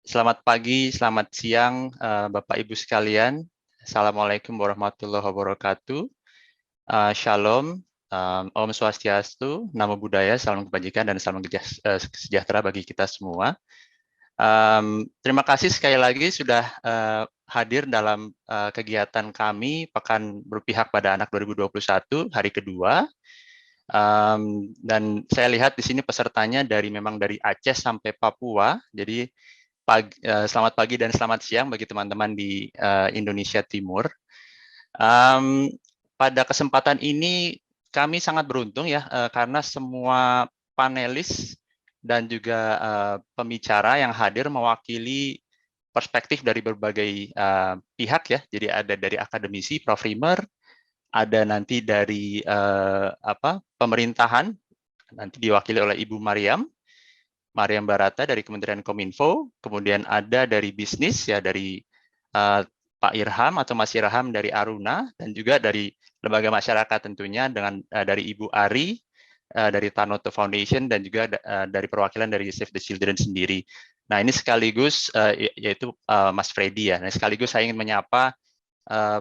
Selamat pagi, selamat siang, Bapak Ibu sekalian. Assalamualaikum warahmatullahi wabarakatuh. Shalom, Om Swastiastu, Namo Buddhaya, salam kebajikan dan salam sejahtera bagi kita semua. Terima kasih sekali lagi sudah hadir dalam kegiatan kami Pekan Berpihak pada Anak 2021 hari kedua. Dan saya lihat di sini pesertanya memang dari Aceh sampai Papua. Jadi selamat pagi dan selamat siang bagi teman-teman di Indonesia Timur. Pada kesempatan ini kami sangat beruntung ya karena semua panelis dan juga pembicara yang hadir mewakili perspektif dari berbagai pihak ya. Jadi ada dari akademisi, Prof. Rimer, ada nanti dari pemerintahan, nanti diwakili oleh Ibu Mariam Barata dari Kementerian Kominfo, kemudian ada dari bisnis ya dari Pak Irham atau Mas Irham dari Aruna, dan juga dari lembaga masyarakat tentunya dengan dari Ibu Ari dari Tanoto Foundation, dan juga dari perwakilan dari Save the Children sendiri. Nah ini sekaligus yaitu Mas Freddy ya. Nah sekaligus saya ingin menyapa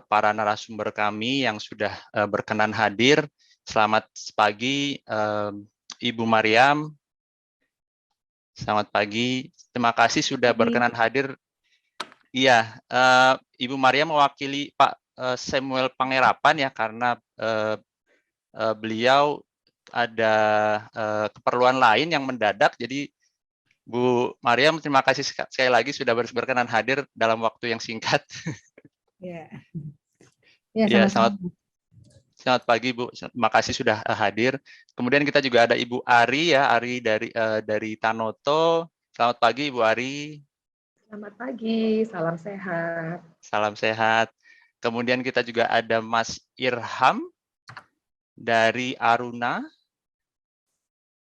para narasumber kami yang sudah berkenan hadir. Selamat pagi Ibu Mariam. Selamat pagi. Terima kasih sudah berkenan hadir. Iya, Ibu Maria mewakili Pak Samuel Pangerapan ya, karena beliau ada keperluan lain yang mendadak. Jadi Bu Mariam, terima kasih sekali lagi sudah berkenan hadir dalam waktu yang singkat. Ya, Ya, sama-sama. selamat pagi Bu, terima kasih sudah hadir. Kemudian kita juga ada Ibu Ari ya, Ari dari Tanoto. Selamat pagi Ibu Ari. Selamat pagi, salam sehat. Salam sehat. Kemudian kita juga ada Mas Irham dari Aruna.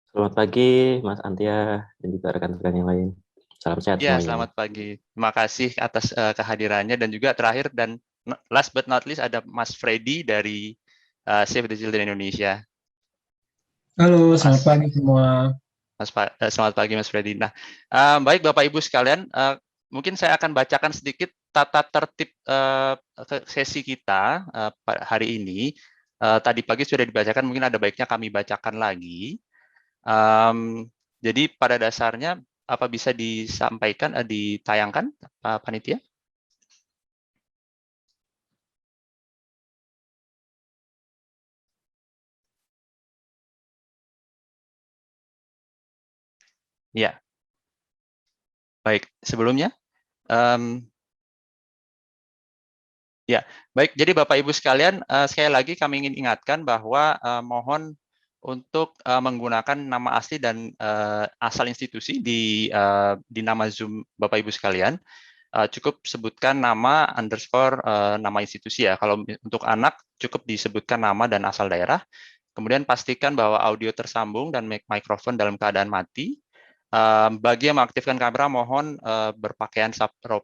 Selamat pagi, Mas Antia, dan juga rekan-rekan yang lain. Salam sehat Ya, semuanya. selamat pagi. Terima kasih atas kehadirannya. Dan juga terakhir dan last but not least ada Mas Freddy dari Save the Children Indonesia. Halo, selamat pagi semua. Selamat pagi Mas Freddy. Nah, baik Bapak Ibu sekalian, mungkin saya akan bacakan sedikit tata tertib sesi kita hari ini. Tadi pagi sudah dibacakan, mungkin ada baiknya kami bacakan lagi. Jadi pada dasarnya apa bisa disampaikan, ditayangkan panitia? Ya, baik. Sebelumnya, ya, baik. Jadi Bapak Ibu sekalian, sekali lagi kami ingin ingatkan bahwa mohon untuk menggunakan nama asli dan asal institusi di nama Zoom Bapak Ibu sekalian. Cukup sebutkan nama underscore nama institusi ya. Kalau untuk anak cukup disebutkan nama dan asal daerah. Kemudian pastikan bahwa audio tersambung dan mikrofon dalam keadaan mati. Bagi yang mengaktifkan kamera, mohon berpakaian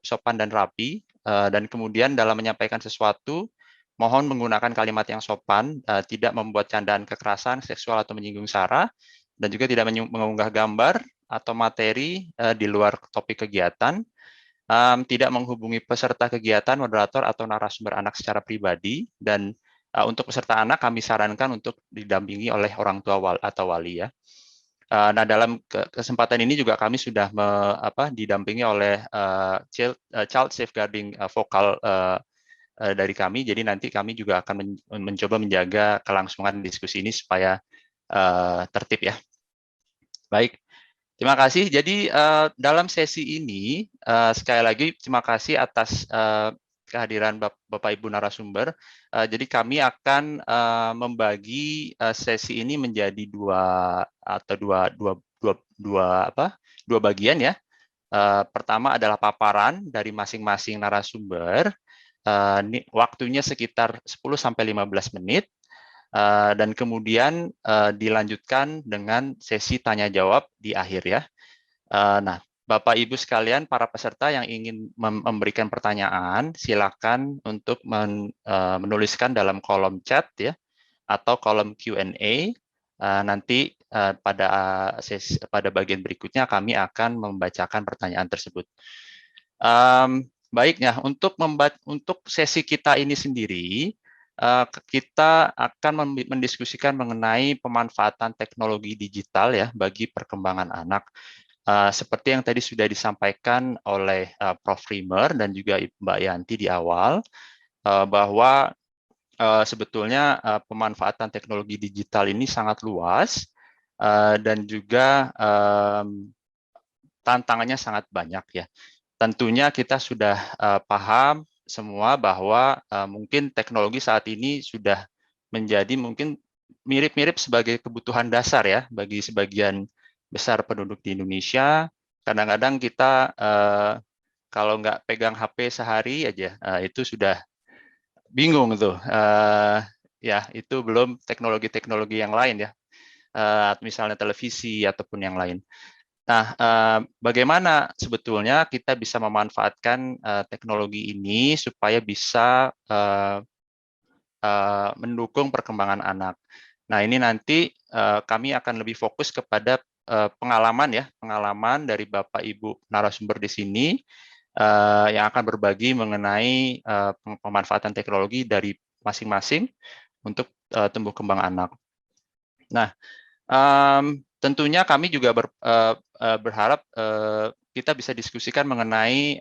sopan dan rapi. Dan kemudian dalam menyampaikan sesuatu, mohon menggunakan kalimat yang sopan, tidak membuat candaan kekerasan, seksual atau menyinggung sara, dan juga tidak mengunggah gambar atau materi di luar topik kegiatan, tidak menghubungi peserta kegiatan, moderator, atau narasumber anak secara pribadi, dan untuk peserta anak kami sarankan untuk didampingi oleh orang tua atau wali ya. Nah, dalam kesempatan ini juga kami sudah didampingi oleh Child Safeguarding Vokal dari kami. Jadi nanti kami juga akan mencoba menjaga kelangsungan diskusi ini supaya tertib ya. Baik, terima kasih. Jadi dalam sesi ini sekali lagi terima kasih atas kehadiran Bapak Ibu narasumber. Jadi kami akan membagi sesi ini menjadi dua bagian ya. Pertama adalah paparan dari masing-masing narasumber. Waktunya sekitar 10-15 menit. Dan kemudian dilanjutkan dengan sesi tanya jawab di akhir ya. Nah, Bapak Ibu sekalian, para peserta yang ingin memberikan pertanyaan, silakan untuk menuliskan dalam kolom chat ya, atau kolom Q&A, Nanti pada bagian berikutnya kami akan membacakan pertanyaan tersebut. Baiknya, untuk sesi kita ini sendiri, kita akan mendiskusikan mengenai pemanfaatan teknologi digital ya bagi perkembangan anak. Seperti yang tadi sudah disampaikan oleh Prof. Rimer dan juga Mbak Yanti di awal, bahwa sebetulnya pemanfaatan teknologi digital ini sangat luas dan juga tantangannya sangat banyak ya. Tentunya kita sudah paham semua bahwa mungkin teknologi saat ini sudah menjadi mungkin mirip-mirip sebagai kebutuhan dasar ya bagi sebagian besar penduduk di Indonesia. Kadang-kadang kita kalau nggak pegang HP sehari aja itu sudah bingung tuh. Ya itu belum teknologi-teknologi yang lain ya, misalnya televisi ataupun yang lain. Nah, bagaimana sebetulnya kita bisa memanfaatkan teknologi ini supaya bisa mendukung perkembangan anak. Nah, ini nanti kami akan lebih fokus kepada pengalaman dari Bapak Ibu narasumber di sini yang akan berbagi mengenai pemanfaatan teknologi dari masing-masing untuk tumbuh kembang anak. Nah, tentunya kami juga berharap kita bisa diskusikan mengenai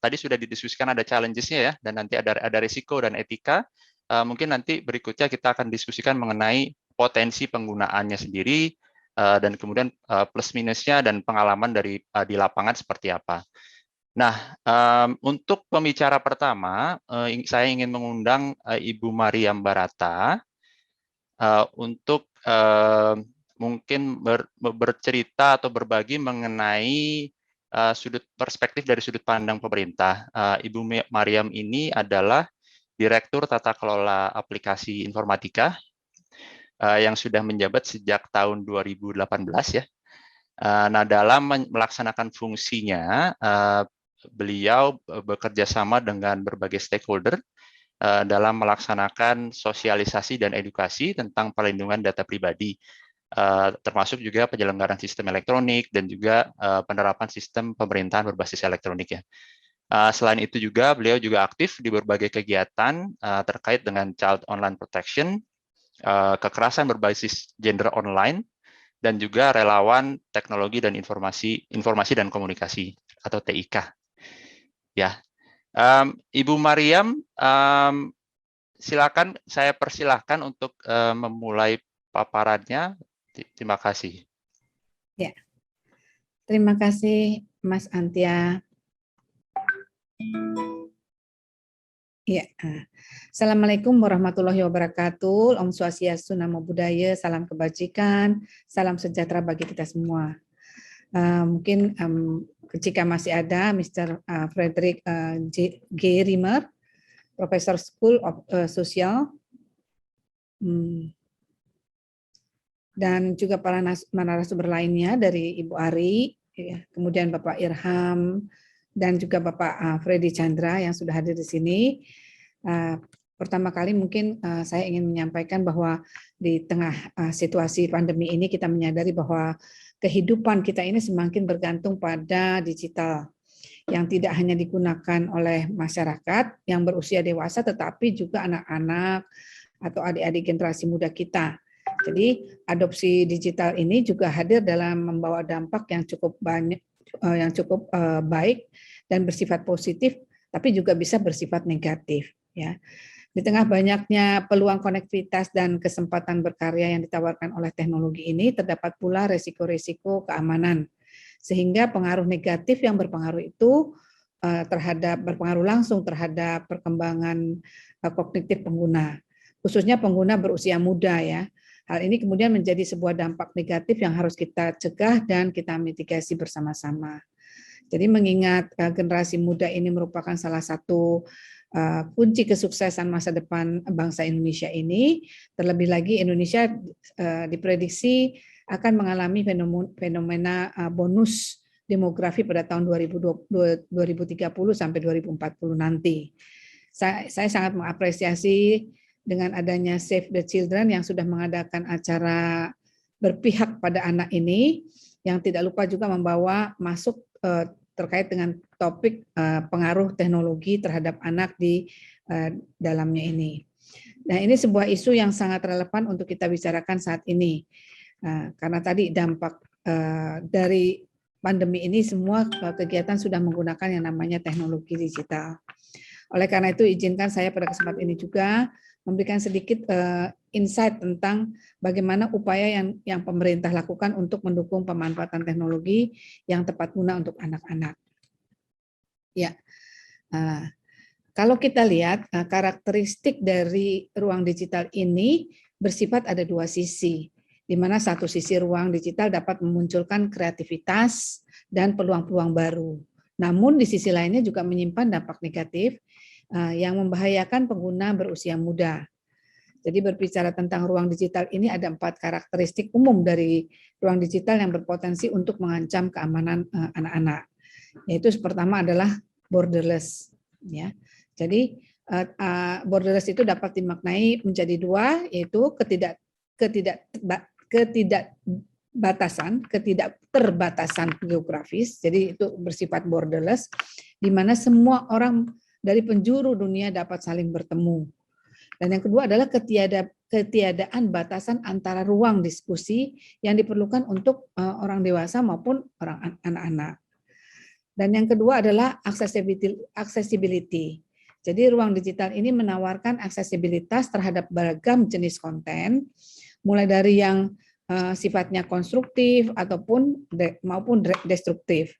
tadi sudah didiskusikan ada challenges-nya ya, dan nanti ada risiko dan etika. Mungkin nanti berikutnya kita akan diskusikan mengenai potensi penggunaannya sendiri dan kemudian plus minusnya dan pengalaman di lapangan seperti apa. Nah, untuk pembicara pertama, saya ingin mengundang Ibu Mariam Barata untuk mungkin bercerita atau berbagi mengenai perspektif dari sudut pandang pemerintah. Ibu Mariam ini adalah Direktur Tata Kelola Aplikasi Informatika yang sudah menjabat sejak tahun 2018 ya. Nah, dalam melaksanakan fungsinya, beliau bekerja sama dengan berbagai stakeholder dalam melaksanakan sosialisasi dan edukasi tentang perlindungan data pribadi, termasuk juga penyelenggaraan sistem elektronik dan juga penerapan sistem pemerintahan berbasis elektronik ya. Selain itu juga beliau juga aktif di berbagai kegiatan terkait dengan child online protection, kekerasan berbasis gender online, dan juga relawan teknologi dan informasi dan komunikasi atau TIK. Ya, Ibu Mariam, silakan saya persilahkan untuk memulai paparannya. Terima kasih. Ya, terima kasih Mas Antia. Ya, Assalamualaikum warahmatullahi wabarakatuh. Om Swastiastu, Namo Buddhaya, salam kebajikan, salam sejahtera bagi kita semua. Mungkin jika masih ada Mr. Frederick G. Rimer, Profesor School of Social, dan juga para narasumber lainnya dari Ibu Ari, ya, kemudian Bapak Irham, dan juga Bapak Freddy Chandra yang sudah hadir di sini. Pertama kali mungkin saya ingin menyampaikan bahwa di tengah situasi pandemi ini kita menyadari bahwa kehidupan kita ini semakin bergantung pada digital yang tidak hanya digunakan oleh masyarakat yang berusia dewasa tetapi juga anak-anak atau adik-adik generasi muda kita. Jadi adopsi digital ini juga hadir dalam membawa dampak yang cukup banyak, yang cukup baik dan bersifat positif, tapi juga bisa bersifat negatif. Ya, di tengah banyaknya peluang konektivitas dan kesempatan berkarya yang ditawarkan oleh teknologi ini, terdapat pula resiko-resiko keamanan, sehingga pengaruh negatif yang berpengaruh itu berpengaruh langsung terhadap perkembangan kognitif pengguna, khususnya pengguna berusia muda ya. Hal ini kemudian menjadi sebuah dampak negatif yang harus kita cegah dan kita mitigasi bersama-sama. Jadi mengingat generasi muda ini merupakan salah satu kunci kesuksesan masa depan bangsa Indonesia ini, terlebih lagi Indonesia diprediksi akan mengalami fenomena bonus demografi pada tahun 2030 sampai 2040 nanti. Saya sangat mengapresiasi dengan adanya Save the Children yang sudah mengadakan acara berpihak pada anak ini, yang tidak lupa juga membawa masuk terkait dengan topik pengaruh teknologi terhadap anak di dalamnya ini. Nah, ini sebuah isu yang sangat relevan untuk kita bicarakan saat ini. Karena tadi dampak dari pandemi ini semua kegiatan sudah menggunakan yang namanya teknologi digital. Oleh karena itu, izinkan saya pada kesempatan ini juga memberikan sedikit insight tentang bagaimana upaya yang pemerintah lakukan untuk mendukung pemanfaatan teknologi yang tepat guna untuk anak-anak. Ya, kalau kita lihat karakteristik dari ruang digital ini bersifat ada dua sisi, di mana satu sisi ruang digital dapat memunculkan kreativitas dan peluang-peluang baru. Namun di sisi lainnya juga menyimpan dampak negatif yang membahayakan pengguna berusia muda. Jadi berbicara tentang ruang digital ini ada 4 karakteristik umum dari ruang digital yang berpotensi untuk mengancam keamanan anak-anak. Yaitu pertama adalah borderless. Ya. Jadi borderless itu dapat dimaknai menjadi 2, yaitu ketidakterbatasan geografis. Jadi itu bersifat borderless, di mana semua orang dari penjuru dunia dapat saling bertemu. Dan yang kedua adalah ketiadaan batasan antara ruang diskusi yang diperlukan untuk orang dewasa maupun orang anak-anak. Dan yang kedua adalah accessibility. Jadi ruang digital ini menawarkan aksesibilitas terhadap beragam jenis konten, mulai dari yang sifatnya konstruktif maupun destruktif.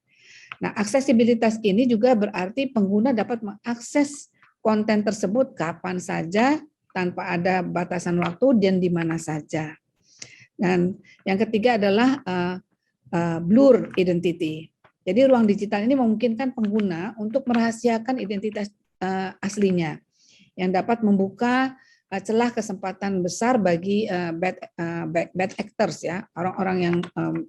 Nah, aksesibilitas ini juga berarti pengguna dapat mengakses konten tersebut kapan saja tanpa ada batasan waktu dan di mana saja. Dan yang ketiga adalah blur identity. Jadi ruang digital ini memungkinkan pengguna untuk merahasiakan identitas aslinya yang dapat membuka celah kesempatan besar bagi bad actors, ya, orang-orang yang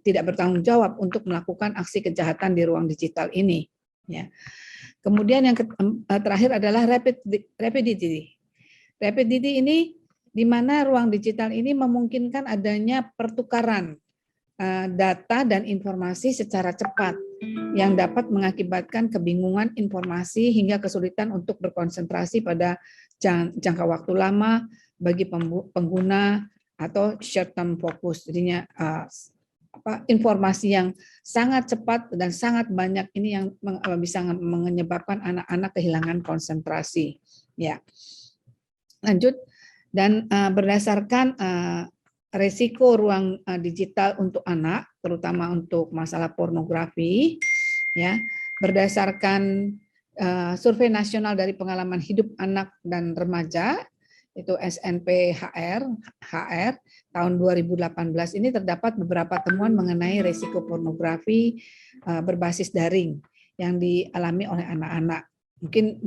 tidak bertanggung jawab untuk melakukan aksi kejahatan di ruang digital ini. Ya. Kemudian yang terakhir adalah rapidity. Rapidity ini di mana ruang digital ini memungkinkan adanya pertukaran data dan informasi secara cepat yang dapat mengakibatkan kebingungan informasi hingga kesulitan untuk berkonsentrasi pada jangka waktu lama bagi pengguna atau short term focus. Jadinya informasi yang sangat cepat dan sangat banyak ini yang bisa menyebabkan anak-anak kehilangan konsentrasi. Ya. Lanjut, dan berdasarkan resiko ruang digital untuk anak, terutama untuk masalah pornografi, ya, berdasarkan survei nasional dari pengalaman hidup anak dan remaja, itu SNP HR tahun 2018 ini terdapat beberapa temuan mengenai resiko pornografi berbasis daring yang dialami oleh anak-anak. Mungkin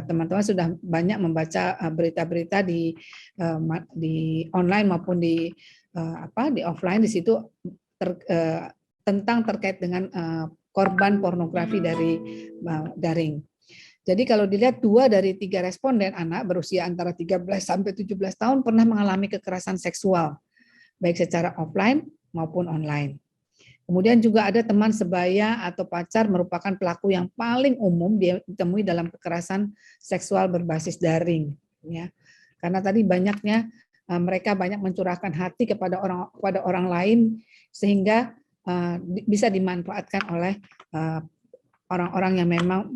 teman-teman sudah banyak membaca berita-berita di online maupun di offline, di situ tentang terkait dengan korban pornografi dari daring. Jadi kalau dilihat 2 dari 3 responden anak berusia antara 13 sampai 17 tahun pernah mengalami kekerasan seksual, baik secara offline maupun online. Kemudian juga ada teman sebaya atau pacar merupakan pelaku yang paling umum ditemui dalam kekerasan seksual berbasis daring. Ya. Karena tadi banyaknya mereka banyak mencurahkan hati kepada orang lain sehingga bisa dimanfaatkan oleh orang-orang yang memang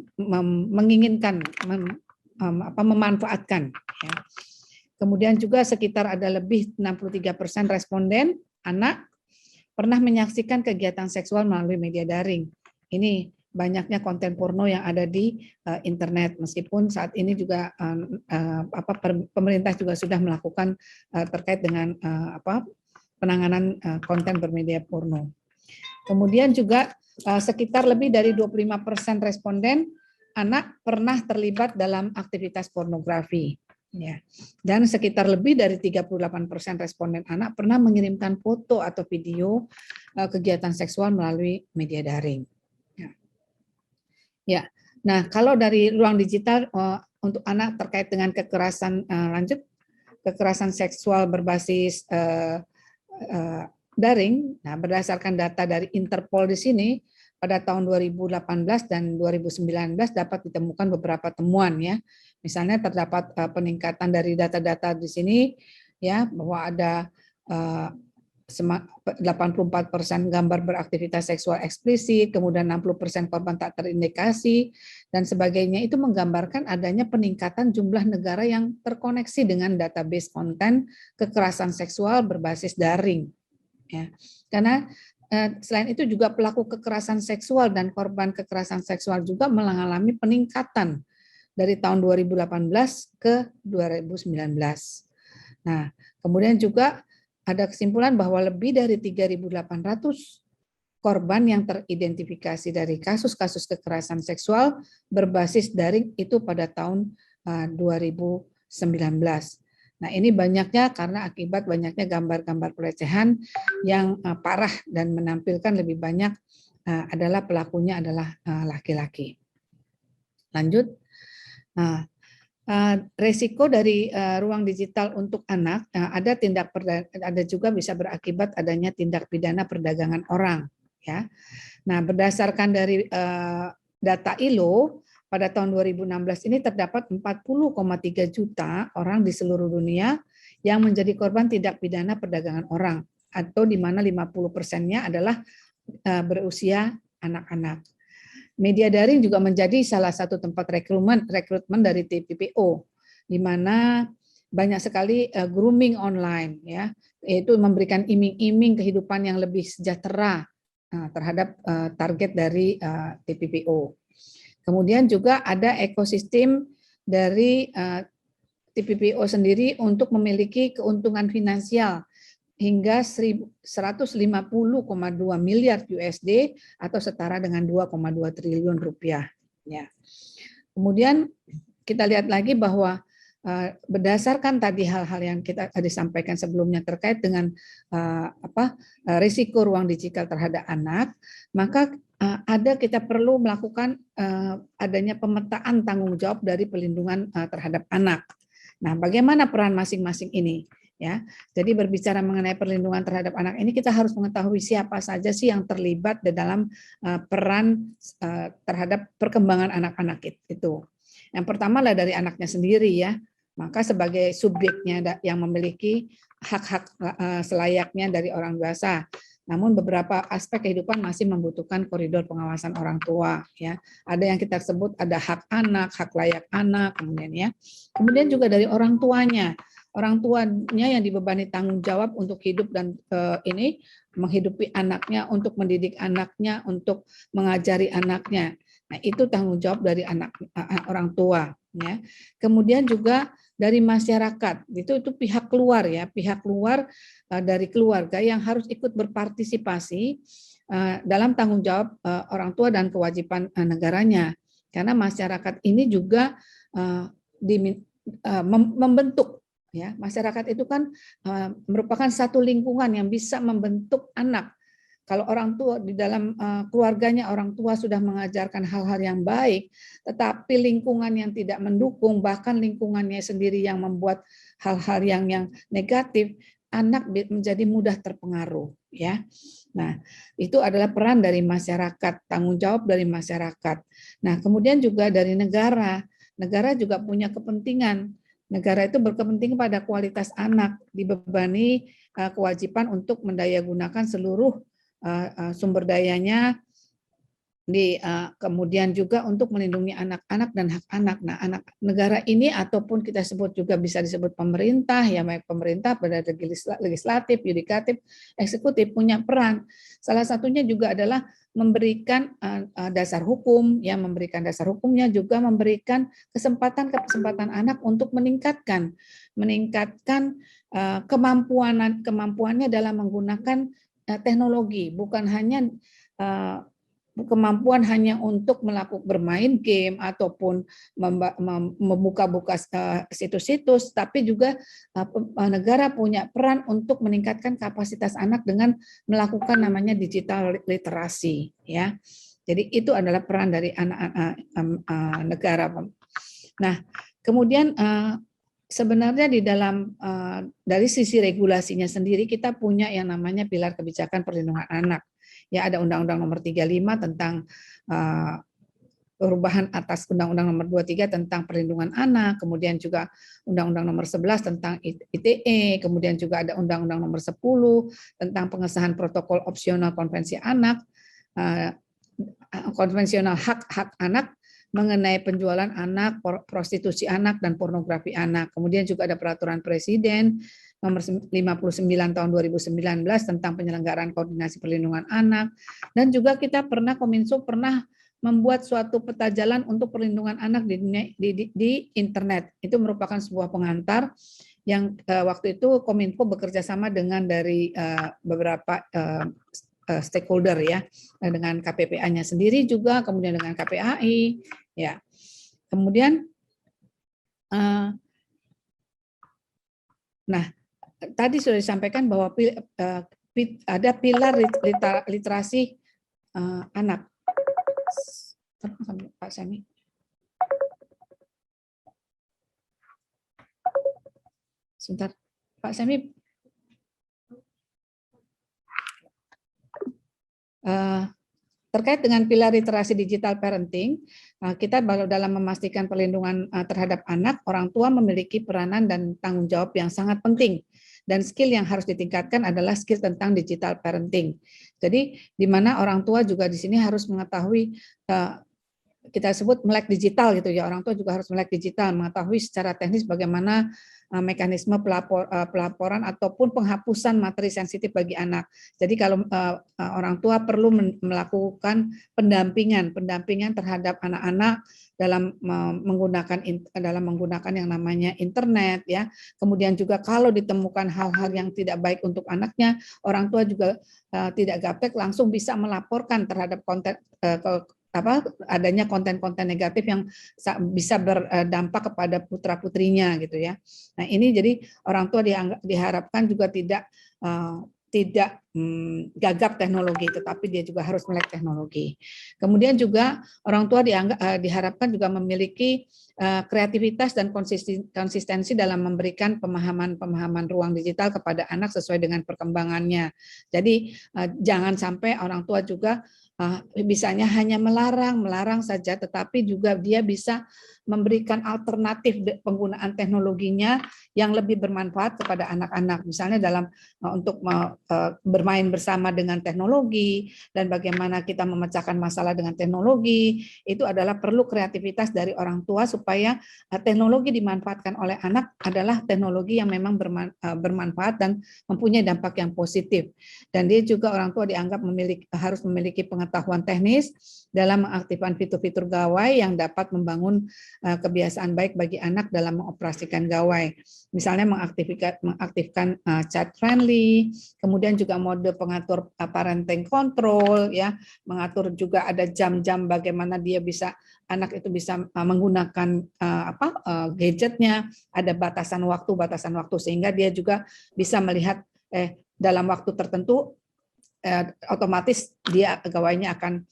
menginginkan memanfaatkan. Ya. Kemudian juga sekitar ada lebih 63% responden anak pernah menyaksikan kegiatan seksual melalui media daring. Ini banyaknya konten porno yang ada di internet, meskipun saat ini juga pemerintah juga sudah melakukan terkait dengan penanganan konten bermedia porno. Kemudian juga sekitar lebih dari 25% responden anak pernah terlibat dalam aktivitas pornografi. Ya. Dan sekitar lebih dari 38% responden anak pernah mengirimkan foto atau video kegiatan seksual melalui media daring. Ya. Nah, kalau dari ruang digital untuk anak terkait dengan kekerasan kekerasan seksual berbasis daring. Nah, berdasarkan data dari Interpol di sini, pada tahun 2018 dan 2019 dapat ditemukan beberapa temuan ya. Misalnya terdapat peningkatan dari data-data di sini ya, bahwa ada 84% gambar beraktivitas seksual eksplisit, kemudian 60% korban tak terindikasi, dan sebagainya. Itu menggambarkan adanya peningkatan jumlah negara yang terkoneksi dengan database konten kekerasan seksual berbasis daring. Ya. Karena selain itu juga pelaku kekerasan seksual dan korban kekerasan seksual juga mengalami peningkatan dari tahun 2018 ke 2019. Nah, kemudian juga ada kesimpulan bahwa lebih dari 3.800 korban yang teridentifikasi dari kasus-kasus kekerasan seksual berbasis daring itu pada tahun 2019. Nah, ini banyaknya karena akibat banyaknya gambar-gambar pelecehan yang parah dan menampilkan lebih banyak adalah pelakunya adalah laki-laki. Lanjut. Nah, resiko dari ruang digital untuk anak ada juga bisa berakibat adanya tindak pidana perdagangan orang ya. Nah, berdasarkan dari data ILO pada tahun 2016 ini terdapat 40,3 juta orang di seluruh dunia yang menjadi korban tindak pidana perdagangan orang, atau di mana 50%-nya adalah berusia anak-anak. Media daring juga menjadi salah satu tempat rekrutmen dari TPPO, di mana banyak sekali grooming online, ya, yaitu memberikan iming-iming kehidupan yang lebih sejahtera terhadap target dari TPPO. Kemudian juga ada ekosistem dari TPPO sendiri untuk memiliki keuntungan finansial hingga 150,2 miliar USD atau setara dengan 2,2 triliun rupiah. Ya. Kemudian kita lihat lagi bahwa berdasarkan tadi hal-hal yang kita disampaikan sebelumnya terkait dengan risiko ruang digital terhadap anak, maka kita perlu melakukan adanya pemetaan tanggung jawab dari pelindungan terhadap anak. Nah, bagaimana peran masing-masing ini? Ya, jadi berbicara mengenai perlindungan terhadap anak ini kita harus mengetahui siapa saja sih yang terlibat di dalam peran terhadap perkembangan anak-anak itu. Yang pertama adalah dari anaknya sendiri ya, maka sebagai subjeknya yang memiliki hak-hak selayaknya dari orang dewasa. Namun beberapa aspek kehidupan masih membutuhkan koridor pengawasan orang tua ya. Ada yang kita sebut ada hak anak, hak layak anak, kemudian ya. Kemudian juga dari orang tuanya. Orang tuanya yang dibebani tanggung jawab untuk hidup dan menghidupi anaknya, untuk mendidik anaknya, untuk mengajari anaknya. Nah, itu tanggung jawab dari orang tua ya. Kemudian juga dari masyarakat, itu pihak luar ya, pihak luar dari keluarga yang harus ikut berpartisipasi dalam tanggung jawab orang tua dan kewajiban negaranya. Karena masyarakat ini juga membentuk ya, masyarakat itu kan merupakan satu lingkungan yang bisa membentuk anak. Kalau orang tua di dalam keluarganya, orang tua sudah mengajarkan hal-hal yang baik, tetapi lingkungan yang tidak mendukung, bahkan lingkungannya sendiri yang membuat hal-hal yang negatif, anak menjadi mudah terpengaruh. Ya, nah itu adalah peran dari masyarakat, tanggung jawab dari masyarakat. Nah kemudian juga dari negara, negara juga punya kepentingan. Negara itu berkepentingan pada kualitas anak, dibebani kewajiban untuk mendayagunakan seluruh sumber dayanya, kemudian juga untuk melindungi anak-anak dan hak anak. Nah, anak negara ini ataupun kita sebut juga bisa disebut pemerintah, ya baik pemerintah pada legislatif, yudikatif, eksekutif punya peran. Salah satunya juga adalah memberikan dasar hukum, ya memberikan dasar hukumnya juga memberikan kesempatan anak untuk meningkatkan kemampuannya dalam menggunakan teknologi, bukan hanya kemampuan hanya untuk bermain game ataupun membuka-buka situs-situs, tapi juga negara punya peran untuk meningkatkan kapasitas anak dengan melakukan namanya digital literasi, ya. Jadi itu adalah peran dari anak negara. Nah, kemudian sebenarnya di dalam dari sisi regulasinya sendiri kita punya yang namanya pilar kebijakan perlindungan anak. Ya, ada Undang-Undang Nomor 35 tentang perubahan atas Undang-Undang Nomor 23 tentang perlindungan anak, kemudian juga Undang-Undang Nomor 11 tentang ITE, kemudian juga ada Undang-Undang Nomor 10 tentang pengesahan protokol opsional konvensi anak, konvensional hak-hak anak mengenai penjualan anak, prostitusi anak, dan pornografi anak. Kemudian juga ada peraturan Presiden nomor 59 tahun 2019 tentang penyelenggaraan koordinasi perlindungan anak. Dan juga kita Kominfo pernah membuat suatu peta jalan untuk perlindungan anak di internet. Itu merupakan sebuah pengantar yang waktu itu Kominfo bekerja sama dengan dari beberapa stakeholder ya, dengan KPPA-nya sendiri juga, kemudian dengan KPAI, ya. Kemudian, nah tadi sudah disampaikan bahwa ada pilar literasi anak. Pak Sami. Sebentar, Pak Sami. Terkait dengan pilar literasi digital parenting, kita dalam memastikan perlindungan terhadap anak, orang tua memiliki peranan dan tanggung jawab yang sangat penting. Dan skill yang harus ditingkatkan adalah skill tentang digital parenting. Jadi, di mana orang tua juga di sini harus mengetahui, kita sebut melek digital gitu ya, orang tua juga harus melek digital, mengetahui secara teknis bagaimana mekanisme pelaporan ataupun penghapusan materi sensitif bagi anak. Jadi kalau orang tua perlu melakukan pendampingan terhadap anak-anak dalam menggunakan yang namanya internet ya. Kemudian juga kalau ditemukan hal-hal yang tidak baik untuk anaknya, orang tua juga tidak gaptek langsung bisa melaporkan terhadap konten adanya konten-konten negatif yang bisa berdampak kepada putra-putrinya gitu ya. Nah, ini jadi orang tua diharapkan juga tidak gagap teknologi, tetapi dia juga harus melek teknologi. Kemudian juga orang tua diharapkan juga memiliki kreativitas dan konsistensi dalam memberikan pemahaman ruang digital kepada anak sesuai dengan perkembangannya. Jadi jangan sampai orang tua juga bisanya hanya melarang saja, tetapi juga dia bisa memberikan alternatif penggunaan teknologinya yang lebih bermanfaat kepada anak-anak. Misalnya dalam untuk bermain bersama dengan teknologi dan bagaimana kita memecahkan masalah dengan teknologi, itu adalah perlu kreativitas dari orang tua supaya teknologi dimanfaatkan oleh anak adalah teknologi yang memang bermanfaat dan mempunyai dampak yang positif. Dan dia juga orang tua dianggap harus memiliki pengetahuan teknis dalam mengaktifkan fitur-fitur gawai yang dapat membangun kebiasaan baik bagi anak dalam mengoperasikan gawai. Misalnya mengaktifkan chat friendly, kemudian juga mode pengatur parenting control ya, mengatur juga ada jam-jam bagaimana dia bisa anak itu bisa menggunakan gadgetnya, ada batasan waktu sehingga dia juga bisa melihat dalam waktu tertentu otomatis dia gawainya akan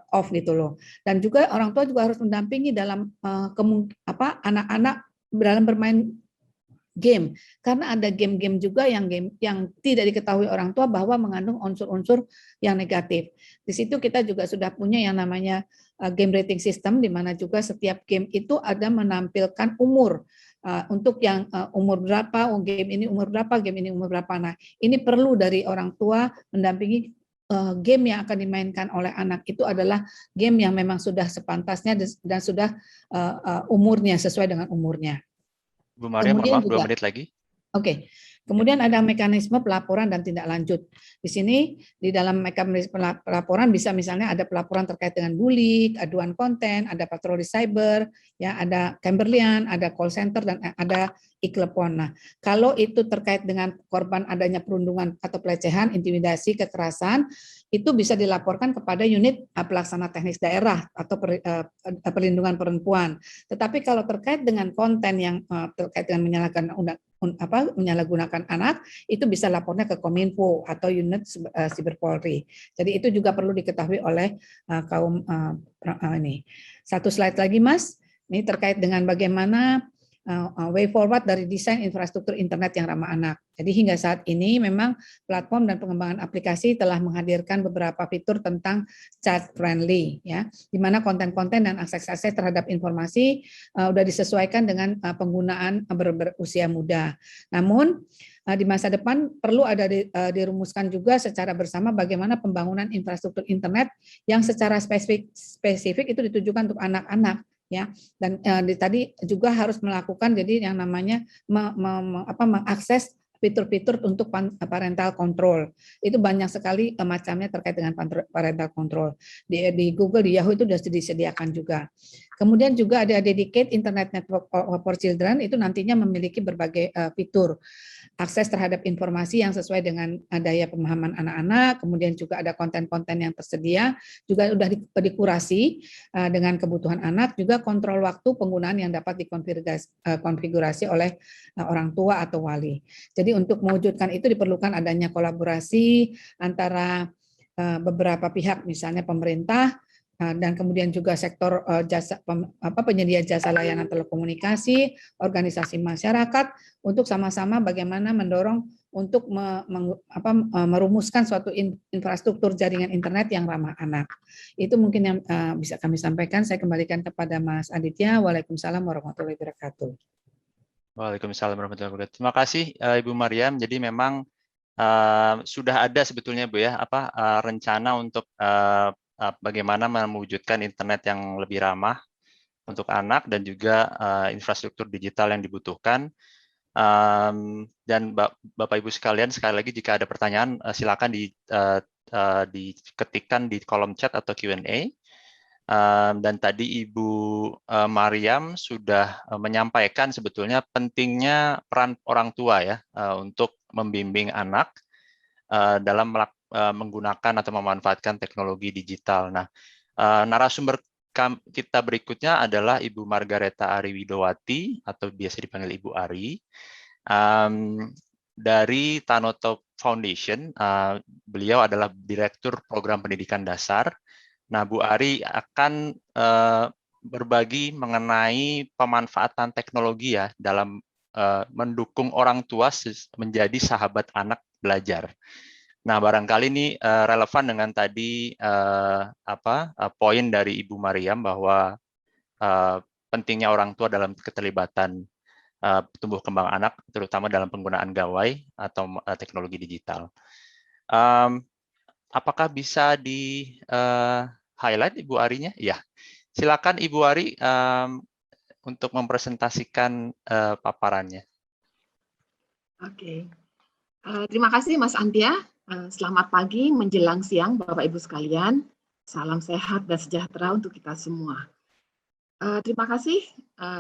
off gitu loh. Dan juga orang tua juga harus mendampingi dalam anak-anak dalam bermain game, karena ada game-game juga yang tidak diketahui orang tua bahwa mengandung unsur-unsur yang negatif. Di situ kita juga sudah punya yang namanya game rating system, di mana juga setiap game itu ada menampilkan umur. Untuk yang umur berapa, game ini umur berapa, game ini umur berapa. Nah, ini perlu dari orang tua mendampingi game yang akan dimainkan oleh anak itu adalah game yang memang sudah sepantasnya dan sudah umurnya sesuai dengan umurnya. Bu Maria, mohon maaf, 2 menit lagi. Oke. Kemudian ada mekanisme pelaporan dan tindak lanjut. Di sini di dalam mekanisme pelaporan bisa misalnya ada pelaporan terkait dengan bullying, aduan konten, ada patroli cyber, ya ada Camberlian, ada call center dan ada iklepon. Nah, kalau itu terkait dengan korban adanya perundungan atau pelecehan, intimidasi, kekerasan, itu bisa dilaporkan kepada unit pelaksana teknis daerah atau perlindungan perempuan. Tetapi kalau terkait dengan konten yang terkait dengan menyalahgunakan anak, itu bisa lapornya ke Kominfo atau unit Siber Polri. Jadi itu juga perlu diketahui oleh kaum ini. Satu slide lagi, Mas. Ini terkait dengan bagaimana way forward dari desain infrastruktur internet yang ramah anak. Jadi hingga saat ini memang platform dan pengembangan aplikasi telah menghadirkan beberapa fitur tentang child friendly, ya, di mana konten-konten dan akses-akses terhadap informasi sudah disesuaikan dengan penggunaan berusia muda. Namun di masa depan perlu ada dirumuskan juga secara bersama bagaimana pembangunan infrastruktur internet yang secara spesifik itu ditujukan untuk anak-anak, ya, dan tadi juga harus melakukan jadi yang namanya mengakses fitur-fitur untuk parental control. Itu banyak sekali macamnya terkait dengan parental control. Di Google, di Yahoo itu sudah disediakan juga. Kemudian juga ada dedicated internet network for children, itu nantinya memiliki berbagai fitur. Akses terhadap informasi yang sesuai dengan daya pemahaman anak-anak, kemudian juga ada konten-konten yang tersedia, juga sudah dikurasi dengan kebutuhan anak, juga kontrol waktu penggunaan yang dapat dikonfigurasi oleh orang tua atau wali. Jadi untuk mewujudkan itu diperlukan adanya kolaborasi antara beberapa pihak, misalnya pemerintah, dan kemudian juga sektor jasa penyedia jasa layanan telekomunikasi, organisasi masyarakat, untuk sama-sama bagaimana mendorong untuk merumuskan suatu infrastruktur jaringan internet yang ramah anak. Itu mungkin yang bisa kami sampaikan. Saya kembalikan kepada Mas Aditya. Waalaikumsalam warahmatullahi wabarakatuh. Waalaikumsalam warahmatullahi wabarakatuh. Terima kasih Ibu Mariam. Jadi memang sudah ada sebetulnya Bu ya rencana untuk bagaimana mewujudkan internet yang lebih ramah untuk anak dan juga infrastruktur digital yang dibutuhkan. Dan Bapak Ibu sekalian, sekali lagi jika ada pertanyaan silakan diketikkan di kolom chat atau Q&A. Dan tadi Ibu Mariam sudah menyampaikan sebetulnya pentingnya peran orang tua ya untuk membimbing anak dalam menggunakan atau memanfaatkan teknologi digital. Nah, narasumber kita berikutnya adalah Ibu Margareta Ari Widowati atau biasa dipanggil Ibu Ari dari Tanoto Foundation. Beliau adalah Direktur Program Pendidikan Dasar. Nah, Bu Ari akan berbagi mengenai pemanfaatan teknologi ya dalam mendukung orang tua menjadi sahabat anak belajar. Nah, barangkali ini relevan dengan tadi poin dari Ibu Mariam bahwa pentingnya orang tua dalam keterlibatan tumbuh kembang anak, terutama dalam penggunaan gawai atau teknologi digital. Apakah bisa di highlight Ibu Arinya? Ya, silakan Ibu Ari untuk mempresentasikan paparannya. Oke. Terima kasih Mas Antia. Selamat pagi menjelang siang Bapak Ibu sekalian. Salam sehat dan sejahtera untuk kita semua. Terima kasih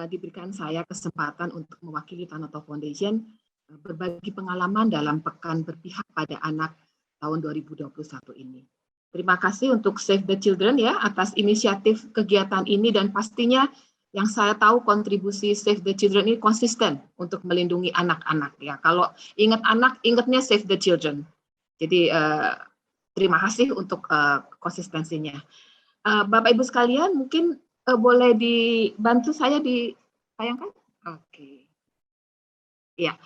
diberikan saya kesempatan untuk mewakili Tanoto Foundation berbagi pengalaman dalam Pekan Berpihak pada Anak tahun 2021 ini. Terima kasih untuk Save the Children ya atas inisiatif kegiatan ini, dan pastinya yang saya tahu kontribusi Save the Children ini konsisten untuk melindungi anak-anak ya. Kalau ingat anak, ingatnya Save the Children. Jadi terima kasih untuk konsistensinya. Bapak Ibu sekalian, mungkin boleh dibantu saya ditayangkan? Oke. Ya.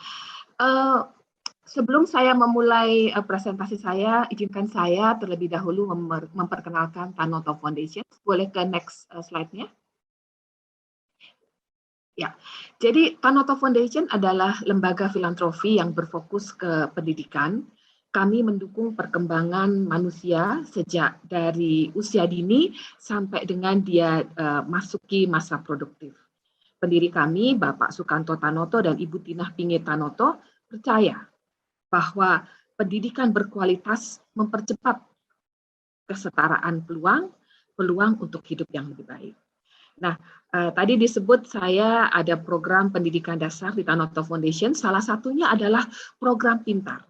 Sebelum saya memulai presentasi saya, izinkan saya terlebih dahulu memperkenalkan Tanoto Foundation. Boleh ke next slide-nya? Ya, jadi Tanoto Foundation adalah lembaga filantropi yang berfokus ke pendidikan. Kami mendukung perkembangan manusia sejak dari usia dini sampai dengan dia masuki masa produktif. Pendiri kami, Bapak Sukanto Tanoto dan Ibu Tinah Pinge Tanoto, percaya bahwa pendidikan berkualitas mempercepat kesetaraan peluang untuk hidup yang lebih baik. Nah, tadi disebut saya ada program pendidikan dasar di Tanoto Foundation, salah satunya adalah program Pintar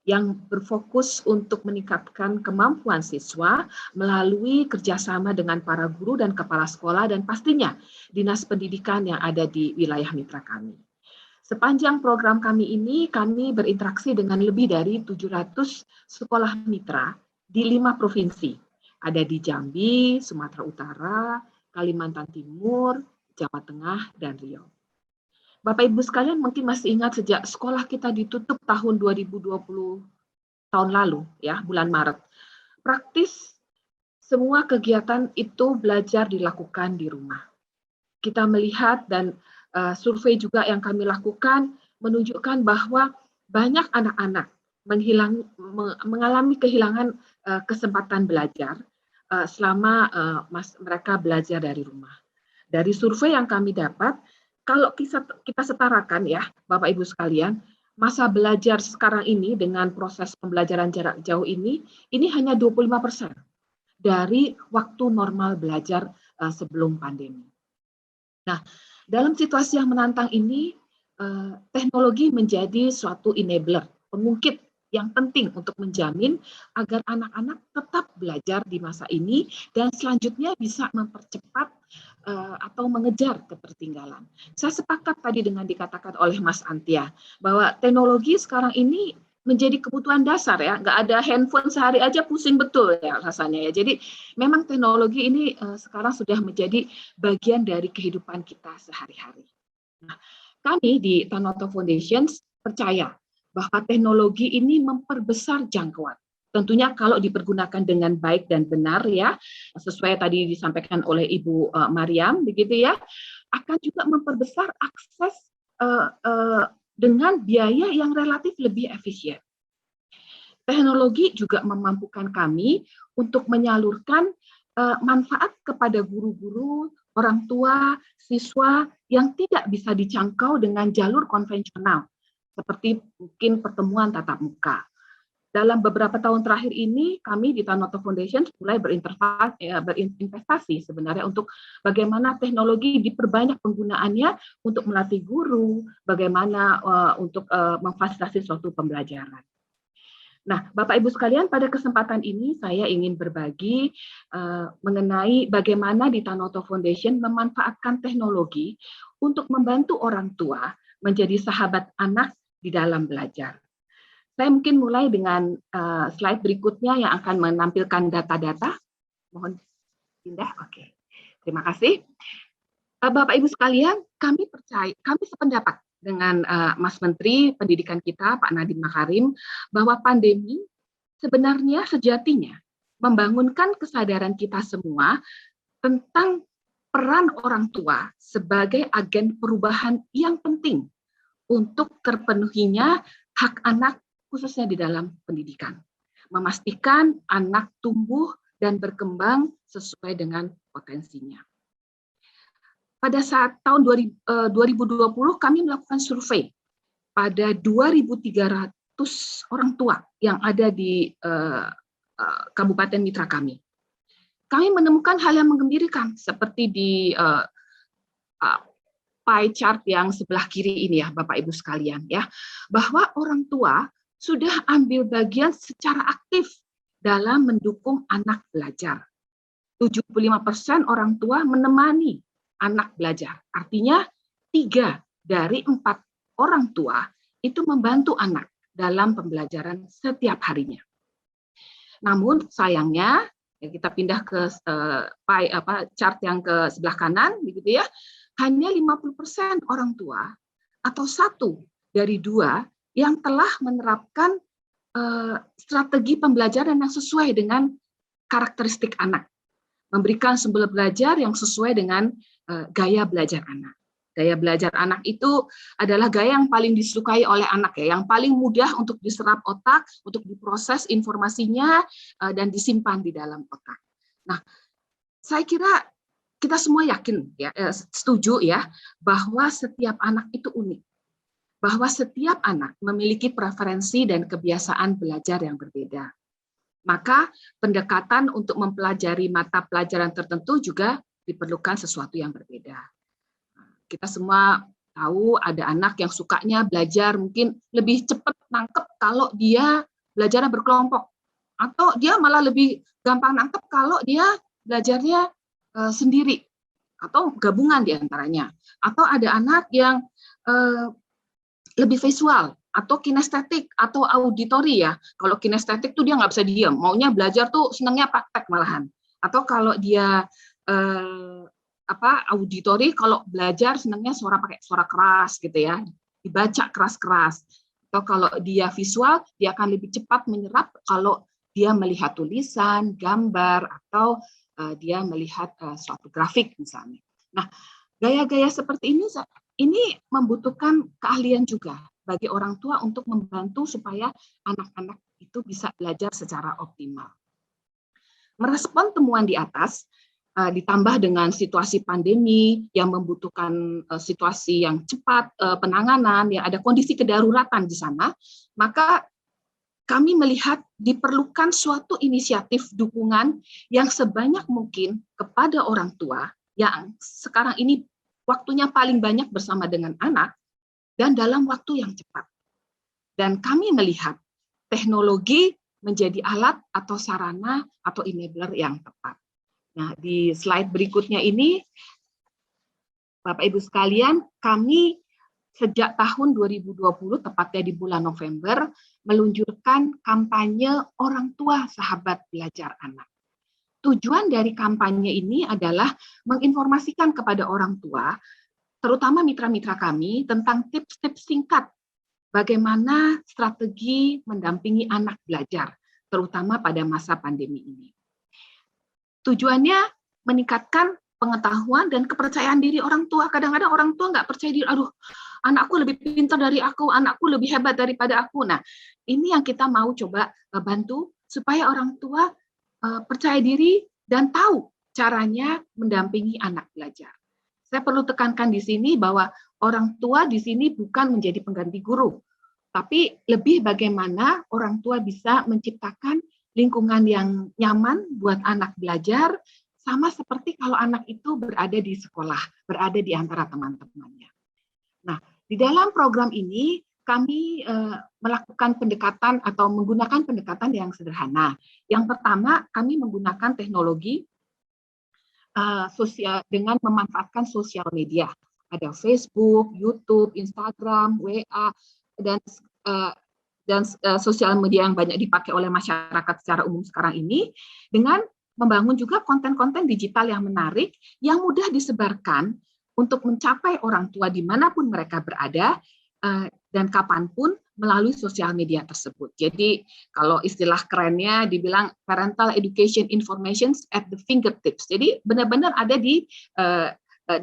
yang berfokus untuk meningkatkan kemampuan siswa melalui kerjasama dengan para guru dan kepala sekolah dan pastinya dinas pendidikan yang ada di wilayah mitra kami. Sepanjang program kami ini, kami berinteraksi dengan lebih dari 700 sekolah mitra di 5 provinsi. Ada di Jambi, Sumatera Utara, Kalimantan Timur, Jawa Tengah, dan Riau. Bapak Ibu sekalian mungkin masih ingat sejak sekolah kita ditutup tahun 2020 tahun lalu, ya, bulan Maret. Praktis semua kegiatan itu belajar dilakukan di rumah. Kita melihat dan survei juga yang kami lakukan menunjukkan bahwa banyak anak-anak mengalami kehilangan kesempatan belajar selama mereka belajar dari rumah. Dari survei yang kami dapat, kalau kita setarakan ya, Bapak Ibu sekalian, masa belajar sekarang ini dengan proses pembelajaran jarak jauh ini hanya 25% dari waktu normal belajar sebelum pandemi. Nah, dalam situasi yang menantang ini, teknologi menjadi suatu enabler, pengungkit yang penting untuk menjamin agar anak-anak tetap belajar di masa ini dan selanjutnya bisa mempercepat atau mengejar ketertinggalan. Saya sepakat tadi dengan dikatakan oleh Mas Antia bahwa teknologi sekarang ini menjadi kebutuhan dasar ya, nggak ada handphone sehari aja pusing betul ya rasanya ya. Jadi memang teknologi ini sekarang sudah menjadi bagian dari kehidupan kita sehari-hari. Nah, kami di Tanoto Foundation percaya bahwa teknologi ini memperbesar jangkauan. Tentunya kalau dipergunakan dengan baik dan benar ya, sesuai tadi disampaikan oleh Ibu Mariam, begitu ya, akan juga memperbesar akses dengan biaya yang relatif lebih efisien. Teknologi juga memampukan kami untuk menyalurkan manfaat kepada guru-guru, orang tua, siswa yang tidak bisa dijangkau dengan jalur konvensional, seperti mungkin pertemuan tatap muka. Dalam beberapa tahun terakhir ini, kami di Tanoto Foundation mulai berinvestasi sebenarnya untuk bagaimana teknologi diperbanyak penggunaannya untuk melatih guru, bagaimana untuk memfasilitasi suatu pembelajaran. Nah, Bapak Ibu sekalian, pada kesempatan ini saya ingin berbagi mengenai bagaimana di Tanoto Foundation memanfaatkan teknologi untuk membantu orang tua menjadi sahabat anak di dalam belajar. Saya mungkin mulai dengan slide berikutnya yang akan menampilkan data-data. Mohon pindah, oke. Terima kasih. Bapak Ibu sekalian, kami sependapat dengan Mas Menteri Pendidikan kita, Pak Nadiem Makarim, bahwa pandemi sebenarnya sejatinya membangunkan kesadaran kita semua tentang peran orang tua sebagai agen perubahan yang penting untuk terpenuhinya hak anak khususnya di dalam pendidikan. Memastikan anak tumbuh dan berkembang sesuai dengan potensinya. Pada saat tahun 2020 kami melakukan survei pada 2.300 orang tua yang ada di kabupaten mitra kami. Kami menemukan hal yang menggembirakan seperti di pie chart yang sebelah kiri ini ya Bapak Ibu sekalian ya, bahwa orang tua sudah ambil bagian secara aktif dalam mendukung anak belajar. 75% orang tua menemani anak belajar. Artinya 3 dari 4 orang tua itu membantu anak dalam pembelajaran setiap harinya. Namun sayangnya ya kita pindah ke chart yang ke sebelah kanan begitu ya. Hanya 50% orang tua atau 1 dari 2 yang telah menerapkan strategi pembelajaran yang sesuai dengan karakteristik anak. Memberikan sumber belajar yang sesuai dengan gaya belajar anak. Gaya belajar anak itu adalah gaya yang paling disukai oleh anak ya, yang paling mudah untuk diserap otak, untuk diproses informasinya dan disimpan di dalam otak. Nah, saya kira kita semua yakin ya, setuju ya, bahwa setiap anak itu unik. Bahwa setiap anak memiliki preferensi dan kebiasaan belajar yang berbeda. Maka pendekatan untuk mempelajari mata pelajaran tertentu juga diperlukan sesuatu yang berbeda. Kita semua tahu ada anak yang sukanya belajar mungkin lebih cepat nangkep kalau dia belajarnya berkelompok. Atau dia malah lebih gampang nangkep kalau dia belajarnya sendiri. Atau gabungan di antaranya. Atau ada anak yang lebih visual atau kinestetik atau auditori ya. Kalau kinestetik tuh dia nggak bisa diam, maunya belajar tuh senangnya praktek malahan. Atau kalau dia auditori kalau belajar senangnya pakai suara keras gitu ya, dibaca keras-keras. Atau kalau dia visual, dia akan lebih cepat menyerap kalau dia melihat tulisan, gambar, atau dia melihat suatu grafik misalnya. Nah, gaya-gaya seperti ini membutuhkan keahlian juga bagi orang tua untuk membantu supaya anak-anak itu bisa belajar secara optimal. Merespon temuan di atas, ditambah dengan situasi pandemi yang membutuhkan situasi yang cepat, penanganan, yang ada kondisi kedaruratan di sana, maka kami melihat diperlukan suatu inisiatif dukungan yang sebanyak mungkin kepada orang tua yang sekarang ini waktunya paling banyak bersama dengan anak dan dalam waktu yang cepat. Dan kami melihat teknologi menjadi alat atau sarana atau enabler yang tepat. Nah, di slide berikutnya ini, Bapak Ibu sekalian, kami sejak tahun 2020, tepatnya di bulan November, meluncurkan kampanye Orang Tua Sahabat Belajar Anak. Tujuan dari kampanye ini adalah menginformasikan kepada orang tua, terutama mitra-mitra kami, tentang tips-tips singkat bagaimana strategi mendampingi anak belajar, terutama pada masa pandemi ini. Tujuannya meningkatkan pengetahuan dan kepercayaan diri orang tua. Kadang-kadang orang tua nggak percaya diri, aduh, anakku lebih pintar dari aku, anakku lebih hebat daripada aku. Nah, ini yang kita mau coba bantu supaya orang tua percaya diri dan tahu caranya mendampingi anak belajar. Saya perlu tekankan di sini bahwa orang tua di sini bukan menjadi pengganti guru, tapi lebih bagaimana orang tua bisa menciptakan lingkungan yang nyaman buat anak belajar, sama seperti kalau anak itu berada di sekolah, berada di antara teman-temannya. Nah, di dalam program ini kami melakukan pendekatan atau menggunakan pendekatan yang sederhana. Yang pertama, kami menggunakan teknologi sosial dengan memanfaatkan sosial media. Ada Facebook, YouTube, Instagram, WA, dan sosial media yang banyak dipakai oleh masyarakat secara umum sekarang ini, dengan membangun juga konten-konten digital yang menarik, yang mudah disebarkan untuk mencapai orang tua dimanapun mereka berada, dan kapanpun melalui sosial media tersebut. Jadi kalau istilah kerennya dibilang parental education information at the fingertips. Jadi benar-benar ada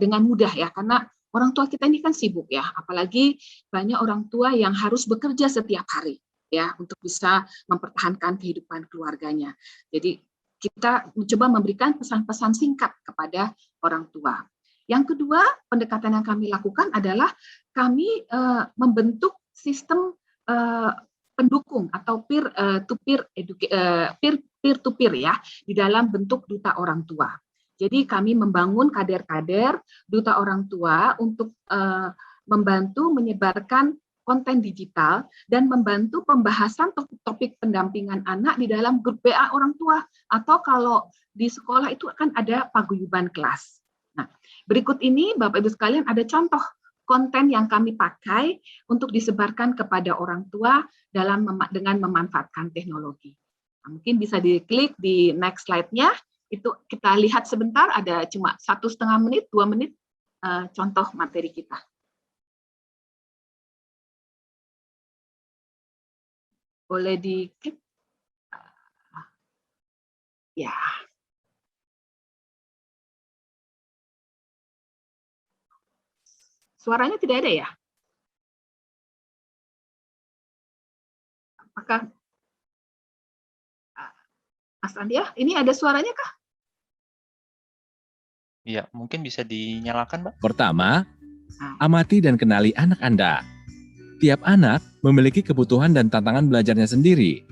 dengan mudah ya, karena orang tua kita ini kan sibuk ya, apalagi banyak orang tua yang harus bekerja setiap hari ya untuk bisa mempertahankan kehidupan keluarganya. Jadi kita mencoba memberikan pesan-pesan singkat kepada orang tua. Yang kedua, pendekatan yang kami lakukan adalah kami membentuk sistem pendukung atau peer to peer ya di dalam bentuk duta orang tua. Jadi kami membangun kader-kader duta orang tua untuk membantu menyebarkan konten digital dan membantu pembahasan topik pendampingan anak di dalam grup WA orang tua, atau kalau di sekolah itu akan ada paguyuban kelas. Nah, berikut ini Bapak Ibu sekalian ada contoh konten yang kami pakai untuk disebarkan kepada orang tua dengan memanfaatkan teknologi. Nah, mungkin bisa diklik di next slide-nya. Itu kita lihat sebentar, ada cuma 1,5 menit, 2 menit contoh materi kita. Boleh diklik? Ya. Suaranya tidak ada ya? Apakah Mas Andia, ini ada suaranya kah? Iya, mungkin bisa dinyalakan, Mbak. Pertama, amati dan kenali anak Anda. Tiap anak memiliki kebutuhan dan tantangan belajarnya sendiri.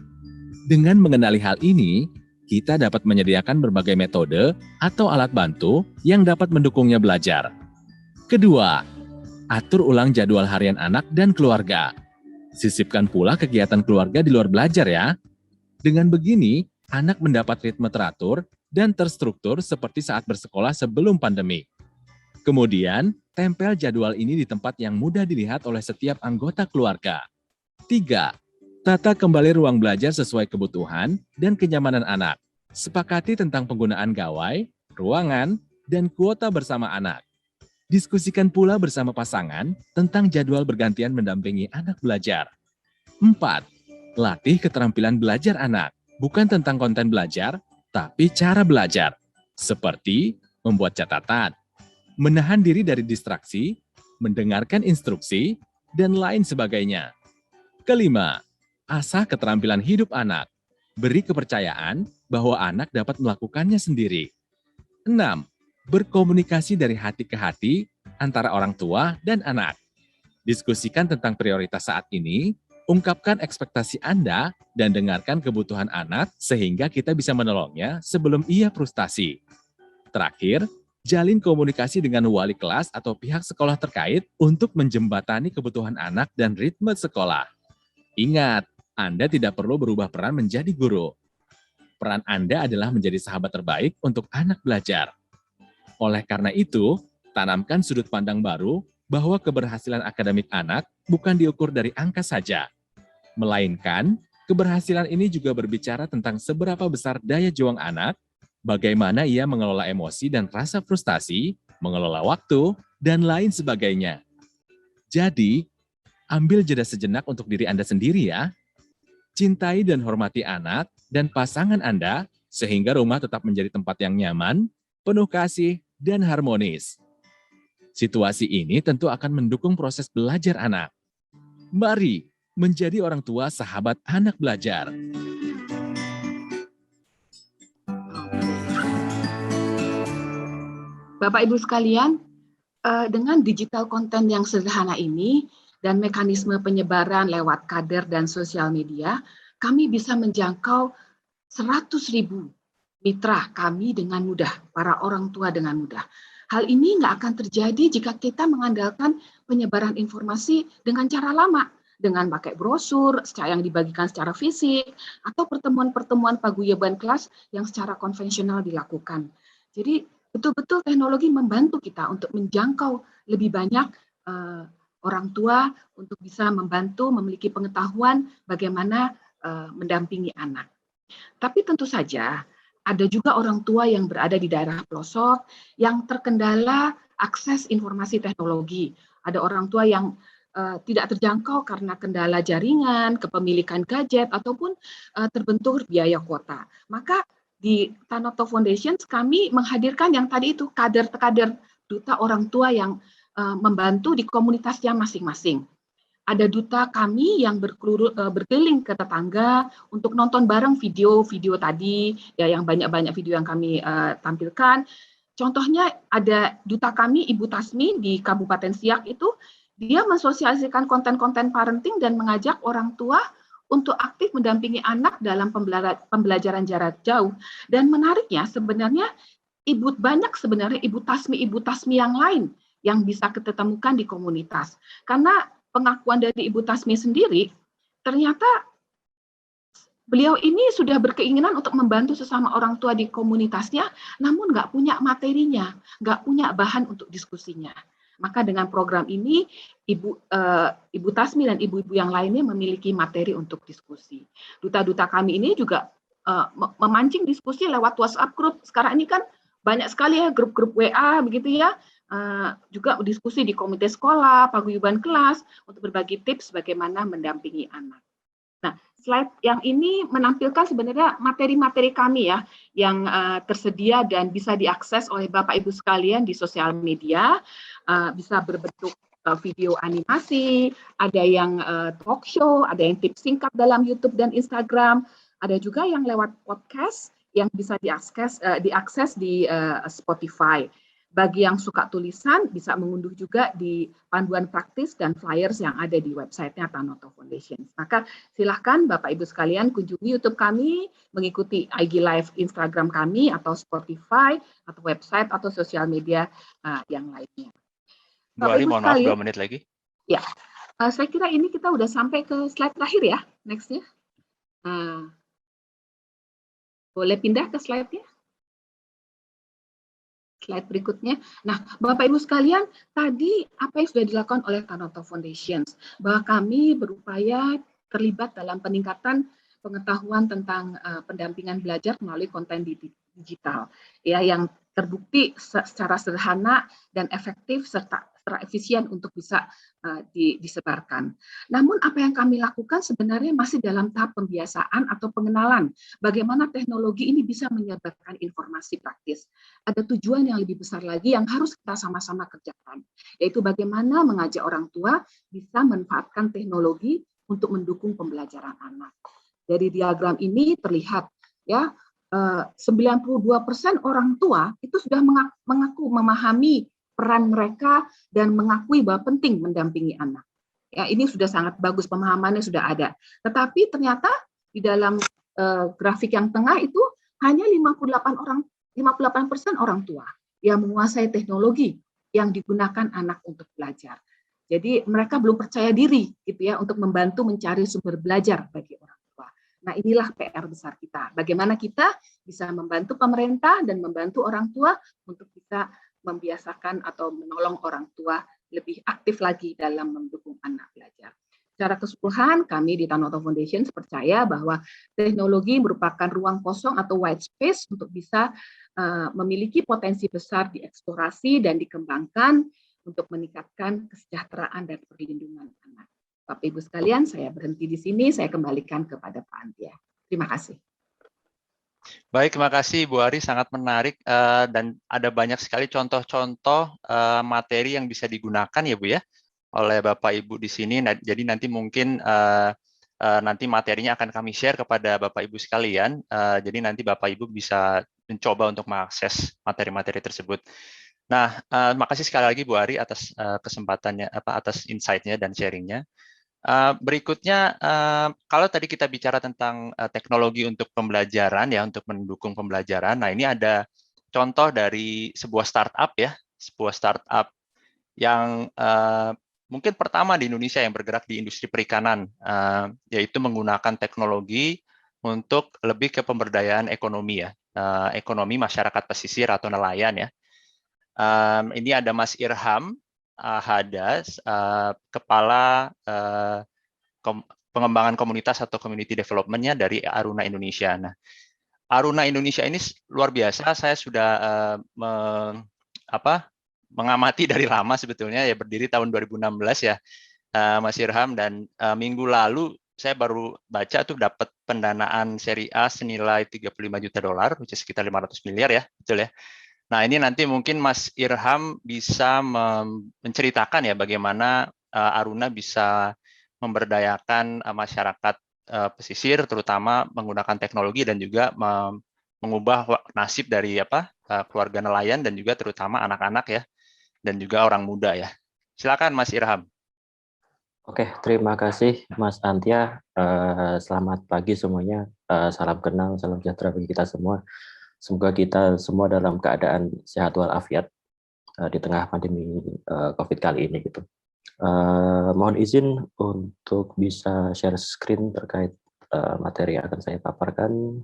Dengan mengenali hal ini, kita dapat menyediakan berbagai metode atau alat bantu yang dapat mendukungnya belajar. Kedua, atur ulang jadwal harian anak dan keluarga. Sisipkan pula kegiatan keluarga di luar belajar ya. Dengan begini, anak mendapat ritme teratur dan terstruktur seperti saat bersekolah sebelum pandemi. Kemudian, tempel jadwal ini di tempat yang mudah dilihat oleh setiap anggota keluarga. 3. Tata kembali ruang belajar sesuai kebutuhan dan kenyamanan anak. Sepakati tentang penggunaan gawai, ruangan, dan kuota bersama anak. Diskusikan pula bersama pasangan tentang jadwal bergantian mendampingi anak belajar. 4. Latih keterampilan belajar anak, bukan tentang konten belajar, tapi cara belajar, seperti membuat catatan, menahan diri dari distraksi, mendengarkan instruksi, dan lain sebagainya. 5. Asah keterampilan hidup anak. Beri kepercayaan bahwa anak dapat melakukannya sendiri. 6. Berkomunikasi dari hati ke hati antara orang tua dan anak. Diskusikan tentang prioritas saat ini, ungkapkan ekspektasi Anda, dan dengarkan kebutuhan anak sehingga kita bisa menolongnya sebelum ia frustasi. Terakhir, jalin komunikasi dengan wali kelas atau pihak sekolah terkait untuk menjembatani kebutuhan anak dan ritme sekolah. Ingat, Anda tidak perlu berubah peran menjadi guru. Peran Anda adalah menjadi sahabat terbaik untuk anak belajar. Oleh karena itu, tanamkan sudut pandang baru bahwa keberhasilan akademik anak bukan diukur dari angka saja. Melainkan, keberhasilan ini juga berbicara tentang seberapa besar daya juang anak, bagaimana ia mengelola emosi dan rasa frustasi, mengelola waktu, dan lain sebagainya. Jadi, ambil jeda sejenak untuk diri Anda sendiri ya. Cintai dan hormati anak dan pasangan Anda sehingga rumah tetap menjadi tempat yang nyaman, penuh kasih, dan harmonis. Situasi ini tentu akan mendukung proses belajar anak. Mari menjadi orang tua sahabat anak belajar. Bapak Ibu sekalian, dengan digital konten yang sederhana ini dan mekanisme penyebaran lewat kader dan sosial media, kami bisa menjangkau 100.000 mitra kami dengan mudah, para orang tua dengan mudah. Hal ini nggak akan terjadi jika kita mengandalkan penyebaran informasi dengan cara lama, dengan pakai brosur yang dibagikan secara fisik, atau pertemuan-pertemuan paguyuban kelas yang secara konvensional dilakukan. Jadi betul-betul teknologi membantu kita untuk menjangkau lebih banyak orang tua untuk bisa membantu memiliki pengetahuan bagaimana mendampingi anak. Tapi tentu saja ada juga orang tua yang berada di daerah pelosok yang terkendala akses informasi teknologi. Ada orang tua yang tidak terjangkau karena kendala jaringan, kepemilikan gadget, ataupun terbentur biaya kuota. Maka di Tanoto Foundation kami menghadirkan yang tadi itu kader-kader duta orang tua yang membantu di komunitasnya masing-masing. Ada duta kami yang berkeliling ke tetangga untuk nonton bareng video-video tadi, ya yang banyak-banyak video yang kami tampilkan. Contohnya ada duta kami, Ibu Tasmi di Kabupaten Siak itu, dia mensosialisasikan konten-konten parenting dan mengajak orang tua untuk aktif mendampingi anak dalam pembelajaran jarak jauh. Dan menariknya sebenarnya banyak sebenarnya Ibu Tasmi yang lain yang bisa kita temukan di komunitas. Karena pengakuan dari Ibu Tasmi sendiri, ternyata beliau ini sudah berkeinginan untuk membantu sesama orang tua di komunitasnya, namun nggak punya materinya, nggak punya bahan untuk diskusinya. Maka dengan program ini, Ibu Tasmi dan ibu-ibu yang lainnya memiliki materi untuk diskusi. Duta-duta kami ini juga memancing diskusi lewat WhatsApp group. Sekarang ini kan banyak sekali ya grup-grup WA begitu ya. Juga diskusi di komite sekolah, paguyuban kelas untuk berbagi tips bagaimana mendampingi anak. Nah, slide yang ini menampilkan sebenarnya materi-materi kami ya yang tersedia dan bisa diakses oleh Bapak Ibu sekalian di sosial media, bisa berbentuk video animasi, ada yang talk show, ada yang tips singkat dalam YouTube dan Instagram, ada juga yang lewat podcast yang bisa diakses di Spotify. Bagi yang suka tulisan, bisa mengunduh juga di panduan praktis dan flyers yang ada di websitenya Tanoto Foundation. Maka silahkan Bapak Ibu sekalian kunjungi YouTube kami, mengikuti IG Live Instagram kami, atau Spotify, atau website, atau sosial media yang lainnya. Bu Ari, mohon maaf 2 menit lagi. Ya, saya kira ini kita udah sampai ke slide terakhir ya, next-nya. Boleh pindah ke slide-nya? Slide berikutnya. Nah, Bapak Ibu sekalian, tadi apa yang sudah dilakukan oleh Tanoto Foundation, bahwa kami berupaya terlibat dalam peningkatan pengetahuan tentang pendampingan belajar melalui konten digital, ya yang terbukti secara sederhana dan efektif serta efisien untuk bisa disebarkan. Namun apa yang kami lakukan sebenarnya masih dalam tahap pembiasaan atau pengenalan bagaimana teknologi ini bisa menyebarkan informasi praktis. Ada tujuan yang lebih besar lagi yang harus kita sama-sama kerjakan, yaitu bagaimana mengajak orang tua bisa memanfaatkan teknologi untuk mendukung pembelajaran anak. Dari diagram ini terlihat ya 92% orang tua itu sudah mengaku memahami peran mereka dan mengakui bahwa penting mendampingi anak. Ya, ini sudah sangat bagus, pemahamannya sudah ada. Tetapi ternyata di dalam grafik yang tengah itu hanya 58% orang tua yang menguasai teknologi yang digunakan anak untuk belajar. Jadi mereka belum percaya diri gitu ya untuk membantu mencari sumber belajar bagi orang tua. Nah, inilah PR besar kita. Bagaimana kita bisa membantu pemerintah dan membantu orang tua untuk bisa membiasakan atau menolong orang tua lebih aktif lagi dalam mendukung anak belajar. Secara keseluruhan, kami di Tanoto Foundation percaya bahwa teknologi merupakan ruang kosong atau white space untuk bisa memiliki potensi besar dieksplorasi dan dikembangkan untuk meningkatkan kesejahteraan dan perlindungan anak. Bapak Ibu sekalian, saya berhenti di sini, saya kembalikan kepada Pak Antia. Terima kasih. Baik, terima kasih Bu Ari, sangat menarik dan ada banyak sekali contoh-contoh materi yang bisa digunakan ya Bu ya oleh Bapak Ibu di sini. Nah, jadi nanti mungkin nanti materinya akan kami share kepada Bapak Ibu sekalian. Jadi nanti Bapak Ibu bisa mencoba untuk mengakses materi-materi tersebut. Nah, makasih sekali lagi Bu Ari atas kesempatannya, atas insight-nya dan sharing-nya. Berikutnya, kalau tadi kita bicara tentang teknologi untuk pembelajaran ya, untuk mendukung pembelajaran. Nah, ini ada contoh dari sebuah startup ya, sebuah startup yang mungkin pertama di Indonesia yang bergerak di industri perikanan, yaitu menggunakan teknologi untuk lebih ke pemberdayaan ekonomi ya, ekonomi masyarakat pesisir atau nelayan ya. Ini ada Mas Irham Hadas, Kepala Pengembangan Komunitas atau Community Development-nya dari Aruna Indonesia. Nah, Aruna Indonesia ini luar biasa. Saya sudah mengamati dari lama sebetulnya ya, berdiri tahun 2016 ya, Mas Irham, dan minggu lalu saya baru baca tuh dapat pendanaan seri A senilai $35 juta, which is sekitar 500 miliar ya, betul ya. Nah, ini nanti mungkin Mas Irham bisa menceritakan ya bagaimana Aruna bisa memberdayakan masyarakat pesisir, terutama menggunakan teknologi dan juga mengubah nasib dari keluarga nelayan dan juga terutama anak-anak ya, dan juga orang muda ya. Silakan Mas Irham. Oke, terima kasih Mas Antia. Selamat pagi semuanya. Salam kenal, salam sejahtera bagi kita semua. Semoga kita semua dalam keadaan sehat walafiat di tengah pandemi COVID kali ini gitu. Mohon izin untuk bisa share screen terkait materi yang akan saya paparkan.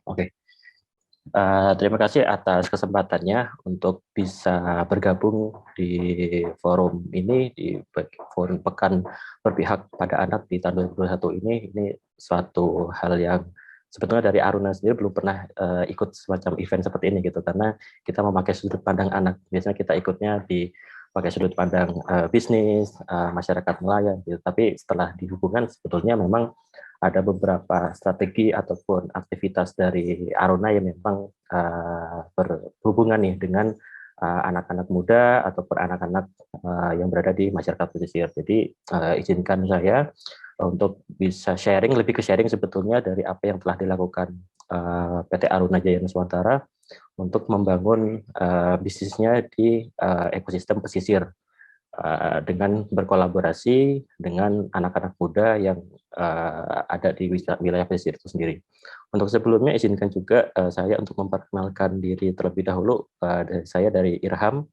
Oke. Terima kasih atas kesempatannya untuk bisa bergabung di forum ini, di forum Pekan Berpihak pada Anak di tahun 2021 ini. Ini suatu hal yang sebetulnya dari Aruna sendiri belum pernah ikut semacam event seperti ini gitu, karena kita memakai sudut pandang anak. Biasanya kita ikutnya pakai sudut pandang bisnis, masyarakat nelayan gitu. Tapi setelah dihubungkan sebetulnya memang ada beberapa strategi ataupun aktivitas dari Aruna yang memang berhubungan nih dengan anak-anak muda ataupun anak-anak yang berada di masyarakat pesisir. Jadi izinkan saya untuk bisa sharing, lebih ke sharing sebetulnya dari apa yang telah dilakukan PT Aruna Jaya Nuswantara untuk membangun bisnisnya di ekosistem pesisir dengan berkolaborasi dengan anak-anak muda yang ada di wilayah pesisir itu sendiri. Untuk sebelumnya izinkan juga saya untuk memperkenalkan diri terlebih dahulu. Saya dari Irham.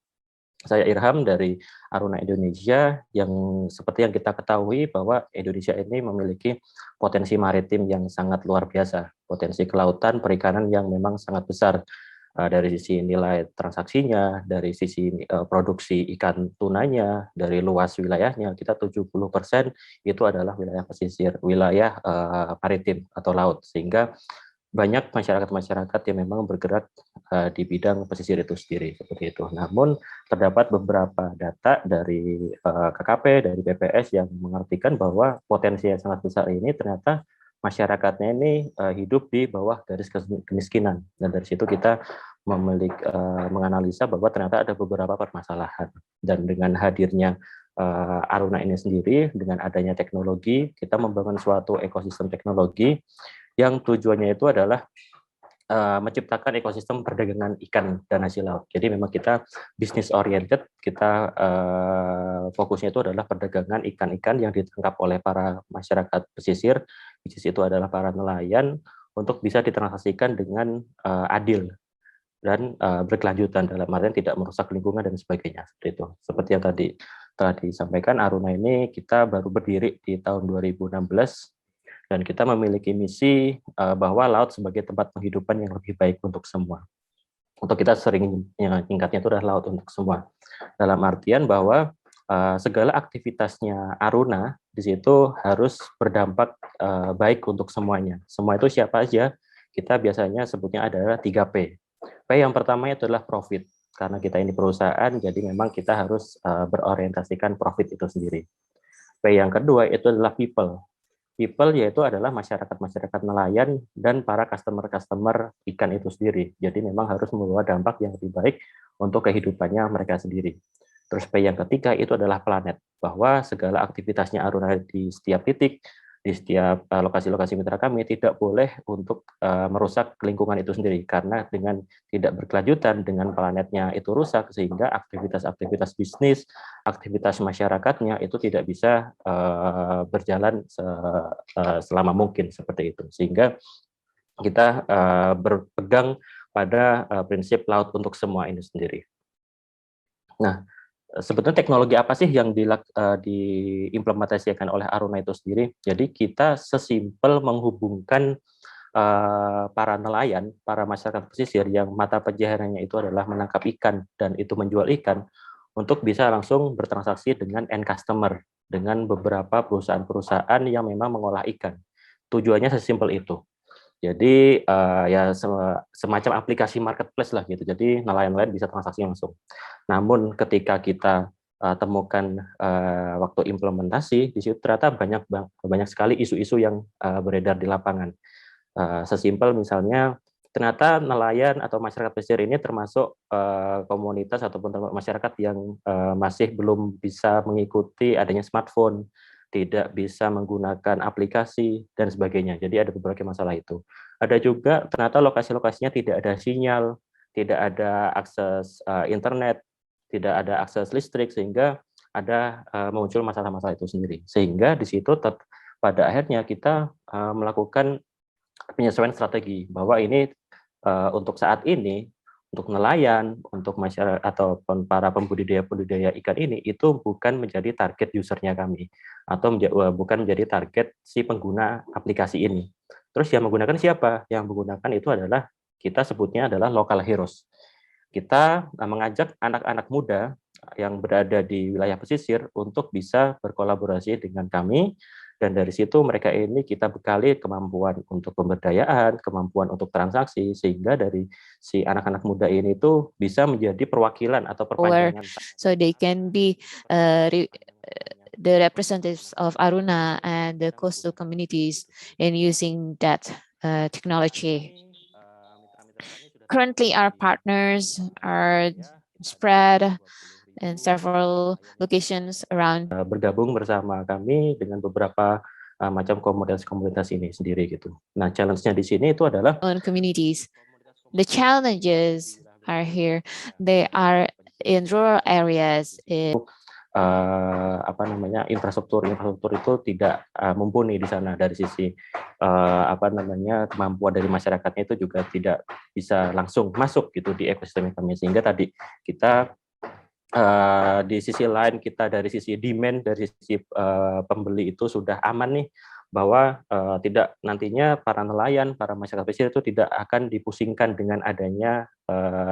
Saya Irham dari Aruna Indonesia, yang seperti yang kita ketahui bahwa Indonesia ini memiliki potensi maritim yang sangat luar biasa, potensi kelautan, perikanan yang memang sangat besar. dari sisi nilai transaksinya, dari sisi produksi ikan tunanya, dari luas wilayahnya, kita 70% itu adalah wilayah pesisir, wilayah maritim atau laut, sehingga banyak masyarakat-masyarakat yang memang bergerak di bidang pesisir itu sendiri, seperti itu. Namun terdapat beberapa data dari KKP, dari BPS yang mengartikan bahwa potensi yang sangat besar ini ternyata masyarakatnya ini hidup di bawah garis kemiskinan, dan dari situ kita menganalisa bahwa ternyata ada beberapa permasalahan, dan dengan hadirnya Aruna ini sendiri, dengan adanya teknologi, kita membangun suatu ekosistem teknologi yang tujuannya itu adalah menciptakan ekosistem perdagangan ikan dan hasil laut. Jadi memang kita business oriented, kita fokusnya itu adalah perdagangan ikan-ikan yang ditangkap oleh para masyarakat pesisir, which is itu adalah para nelayan, untuk bisa ditransaksikan dengan adil dan berkelanjutan, dalam artian tidak merusak lingkungan dan sebagainya. Seperti itu. Seperti yang tadi telah disampaikan, Aruna ini kita baru berdiri di tahun 2016, dan kita memiliki misi bahwa laut sebagai tempat penghidupan yang lebih baik untuk semua. Untuk kita sering singkatnya itu adalah laut untuk semua. Dalam artian bahwa segala aktivitasnya Aruna di situ harus berdampak baik untuk semuanya. Semua itu siapa aja? Kita biasanya sebutnya adalah 3P. P yang pertama itu adalah profit. Karena kita ini perusahaan, jadi memang kita harus berorientasikan profit itu sendiri. P yang kedua itu adalah people. People yaitu adalah masyarakat-masyarakat nelayan dan para customer-customer ikan itu sendiri. Jadi memang harus membawa dampak yang lebih baik untuk kehidupannya mereka sendiri. Terus P yang ketiga itu adalah planet, bahwa segala aktivitasnya Aruna di setiap titik, di setiap lokasi-lokasi mitra kami tidak boleh untuk merusak lingkungan itu sendiri, karena dengan tidak berkelanjutan dengan planetnya itu rusak, sehingga aktivitas-aktivitas bisnis, aktivitas masyarakatnya itu tidak bisa berjalan selama mungkin, seperti itu. Sehingga kita berpegang pada prinsip laut untuk semua ini sendiri. Nah, sebetulnya teknologi apa sih yang diimplementasikan oleh Aruna itu sendiri? Jadi kita sesimpel menghubungkan para nelayan, para masyarakat pesisir yang mata pencahariannya itu adalah menangkap ikan dan itu menjual ikan, untuk bisa langsung bertransaksi dengan end customer, dengan beberapa perusahaan-perusahaan yang memang mengolah ikan. Tujuannya sesimpel itu. Jadi ya semacam aplikasi marketplace lah gitu. Jadi nelayan-nelayan bisa transaksi langsung. Namun ketika kita temukan waktu implementasi, di situ ternyata banyak sekali isu-isu yang beredar di lapangan. Sesimpel misalnya, ternyata nelayan atau masyarakat pesisir ini termasuk komunitas ataupun masyarakat yang masih belum bisa mengikuti adanya smartphone, tidak bisa menggunakan aplikasi, dan sebagainya. Jadi ada beberapa masalah itu. Ada juga ternyata lokasi-lokasinya tidak ada sinyal, tidak ada akses internet, tidak ada akses listrik, sehingga ada muncul masalah-masalah itu sendiri. Sehingga di situ pada akhirnya kita melakukan penyesuaian strategi, bahwa ini untuk saat ini, untuk nelayan, untuk masyarakat ataupun para pembudidaya ikan ini, itu bukan menjadi target usernya kami, atau bukan menjadi target si pengguna aplikasi ini. Terus yang menggunakan siapa? Yang menggunakan itu adalah, kita sebutnya adalah local heroes. Kita mengajak anak-anak muda yang berada di wilayah pesisir untuk bisa berkolaborasi dengan kami, dan dari situ mereka ini kita bekali kemampuan untuk pemberdayaan, kemampuan untuk transaksi, sehingga dari si anak-anak muda ini itu bisa menjadi perwakilan atau perpanjangan. So they can be the representatives of Aruna and the coastal communities in using that technology. Currently, our partners are spread in several locations around. Bergabung bersama kami dengan beberapa macam komunitas-komunitas ini sendiri gitu. Nah, challenge-nya di sini itu adalah on communities. The challenges are here. They are in rural areas. Infrastruktur itu tidak mumpuni di sana, dari sisi kemampuan dari masyarakatnya itu juga tidak bisa langsung masuk gitu di ekosistem kami, sehingga tadi kita di sisi lain kita dari sisi demand, dari sisi pembeli itu sudah aman nih bahwa tidak nantinya para nelayan, para masyarakat pesisir itu tidak akan dipusingkan dengan adanya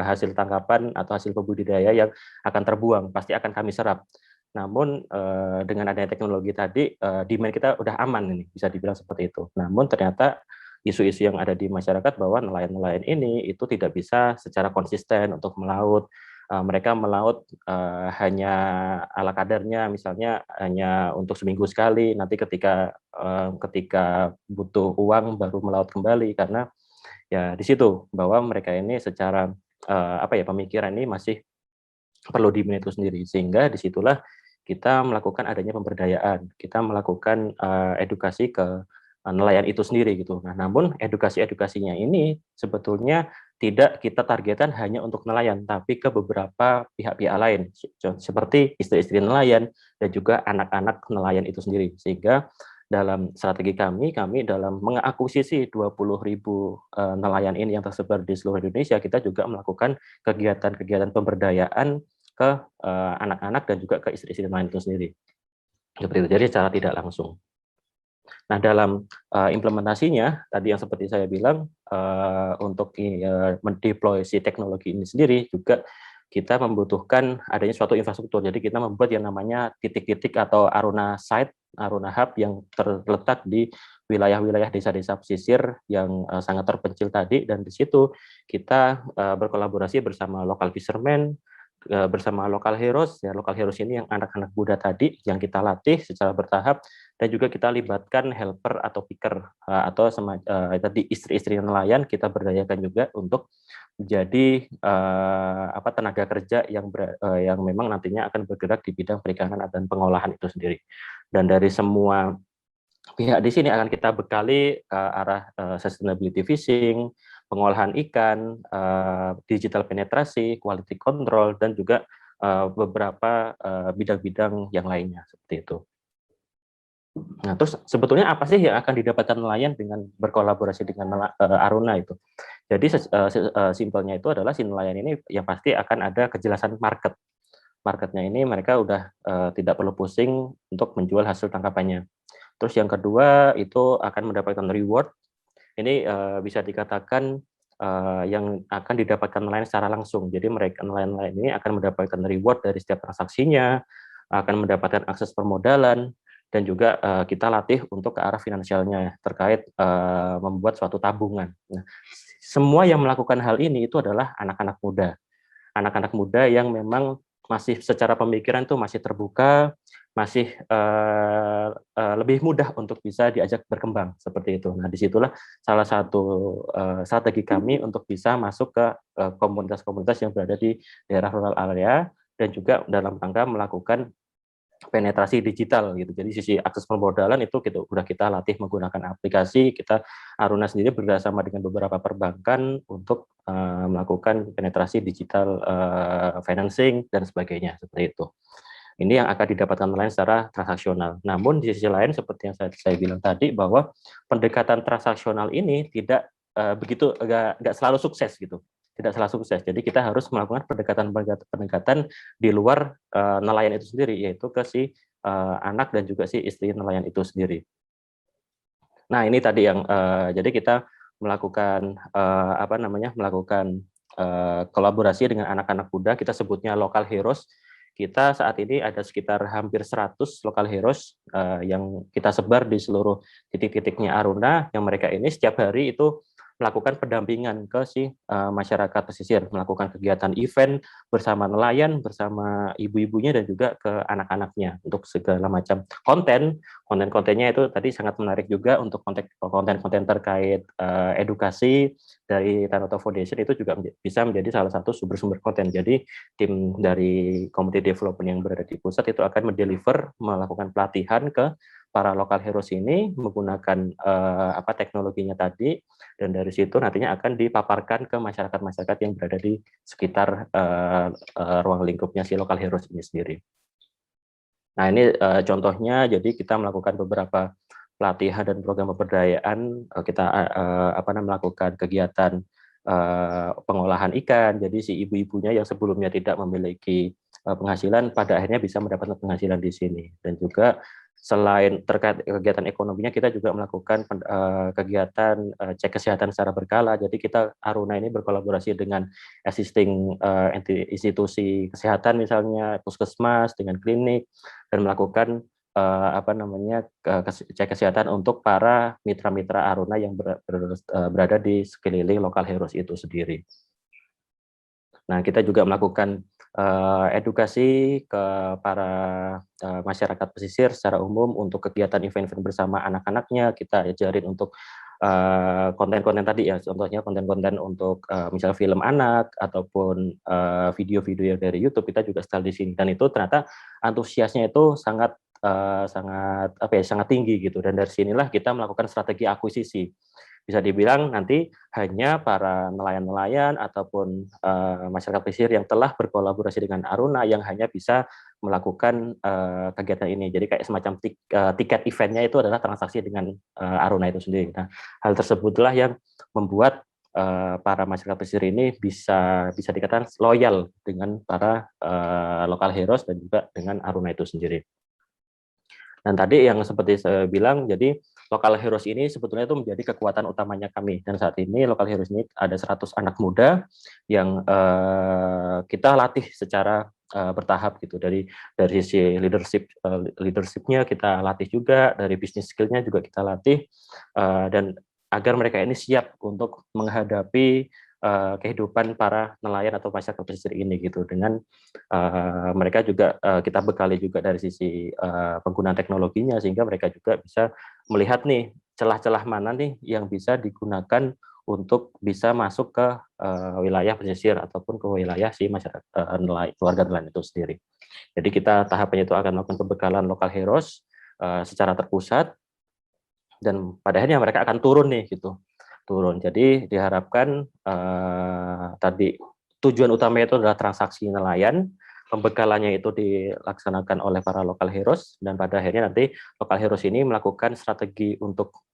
hasil tangkapan atau hasil pembudidaya yang akan terbuang, pasti akan kami serap. Namun dengan adanya teknologi tadi, demand kita udah aman ini, bisa dibilang seperti itu. Namun ternyata isu-isu yang ada di masyarakat bahwa nelayan-nelayan ini itu tidak bisa secara konsisten untuk melaut. Mereka melaut hanya ala kadarnya, misalnya hanya untuk seminggu sekali, nanti ketika butuh uang baru melaut kembali, karena ya di situ bahwa mereka ini secara pemikiran ini masih perlu demand itu sendiri, sehingga disitulah kita melakukan adanya pemberdayaan, kita melakukan edukasi ke nelayan itu sendiri gitu. Nah, namun edukasinya ini sebetulnya tidak kita targetkan hanya untuk nelayan, tapi ke beberapa pihak-pihak lain, seperti istri-istri nelayan dan juga anak-anak nelayan itu sendiri. Sehingga dalam strategi kami dalam mengakuisisi 20.000 nelayan ini yang tersebar di seluruh Indonesia, kita juga melakukan kegiatan-kegiatan pemberdayaan ke anak-anak dan juga ke istri-istri nelayan itu sendiri. Seperti itu. Jadi secara tidak langsung. Nah, dalam implementasinya tadi yang seperti saya bilang, untuk mendeploy si teknologi ini sendiri juga kita membutuhkan adanya suatu infrastruktur. Jadi kita membuat yang namanya titik-titik atau Aruna Site, Aruna Hub yang terletak di wilayah-wilayah desa-desa pesisir yang sangat terpencil tadi, dan di situ kita berkolaborasi bersama local fishermen, bersama local heroes. Ya, local heroes ini yang anak-anak muda tadi yang kita latih secara bertahap, dan juga kita libatkan helper atau picker atau tadi istri-istri nelayan kita berdayakan juga untuk menjadi tenaga kerja yang memang nantinya akan bergerak di bidang perikanan dan pengolahan itu sendiri. Dan dari semua pihak di sini akan kita bekali ke arah sustainability fishing, pengolahan ikan, digital penetrasi, quality control, dan juga beberapa bidang-bidang yang lainnya seperti itu. Nah, terus sebetulnya apa sih yang akan didapatkan nelayan dengan berkolaborasi dengan Aruna itu? Jadi simpelnya itu adalah si nelayan ini yang pasti akan ada kejelasan market. Marketnya ini mereka udah tidak perlu pusing untuk menjual hasil tangkapannya. Terus yang kedua itu akan mendapatkan reward. Ini bisa dikatakan yang akan didapatkan nelayan secara langsung. Jadi mereka nelayan-nelayan ini akan mendapatkan reward dari setiap transaksinya, akan mendapatkan akses permodalan, dan juga kita latih untuk ke arah finansialnya terkait membuat suatu tabungan. Nah, semua yang melakukan hal ini itu adalah anak-anak muda yang memang masih secara pemikiran itu masih terbuka, masih lebih mudah untuk bisa diajak berkembang seperti itu. Nah, disitulah salah satu strategi kami untuk bisa masuk ke komunitas-komunitas yang berada di daerah rural area, dan juga dalam rangka melakukan penetrasi digital gitu. Jadi sisi akses permodalan itu udah kita latih menggunakan aplikasi. Kita Aruna sendiri bekerjasama dengan beberapa perbankan untuk melakukan penetrasi digital financing dan sebagainya seperti itu. Ini yang akan didapatkan nelayan secara transaksional. Namun di sisi lain seperti yang saya bilang tadi, bahwa pendekatan transaksional ini tidak nggak selalu sukses gitu. Tidak selalu sukses. Jadi kita harus melakukan pendekatan di luar nelayan itu sendiri, yaitu ke si anak dan juga si istri nelayan itu sendiri. Nah, ini tadi yang jadi kita melakukan melakukan kolaborasi dengan anak-anak muda, kita sebutnya local heroes. Kita saat ini ada sekitar hampir 100 local heroes yang kita sebar di seluruh titik-titiknya Aruna, yang mereka ini setiap hari itu melakukan pendampingan ke si masyarakat pesisir, melakukan kegiatan event bersama nelayan, bersama ibu-ibunya, dan juga ke anak-anaknya untuk segala macam konten-kontennya itu tadi sangat menarik juga untuk konten-konten terkait edukasi dari Tanoto Foundation. Itu juga bisa menjadi salah satu sumber-sumber konten. Jadi tim dari community development yang berada di pusat itu akan melakukan pelatihan ke para local heroes ini menggunakan teknologinya tadi, dan dari situ nantinya akan dipaparkan ke masyarakat-masyarakat yang berada di sekitar ruang lingkupnya si local heroes ini sendiri. Nah, ini contohnya, jadi kita melakukan beberapa pelatihan dan program pemberdayaan, kita melakukan kegiatan pengolahan ikan. Jadi si ibu-ibunya yang sebelumnya tidak memiliki penghasilan pada akhirnya bisa mendapatkan penghasilan di sini, dan juga selain terkait kegiatan ekonominya, kita juga melakukan kegiatan cek kesehatan secara berkala. Jadi kita Aruna ini berkolaborasi dengan existing institusi kesehatan, misalnya puskesmas dengan klinik, dan melakukan cek kesehatan untuk para mitra-mitra Aruna yang berada di sekeliling lokal heroes itu sendiri. Nah, kita juga melakukan edukasi ke para masyarakat pesisir secara umum untuk kegiatan event-event bersama anak-anaknya. Kita ajarin untuk konten-konten tadi ya, contohnya konten-konten untuk misalnya film anak ataupun video-video dari YouTube, kita juga setel di sini. Dan itu ternyata antusiasnya itu sangat tinggi gitu. Dan dari sinilah kita melakukan strategi akuisisi. Bisa dibilang nanti hanya para nelayan-nelayan ataupun masyarakat pesisir yang telah berkolaborasi dengan Aruna yang hanya bisa melakukan kegiatan ini. Jadi kayak semacam tiket eventnya itu adalah transaksi dengan Aruna itu sendiri. Nah, hal tersebutlah yang membuat para masyarakat pesisir ini bisa dikatakan loyal dengan para lokal heroes dan juga dengan Aruna itu sendiri. Dan tadi yang seperti saya bilang, jadi Local Heroes ini sebetulnya itu menjadi kekuatan utamanya kami. Dan saat ini Local Heroes ini ada 100 anak muda yang kita latih secara bertahap gitu. Dari sisi leadership-nya kita latih juga, dari bisnis skill-nya juga kita latih, dan agar mereka ini siap untuk menghadapi kehidupan para nelayan atau masyarakat pesisir ini gitu. Dengan mereka juga kita bekali juga dari sisi penggunaan teknologinya, sehingga mereka juga bisa melihat nih celah-celah mana nih yang bisa digunakan untuk bisa masuk ke wilayah pesisir ataupun ke wilayah si masyarakat keluarga nelayan itu sendiri. Jadi kita tahapannya itu akan melakukan pembekalan Local Heroes secara terpusat, dan pada akhirnya mereka akan turun nih gitu. Jadi diharapkan tadi tujuan utama itu adalah transaksi nelayan, pembekalannya itu dilaksanakan oleh para Local Heroes, dan pada akhirnya nanti Local Heroes ini melakukan strategi untuk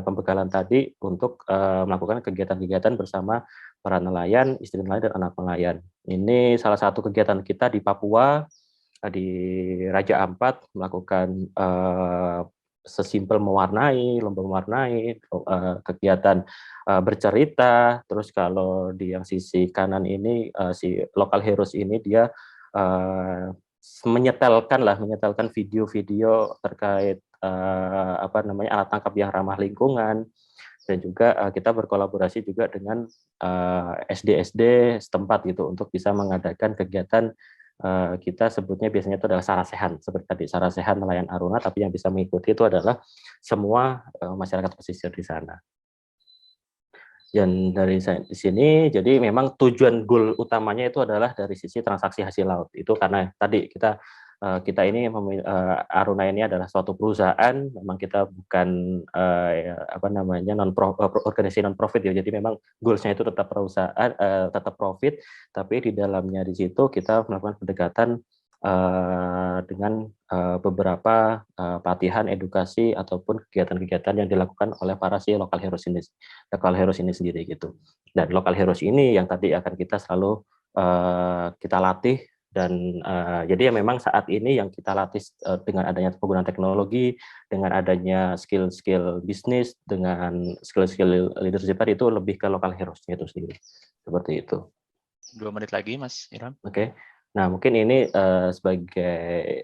pembekalan tadi untuk melakukan kegiatan-kegiatan bersama para nelayan, istri nelayan, dan anak nelayan. Ini salah satu kegiatan kita di Papua, di Raja Ampat, melakukan sesimpel mewarnai, lomba mewarnai, kegiatan bercerita. Terus kalau di yang sisi kanan ini si Local Heroes ini dia menyetelkan video-video terkait alat tangkap yang ramah lingkungan, dan juga kita berkolaborasi juga dengan SD-SD setempat gitu untuk bisa mengadakan kegiatan. Kita sebutnya biasanya itu adalah sarasehan, seperti tadi sarasehan nelayan Aruna, tapi yang bisa mengikuti itu adalah semua masyarakat pesisir di sana. Dan dari di sini, jadi memang tujuan goal utamanya itu adalah dari sisi transaksi hasil laut. Itu karena tadi kita ini Aruna ini adalah suatu perusahaan, memang kita bukan organisasi non profit ya. Jadi memang goalsnya itu tetap perusahaan, tetap profit, tapi di dalamnya di situ kita melakukan pendekatan dengan beberapa pelatihan, edukasi ataupun kegiatan-kegiatan yang dilakukan oleh para si Local Heroes ini sendiri gitu. Dan Local Heroes ini yang tadi akan kita selalu kita latih. Dan jadi ya memang saat ini yang kita latih dengan adanya penggunaan teknologi, dengan adanya skill-skill bisnis, dengan skill-skill leadership tadi, itu lebih ke Local Heroes-nya itu sendiri. Seperti itu. 2 menit lagi, Mas Irham. Oke. Nah, mungkin ini sebagai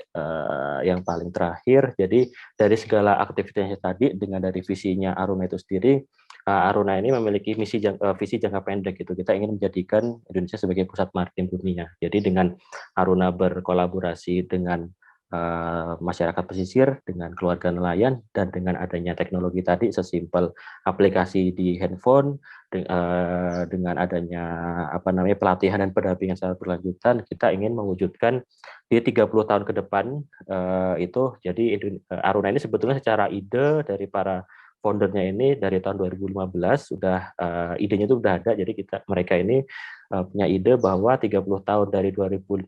yang paling terakhir. Jadi dari segala aktivitasnya tadi, dengan dari visinya Aruna itu sendiri, Aruna ini memiliki visi jangka pendek gitu. Kita ingin menjadikan Indonesia sebagai pusat maritim dunia. Jadi dengan Aruna berkolaborasi dengan masyarakat pesisir, dengan keluarga nelayan, dan dengan adanya teknologi tadi sesimpel aplikasi di handphone, dengan adanya pelatihan dan pendampingan secara berlanjutan, kita ingin mewujudkan di 30 tahun ke depan itu. Jadi Aruna ini sebetulnya secara ide dari para foundernya ini dari tahun 2015 sudah idenya itu sudah ada. Jadi mereka ini punya ide bahwa 30 tahun dari 2015,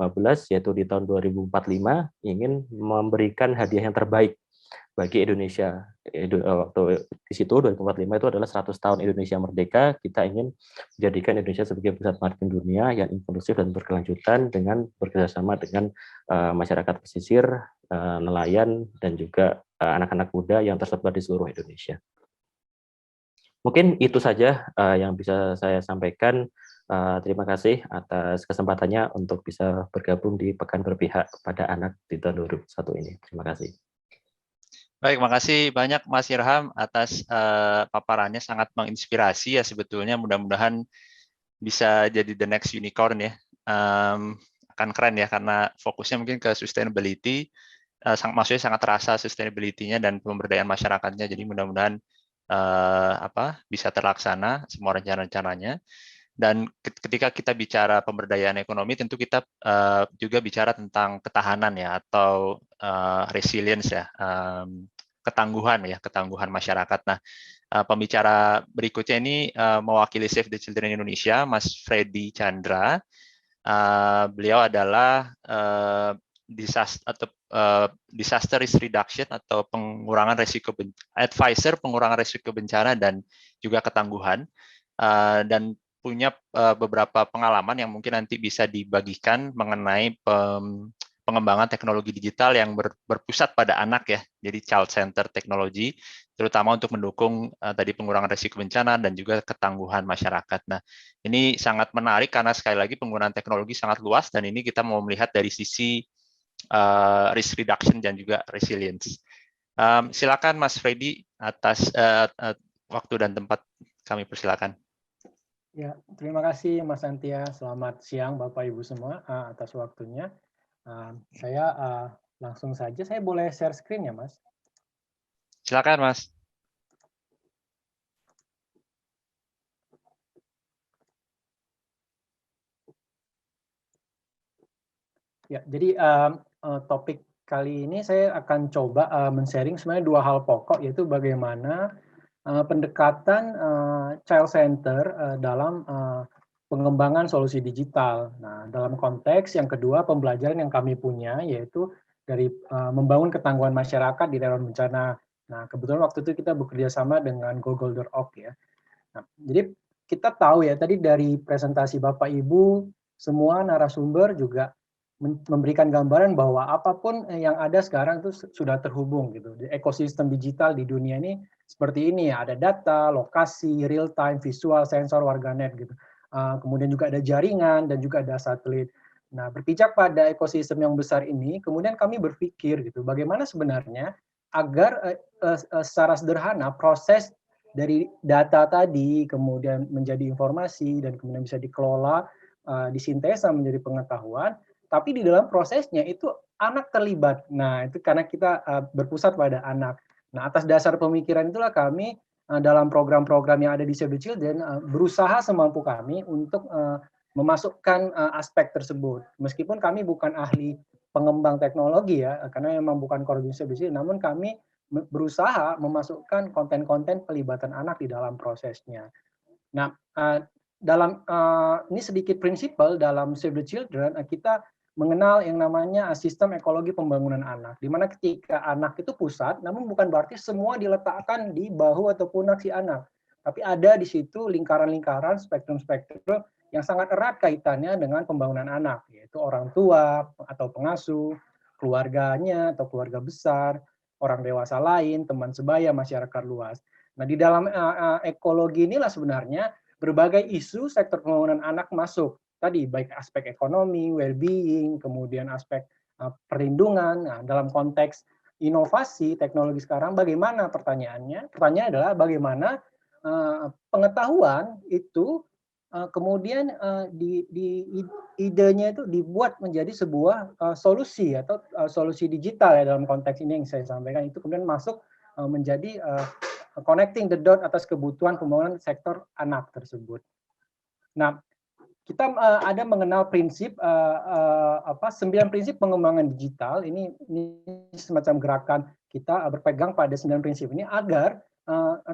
yaitu di tahun 2045, ingin memberikan hadiah yang terbaik bagi Indonesia. Waktu di situ 2045 itu adalah 100 tahun Indonesia merdeka. Kita ingin menjadikan Indonesia sebagai pusat maritim dunia yang inklusif dan berkelanjutan dengan bekerjasama dengan masyarakat pesisir, nelayan, dan juga anak-anak muda yang tersebar di seluruh Indonesia. Mungkin itu saja yang bisa saya sampaikan. Terima kasih atas kesempatannya untuk bisa bergabung di Pekan Berpihak kepada Anak di tahun 2021 ini. Terima kasih. Baik, makasih banyak Mas Irham atas paparannya, sangat menginspirasi ya sebetulnya. Mudah-mudahan bisa jadi the next unicorn ya. Akan keren ya karena fokusnya mungkin ke sustainability, maksudnya sangat terasa sustainability-nya dan pemberdayaan masyarakatnya. Jadi mudah-mudahan bisa terlaksana semua rencana-rencananya. Dan ketika kita bicara pemberdayaan ekonomi, tentu kita juga bicara tentang ketahanan ya, atau resilience ya, ketangguhan masyarakat. Nah, pembicara berikutnya ini mewakili Save the Children Indonesia, Mas Freddy Chandra. Beliau adalah disaster risk reduction atau pengurangan risiko advisor pengurangan risiko bencana dan juga ketangguhan, dan punya beberapa pengalaman yang mungkin nanti bisa dibagikan mengenai pengembangan teknologi digital yang berpusat pada anak ya, jadi child center technology, terutama untuk mendukung tadi pengurangan risiko bencana dan juga ketangguhan masyarakat. Nah, ini sangat menarik karena sekali lagi penggunaan teknologi sangat luas dan ini kita mau melihat dari sisi risk reduction dan juga resilience. Silakan Mas Freddy atas waktu dan tempat, kami persilakan. Ya, terima kasih Mas Antia. Selamat siang Bapak Ibu semua atas waktunya. Saya langsung saja, saya boleh share screen ya Mas? Silakan Mas. Ya, jadi topik kali ini saya akan coba men-sharing sebenarnya dua hal pokok, yaitu bagaimana pendekatan child center dalam pengembangan solusi digital. Nah, dalam konteks yang kedua, pembelajaran yang kami punya yaitu dari membangun ketangguhan masyarakat di daerah bencana. Nah, kebetulan waktu itu kita bekerja sama dengan Go-Golder.org ya. Nah, jadi kita tahu ya, tadi dari presentasi Bapak Ibu, semua narasumber juga memberikan gambaran bahwa apapun yang ada sekarang itu sudah terhubung gitu. Ekosistem digital di dunia ini seperti ini ya, ada data, lokasi, real time, visual, sensor, warganet gitu. Kemudian juga ada jaringan dan juga ada satelit. Nah, berpijak pada ekosistem yang besar ini, kemudian kami berpikir gitu, bagaimana sebenarnya agar secara sederhana proses dari data tadi kemudian menjadi informasi dan kemudian bisa dikelola, disintesa menjadi pengetahuan, tapi di dalam prosesnya itu anak terlibat. Nah, itu karena kita berpusat pada anak. Nah, atas dasar pemikiran itulah kami dalam program-program yang ada di Save the Children berusaha semampu kami untuk memasukkan aspek tersebut. Meskipun kami bukan ahli pengembang teknologi ya, karena memang bukan core Save the Children, namun kami berusaha memasukkan konten-konten pelibatan anak di dalam prosesnya. Nah, dalam ini sedikit prinsipal dalam Save the Children, kita mengenal yang namanya sistem ekologi pembangunan anak, di mana ketika anak itu pusat, namun bukan berarti semua diletakkan di bahu atau pundak si anak, tapi ada di situ lingkaran-lingkaran, spektrum-spektrum yang sangat erat kaitannya dengan pembangunan anak, yaitu orang tua atau pengasuh, keluarganya atau keluarga besar, orang dewasa lain, teman sebaya, masyarakat luas. Nah, di dalam ekologi inilah sebenarnya berbagai isu sektor pembangunan anak masuk. Tadi baik aspek ekonomi, well-being, kemudian aspek perlindungan. Nah, dalam konteks inovasi teknologi sekarang, bagaimana pertanyaannya? Pertanyaannya adalah bagaimana pengetahuan itu kemudian idenya itu dibuat menjadi sebuah solusi atau solusi digital ya, dalam konteks ini yang saya sampaikan itu kemudian masuk menjadi connecting the dot atas kebutuhan pembangunan sektor anak tersebut. Nah, kita ada mengenal prinsip 9 prinsip pengembangan digital. Ini semacam gerakan kita berpegang pada 9 prinsip ini agar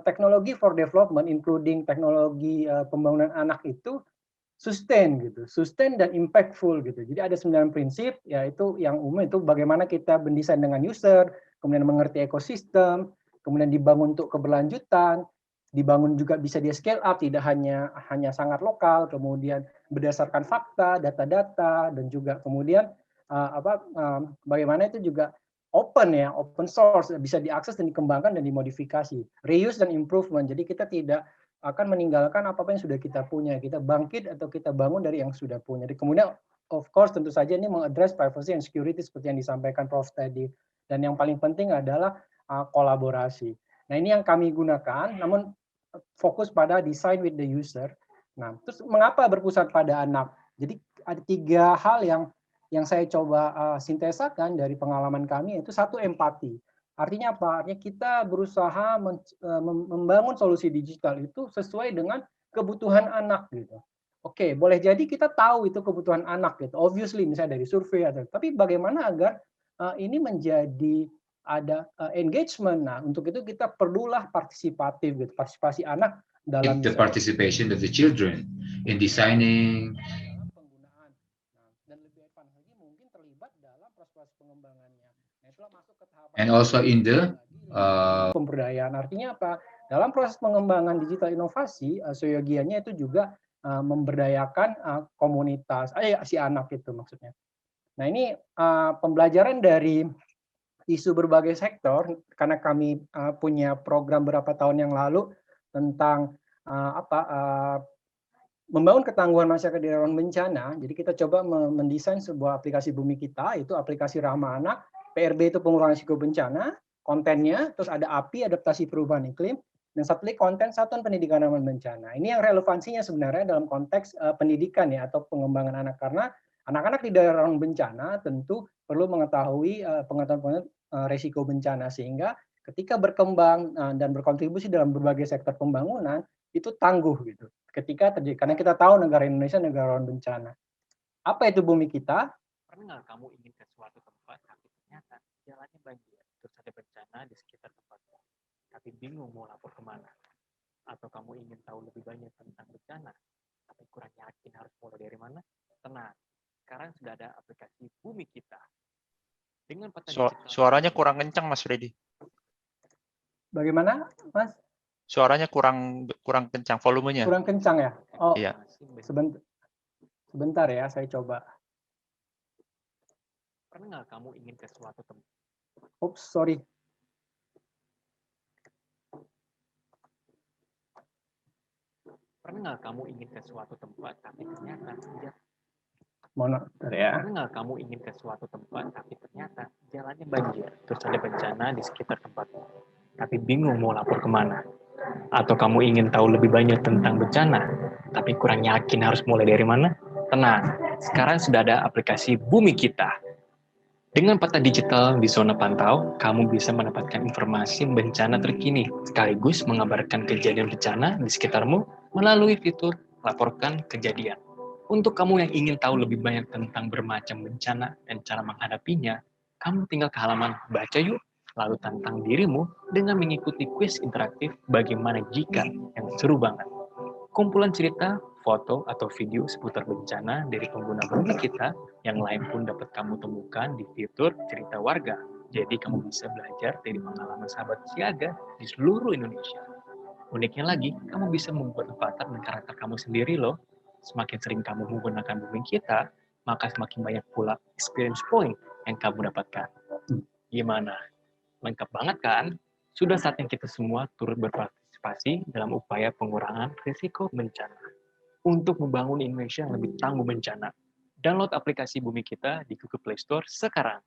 teknologi for development, including teknologi pembangunan anak itu sustain gitu, sustain dan impactful gitu. Jadi ada 9 prinsip, yaitu yang umum itu bagaimana kita mendesain dengan user, kemudian mengerti ekosistem, kemudian dibangun untuk keberlanjutan, dibangun juga bisa di scale up, tidak hanya sangat lokal, kemudian berdasarkan fakta, data-data, dan juga kemudian bagaimana itu juga open ya, open source, bisa diakses dan dikembangkan dan dimodifikasi, reuse dan improvement. Jadi kita tidak akan meninggalkan apa-apa yang sudah kita punya, kita bangkit atau kita bangun dari yang sudah punya. Jadi kemudian of course tentu saja ini mengadres privacy and security seperti yang disampaikan Prof tadi. Dan yang paling penting adalah kolaborasi. Nah ini yang kami gunakan, namun fokus pada design with the user. Nah, terus mengapa berpusat pada anak? Jadi ada 3 hal yang saya coba sintesakan dari pengalaman kami, yaitu 1, empati. Artinya apa? Artinya kita berusaha membangun solusi digital itu sesuai dengan kebutuhan anak gitu. Oke, boleh jadi kita tahu itu kebutuhan anak gitu. Obviously misalnya dari survei tapi bagaimana agar ini menjadi ada engagement. Nah, untuk itu kita perlulah partisipatif gitu, partisipasi anak dalam the participation of the children in designing penggunaan. Nah, dan lebih advance lagi mungkin terlibat dalam proses pengembangannya. Nah, itulah masuk ke tahapan and also in the pemberdayaan. Artinya apa? Dalam proses pengembangan digital inovasi, seyogianya itu juga memberdayakan komunitas, si anak itu maksudnya. Nah, ini pembelajaran dari isu berbagai sektor, karena kami punya program beberapa tahun yang lalu tentang membangun ketangguhan masyarakat di rawan bencana. Jadi kita coba mendesain sebuah aplikasi Bumi Kita, itu aplikasi ramah anak, PRB itu pengurangan risiko bencana, kontennya, terus ada API, adaptasi perubahan iklim, dan satu lagi konten Satuan Pendidikan Rawan Bencana. Ini yang relevansinya sebenarnya dalam konteks pendidikan ya, atau pengembangan anak, karena anak-anak di daerah rawan bencana tentu perlu mengetahui pengetahuan resiko bencana, sehingga ketika berkembang dan berkontribusi dalam berbagai sektor pembangunan itu tangguh gitu ketika terjadi, karena kita tahu negara Indonesia negara rawan bencana. Apa itu Bumi Kita? Pernah nggak kamu ingin ke suatu tempat tapi ternyata jalannya banjir, terus ada bencana di sekitar tempatmu, tapi bingung mau lapor kemana? Atau kamu ingin tahu lebih banyak tentang bencana tapi kurang yakin harus mulai dari mana? Tenang, sekarang sudah ada aplikasi Bumi Kita. Dengan suaranya kurang kencang, Mas Freddy. Bagaimana, Mas? Suaranya kurang kencang, volumenya. Kurang kencang ya? Oh, iya. Sebentar ya, saya coba. Pernah nggak kamu ingin ke suatu tempat? Oops, sorry. Pernah nggak kamu ingin ke suatu tempat tapi ternyata ya. Pernah nggak kamu ingin ke suatu tempat tapi ternyata jalannya banjir, terus ada bencana di sekitar tempatmu, tapi bingung mau lapor kemana? Atau kamu ingin tahu lebih banyak tentang bencana tapi kurang yakin harus mulai dari mana? Tenang, sekarang sudah ada aplikasi Bumi Kita. Dengan peta digital di zona pantau, kamu bisa mendapatkan informasi bencana terkini, sekaligus mengabarkan kejadian bencana di sekitarmu melalui fitur laporkan kejadian. Untuk kamu yang ingin tahu lebih banyak tentang bermacam bencana dan cara menghadapinya, kamu tinggal ke halaman Baca Yuk, lalu tantang dirimu dengan mengikuti kuis interaktif bagaimana jika yang seru banget. Kumpulan cerita, foto, atau video seputar bencana dari pengguna Bumi Kita yang lain pun dapat kamu temukan di fitur cerita warga. Jadi kamu bisa belajar dari pengalaman sahabat siaga di seluruh Indonesia. Uniknya lagi, kamu bisa membuat avatar dan karakter kamu sendiri loh. Semakin sering kamu menggunakan Bumi Kita, maka semakin banyak pula experience point yang kamu dapatkan. Gimana? Lengkap banget kan? Sudah saatnya kita semua turut berpartisipasi dalam upaya pengurangan risiko bencana. Untuk membangun Indonesia yang lebih tangguh bencana. Download aplikasi Bumi Kita di Google Play Store sekarang.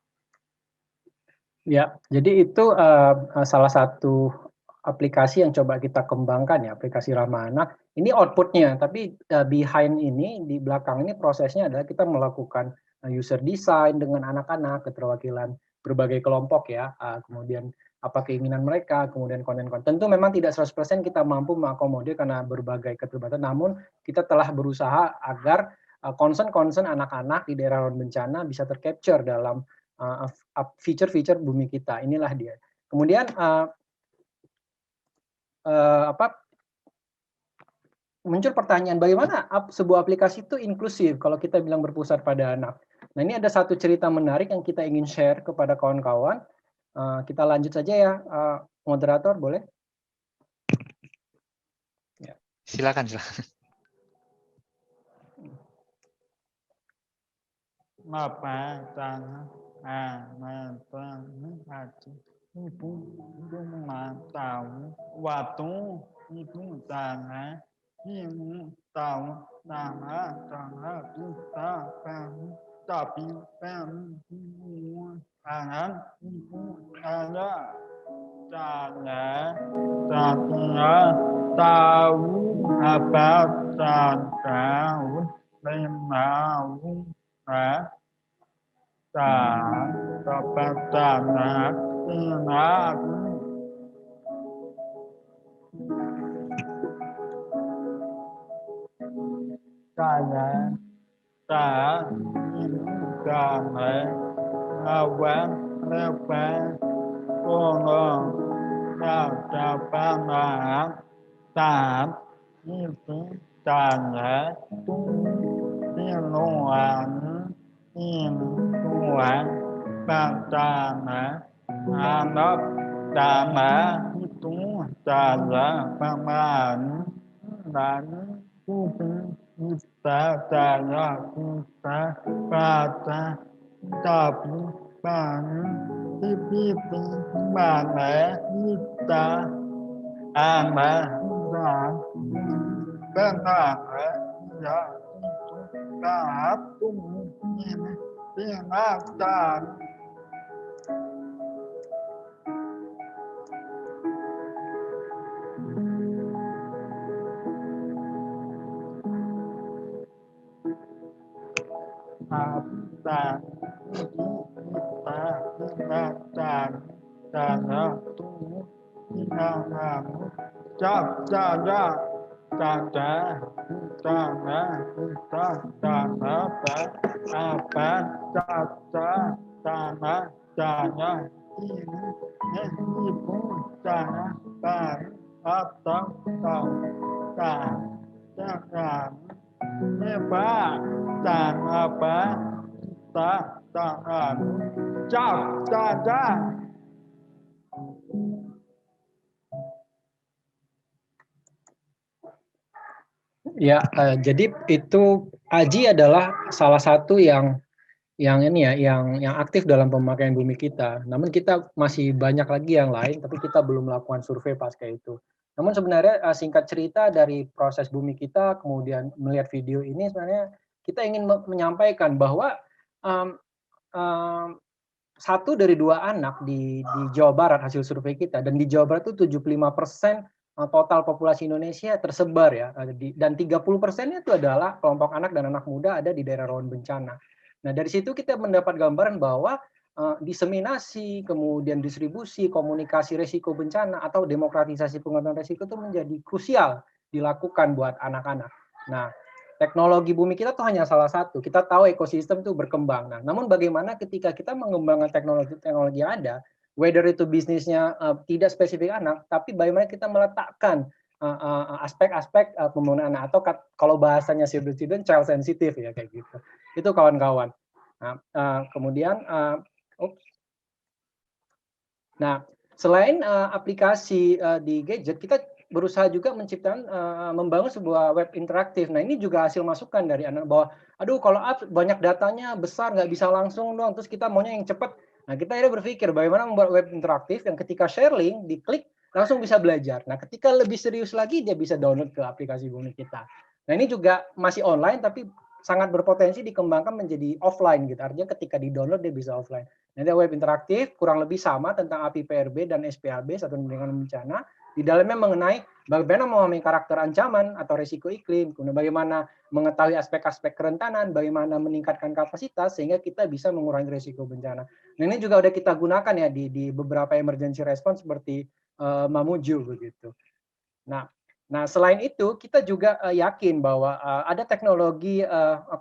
Ya, jadi itu salah satu aplikasi yang coba kita kembangkan ya, aplikasi ramah anak. Ini outputnya, tapi behind ini, di belakang ini prosesnya adalah kita melakukan user design dengan anak-anak, keterwakilan berbagai kelompok ya, kemudian apa keinginan mereka, kemudian konten-konten. Tentu memang tidak 100% kita mampu mengakomodir karena berbagai keterbatasan, namun kita telah berusaha agar concern anak-anak di daerah rawan bencana bisa tercapture dalam feature-feature Bumi Kita. Inilah dia. Kemudian muncul pertanyaan, bagaimana sebuah aplikasi itu inklusif kalau kita bilang berpusat pada anak. Nah, ini ada satu cerita menarik yang kita ingin share kepada kawan-kawan. Kita lanjut saja ya, moderator boleh? Ya. Silakan. Ya, jadi itu Aji adalah salah satu yang ini ya, yang aktif dalam pemakaian bumi kita. Namun kita masih banyak lagi yang lain, tapi kita belum melakukan survei pasca itu. Namun sebenarnya singkat cerita dari proses bumi kita, kemudian melihat video ini, sebenarnya kita ingin menyampaikan bahwa 1 dari 2 anak di Jawa Barat hasil survei kita, dan di Jawa Barat itu 75% total populasi Indonesia tersebar ya, dan 30%-nya itu adalah kelompok anak dan anak muda ada di daerah rawan bencana. Nah, dari situ kita mendapat gambaran bahwa diseminasi, kemudian distribusi, komunikasi risiko bencana atau demokratisasi pengetahuan risiko itu menjadi krusial dilakukan buat anak-anak. Nah, teknologi bumi kita tuh hanya salah satu. Kita tahu ekosistem itu berkembang. Nah, namun bagaimana ketika kita mengembangkan teknologi yang ada, whether itu bisnisnya tidak spesifik anak, tapi bagaimana kita meletakkan aspek-aspek pembangunan anak, atau kalau bahasanya student child sensitive ya, kayak gitu. Itu kawan-kawan. Nah, kemudian nah, selain aplikasi di gadget, kita berusaha juga menciptakan membangun sebuah web interaktif. Nah, ini juga hasil masukan dari anak bahwa aduh kalau apps banyak datanya besar nggak bisa langsung dong, terus kita maunya yang cepat. Nah, kita akhirnya berpikir bagaimana membuat web interaktif yang ketika share link, diklik langsung bisa belajar. Nah, ketika lebih serius lagi dia bisa download ke aplikasi bumi kita. Nah, ini juga masih online tapi sangat berpotensi dikembangkan menjadi offline gitu. Artinya ketika di-download dia bisa offline. Nah, web interaktif kurang lebih sama tentang API PRB dan SPAB, Satuan Penanggulangan Bencana. Di dalamnya mengenai bagaimana memahami karakter ancaman atau risiko iklim, kemudian bagaimana mengetahui aspek-aspek kerentanan, bagaimana meningkatkan kapasitas sehingga kita bisa mengurangi risiko bencana. Nah, ini juga udah kita gunakan ya di beberapa emergency response seperti Mamuju begitu. Nah, selain itu kita juga yakin bahwa ada teknologi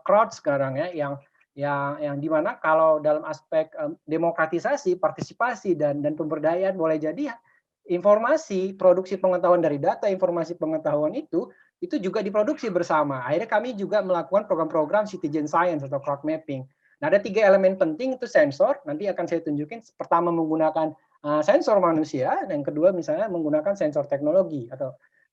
crowd sekarang ya yang dimana kalau dalam aspek demokratisasi, partisipasi dan pemberdayaan boleh jadi informasi, produksi pengetahuan dari data, informasi pengetahuan itu juga diproduksi bersama. Akhirnya kami juga melakukan program-program citizen science atau crowd mapping. Nah, ada 3 elemen penting itu sensor, nanti akan saya tunjukin. Pertama menggunakan sensor manusia, dan kedua misalnya menggunakan sensor teknologi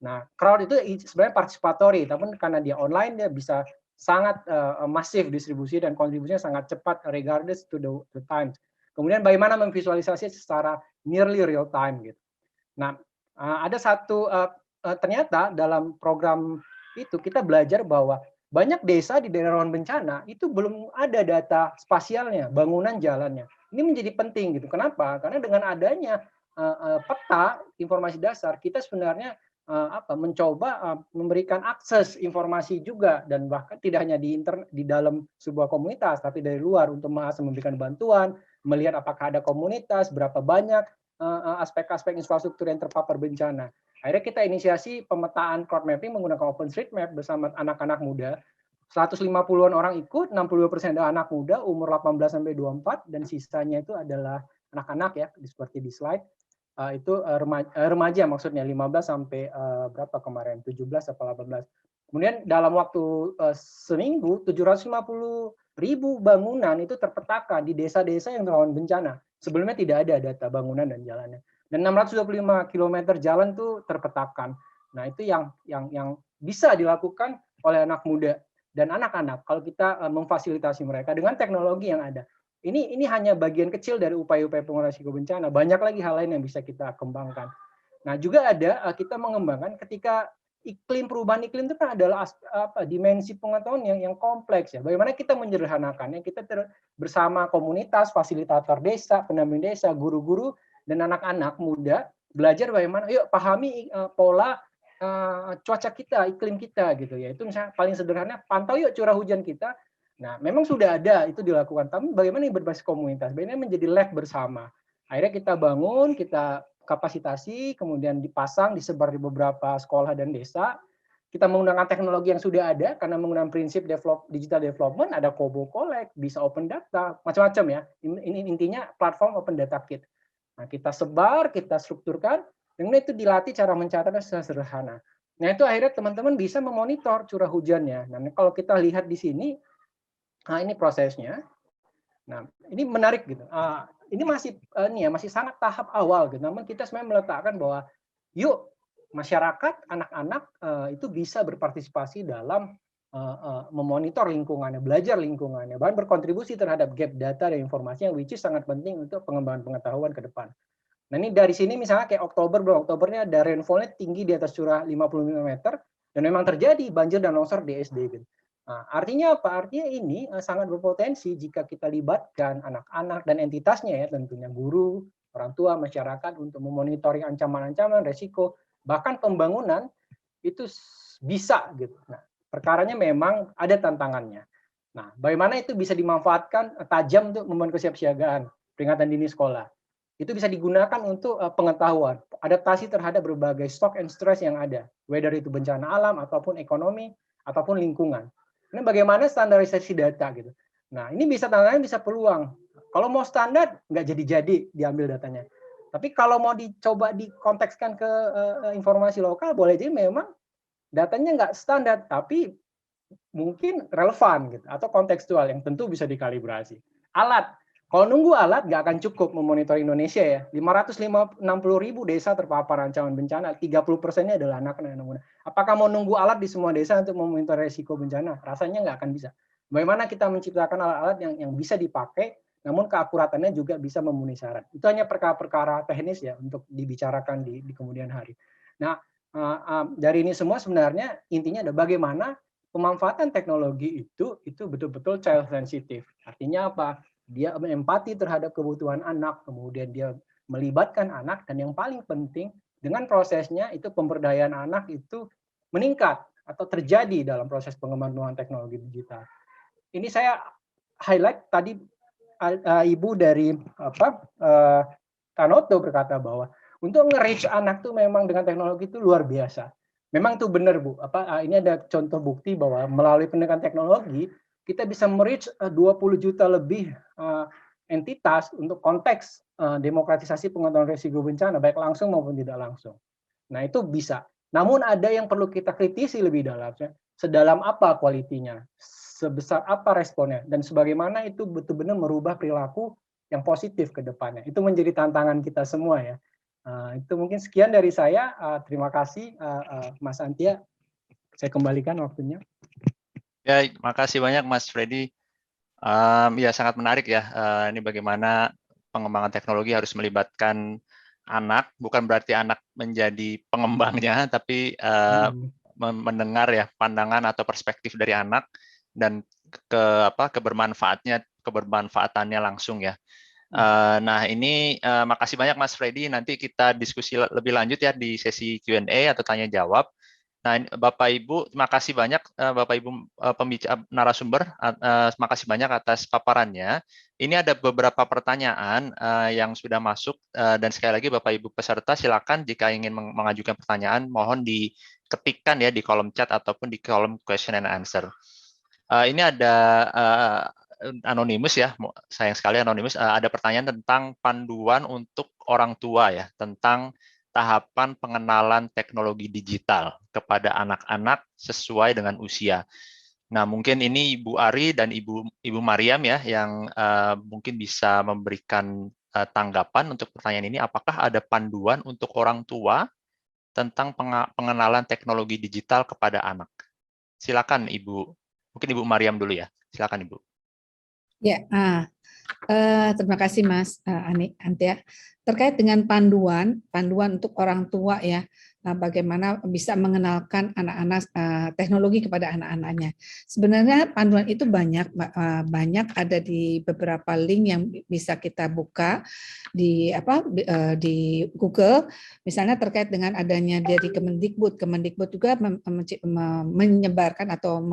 nah crowd itu sebenarnya participatory, tapi karena dia online dia bisa sangat masif distribusi dan kontribusinya sangat cepat regardless to the time. Kemudian bagaimana memvisualisasi secara nearly real time gitu. Nah, ada satu ternyata dalam program itu kita belajar bahwa banyak desa di daerah rawan bencana itu belum ada data spasialnya, bangunan, jalannya. Ini menjadi penting gitu. Kenapa? Karena dengan adanya peta informasi dasar, kita sebenarnya mencoba memberikan akses informasi juga, dan bahkan tidak hanya di dalam sebuah komunitas, tapi dari luar untuk memberikan bantuan, melihat apakah ada komunitas, berapa banyak aspek-aspek infrastruktur yang terpapar bencana. Akhirnya kita inisiasi pemetaan crowd mapping menggunakan OpenStreetMap bersama anak-anak muda. 150-an orang ikut, 62% adalah anak muda umur 18-24, dan sisanya itu adalah anak-anak ya, seperti di slide. Itu remaja maksudnya, 15 sampai berapa kemarin, 17 atau 18. Kemudian dalam waktu seminggu, 750.000 bangunan itu terpetakan di desa-desa yang rawan bencana. Sebelumnya tidak ada data bangunan dan jalannya. Dan 625 km jalan itu terpetakan. Nah, itu yang bisa dilakukan oleh anak muda dan anak-anak kalau kita memfasilitasi mereka dengan teknologi yang ada. Ini hanya bagian kecil dari upaya-upaya pengurangan risiko bencana. Banyak lagi hal lain yang bisa kita kembangkan. Nah, juga ada kita mengembangkan ketika perubahan iklim itu kan adalah dimensi pengetahuan yang kompleks ya. Bagaimana kita menyederhanakannya? Kita bersama komunitas, fasilitator desa, pendamping desa, guru-guru dan anak-anak muda belajar bagaimana yuk pahami pola cuaca kita, iklim kita gitu ya. Itu misalnya paling sederhana, pantau yuk curah hujan kita. Nah, memang sudah ada itu dilakukan, tapi bagaimana yang berbasis komunitas? Bagaimana menjadi lab bersama? Akhirnya kita bangun, kita kapasitasi, kemudian dipasang, disebar di beberapa sekolah dan desa. Kita menggunakan teknologi yang sudah ada, karena menggunakan prinsip digital development, ada Kobo Collect, bisa open data, macam-macam ya. Ini intinya platform open data kit. Nah, kita sebar, kita strukturkan, dan itu dilatih cara mencatatnya secara sederhana. Nah, itu akhirnya teman-teman bisa memonitor curah hujannya. Nah, kalau kita lihat di sini, nah ini prosesnya. Nah, ini menarik gitu. Ini masih sangat tahap awal gitu. Namun kita sebenarnya meletakkan bahwa yuk masyarakat, anak-anak itu bisa berpartisipasi dalam memonitor lingkungannya, belajar lingkungannya, bahkan berkontribusi terhadap gap data dan informasi yang which is sangat penting untuk pengembangan pengetahuan ke depan. Nah, ini dari sini misalnya kayak bulan Oktobernya ada rainfall-nya tinggi di atas curah 50 mm dan memang terjadi banjir dan longsor di SD gitu. Nah, artinya apa? Artinya ini sangat berpotensi jika kita libatkan anak-anak dan entitasnya ya, tentunya guru, orang tua, masyarakat untuk memonitoring ancaman-ancaman, resiko, bahkan pembangunan itu bisa gitu. Nah, perkaranya memang ada tantangannya. Nah, bagaimana itu bisa dimanfaatkan tajam untuk membangun kesiapsiagaan, peringatan dini sekolah. Itu bisa digunakan untuk pengetahuan, adaptasi terhadap berbagai shock and stress yang ada, whether itu bencana alam ataupun ekonomi ataupun lingkungan. Ini bagaimana standarisasi data gitu. Nah, ini bisa tantangan, bisa peluang. Kalau mau standar nggak jadi-jadi diambil datanya. Tapi kalau mau dicoba dikontekskan ke informasi lokal, boleh jadi memang datanya nggak standar, tapi mungkin relevan gitu atau kontekstual yang tentu bisa dikalibrasi. Alat. Kalau nunggu alat nggak akan cukup memonitor Indonesia ya. 560.000 desa terpapar ancaman bencana, 30%-nya adalah anak-anak muda. Apakah mau nunggu alat di semua desa untuk memonitor resiko bencana? Rasanya nggak akan bisa. Bagaimana kita menciptakan alat-alat yang bisa dipakai, namun keakuratannya juga bisa memenuhi syarat. Itu hanya perkara-perkara teknis ya untuk dibicarakan di kemudian hari. Nah, dari ini semua sebenarnya intinya ada bagaimana pemanfaatan teknologi itu betul-betul child sensitive. Artinya apa? Dia empati terhadap kebutuhan anak, kemudian dia melibatkan anak, dan yang paling penting dengan prosesnya itu pemberdayaan anak itu meningkat atau terjadi dalam proses pengembangan teknologi digital. Ini saya highlight tadi Ibu dari Tanoto berkata bahwa untuk nge-reach anak tuh memang dengan teknologi itu luar biasa. Memang tuh benar Bu. Ini ada contoh bukti bahwa melalui pendekatan teknologi kita bisa merich 20 juta lebih entitas untuk konteks demokratisasi pengetahuan risiko bencana, baik langsung maupun tidak langsung. Nah, itu bisa. Namun ada yang perlu kita kritisi lebih dalamnya. Sedalam apa kualitinya? Sebesar apa responnya? Dan sebagaimana itu betul-benar merubah perilaku yang positif ke depannya. Itu menjadi tantangan kita semua ya. Itu mungkin sekian dari saya. Terima kasih Mas Antia. Saya kembalikan waktunya. Ya, makasih banyak Mas Freddy. Ya sangat menarik ya. Ini bagaimana pengembangan teknologi harus melibatkan anak, bukan berarti anak menjadi pengembangnya, tapi mendengar ya pandangan atau perspektif dari anak dan kebermanfaatannya langsung ya. Nah ini makasih banyak Mas Freddy. Nanti kita diskusi lebih lanjut ya di sesi Q&A atau tanya jawab. Nah, Bapak Ibu, terima kasih banyak Bapak Ibu narasumber, terima kasih banyak atas paparannya. Ini ada beberapa pertanyaan yang sudah masuk dan sekali lagi Bapak Ibu peserta silakan jika ingin mengajukan pertanyaan mohon diketikkan ya di kolom chat ataupun di kolom question and answer. Ini ada anonimus ya, sayang sekali anonimus. Ada pertanyaan tentang panduan untuk orang tua ya, tentang tahapan pengenalan teknologi digital kepada anak-anak sesuai dengan usia. Nah, mungkin ini Ibu Ari dan Ibu Mariam ya yang mungkin bisa memberikan tanggapan untuk pertanyaan ini. Apakah ada panduan untuk orang tua tentang pengenalan teknologi digital kepada anak? Silakan Ibu. Mungkin Ibu Mariam dulu ya. Silakan Ibu. Ya, terima kasih Mas Antia. Terkait dengan panduan untuk orang tua ya, bagaimana bisa mengenalkan anak-anak teknologi kepada anak-anaknya. Sebenarnya panduan itu banyak ada di beberapa link yang bisa kita buka di Google, misalnya terkait dengan adanya dari Kemendikbud juga menyebarkan atau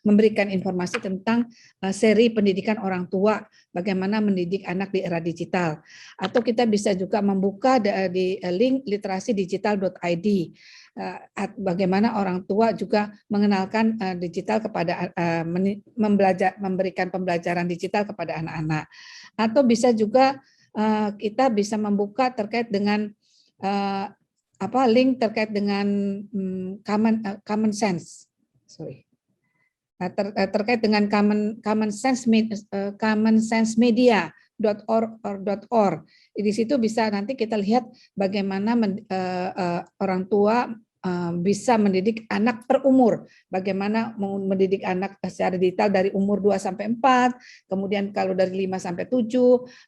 memberikan informasi tentang seri pendidikan orang tua, bagaimana mendidik anak di era digital. Atau kita bisa juga membuka di link literasidigital.id, bagaimana orang tua juga mengenalkan digital kepada memberikan pembelajaran digital kepada anak-anak. Atau bisa juga kita bisa membuka terkait dengan link terkait dengan common sense. Terkait dengan common sense media.org. Di situ bisa nanti kita lihat bagaimana orang tua bisa mendidik anak per umur, bagaimana mendidik anak secara digital dari umur 2 sampai 4, kemudian kalau dari 5 sampai 7,